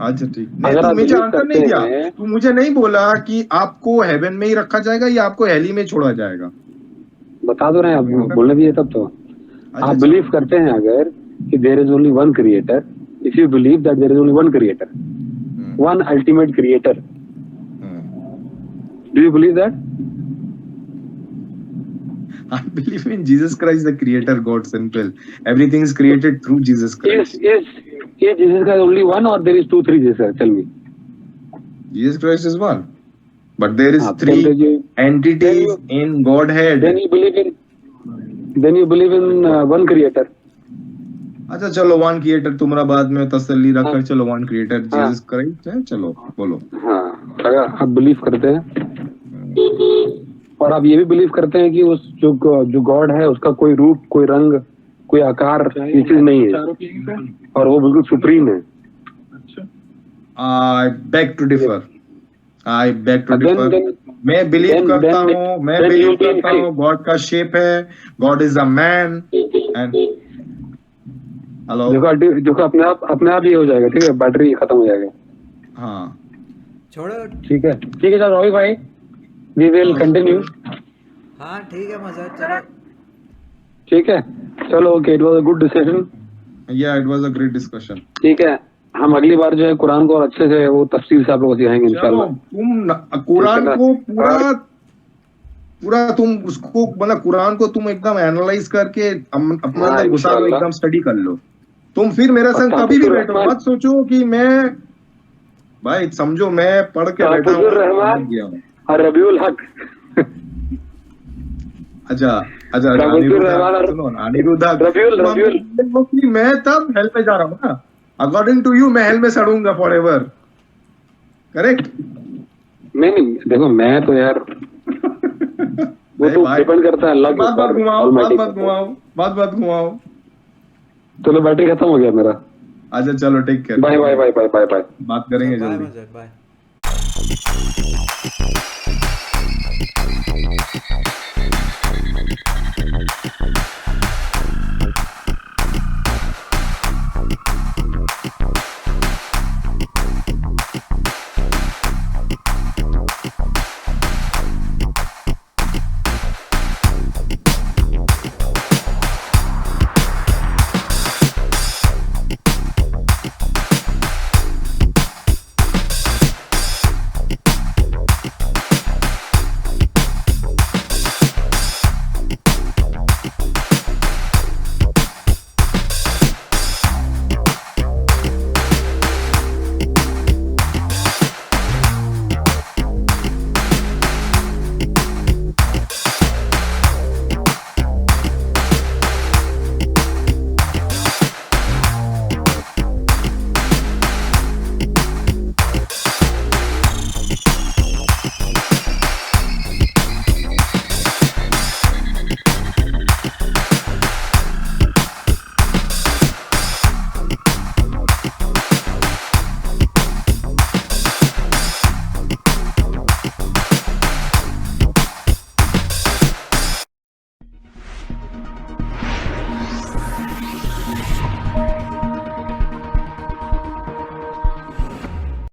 अच्छा ठीक, नहीं अगर तू आप मुझे believe आंसर नहीं करते दिया, हैं- तू मुझे नहीं बोला कि आपको हेवन में ही रखा जाएगा या आपको हेली में छोड़ा जाएगा। बता दो रहे हैं, आप बोलने दीजिए तब तो। अच्छा, आप बिलीव करते हैं अगर कि there is only one creator, if you believe that there is only one creator, one ultimate creator, do you believe that? I believe in Jesus Christ, the creator God, simple. Everything is created through Jesus Christ. Is Jesus Christ only one or there is 2, 3 Jesus? Tell me. Jesus Christ is one, but there is then 3 you- entities in Godhead. Then you believe in one creator. अच्छा चलो, one creator तुम्हारा बाद में तसल्ली रखकर, चलो one creator हाँ। Jesus Christ है, चलो बोलो। हाँ, अगर आप बिलीव करते हैं और आप ये भी बिलीव करते हैं कि उस जो गॉड है उसका कोई रूप, कोई रंग, कोई आकार, ये चीज नहीं है और वो बिल्कुल सुप्रीम है। I beg to differ. Then- मैं बिलीव then- करता then- हूँ, मैं then बिलीव you can करता हूँ गॉड का शेप है, God is a man and hello, देखो अपने आप ये हो जाएगा, ठीक है, बैटरी खत्म हो जाएगा। हाँ छोड़ो। ठीक है सर, रोहित भाई, वी विल कंटिन्यू। हाँ ठीक है मजा, चलो ठीक है, चलो okay, it was a good discussion. या it was a great discussion. ठीक है, हम अगली बार जो है कुरान को और अच्छे से वो तफसील से आप लोग सिखाएंगे चलो इंशाल्लाह। तुम कुरान को पूरा तुम उसको मतलब कुरान को तुम एकदम एनालाइज करके अपने अंदर घुसा लो, एकदम स्टडी कर लो, तुम फिर मेरे संग कभी भी बैठो, मत सोचो कि मैं भाई, समझो मैं पढ़ के बैठा हूँ और रबीउल हक। अच्छा अनिरुद्ध, मैं तब हेल पे जा रहा हूँ ना, अकॉर्डिंग टू यू मैं हेल में सड़ूंगा फॉर एवर, करेक्ट? नहीं देखो, मैं तो यार वो तो डिपेंड करता है अल्लाह के ऊपर। बात घुमाओ। चलो बैटरी खत्म हो गया मेरा। अच्छा चलो, take care, bye bye bye bye bye bye, बात करेंगे बाय जल्दी। मजा, बाय।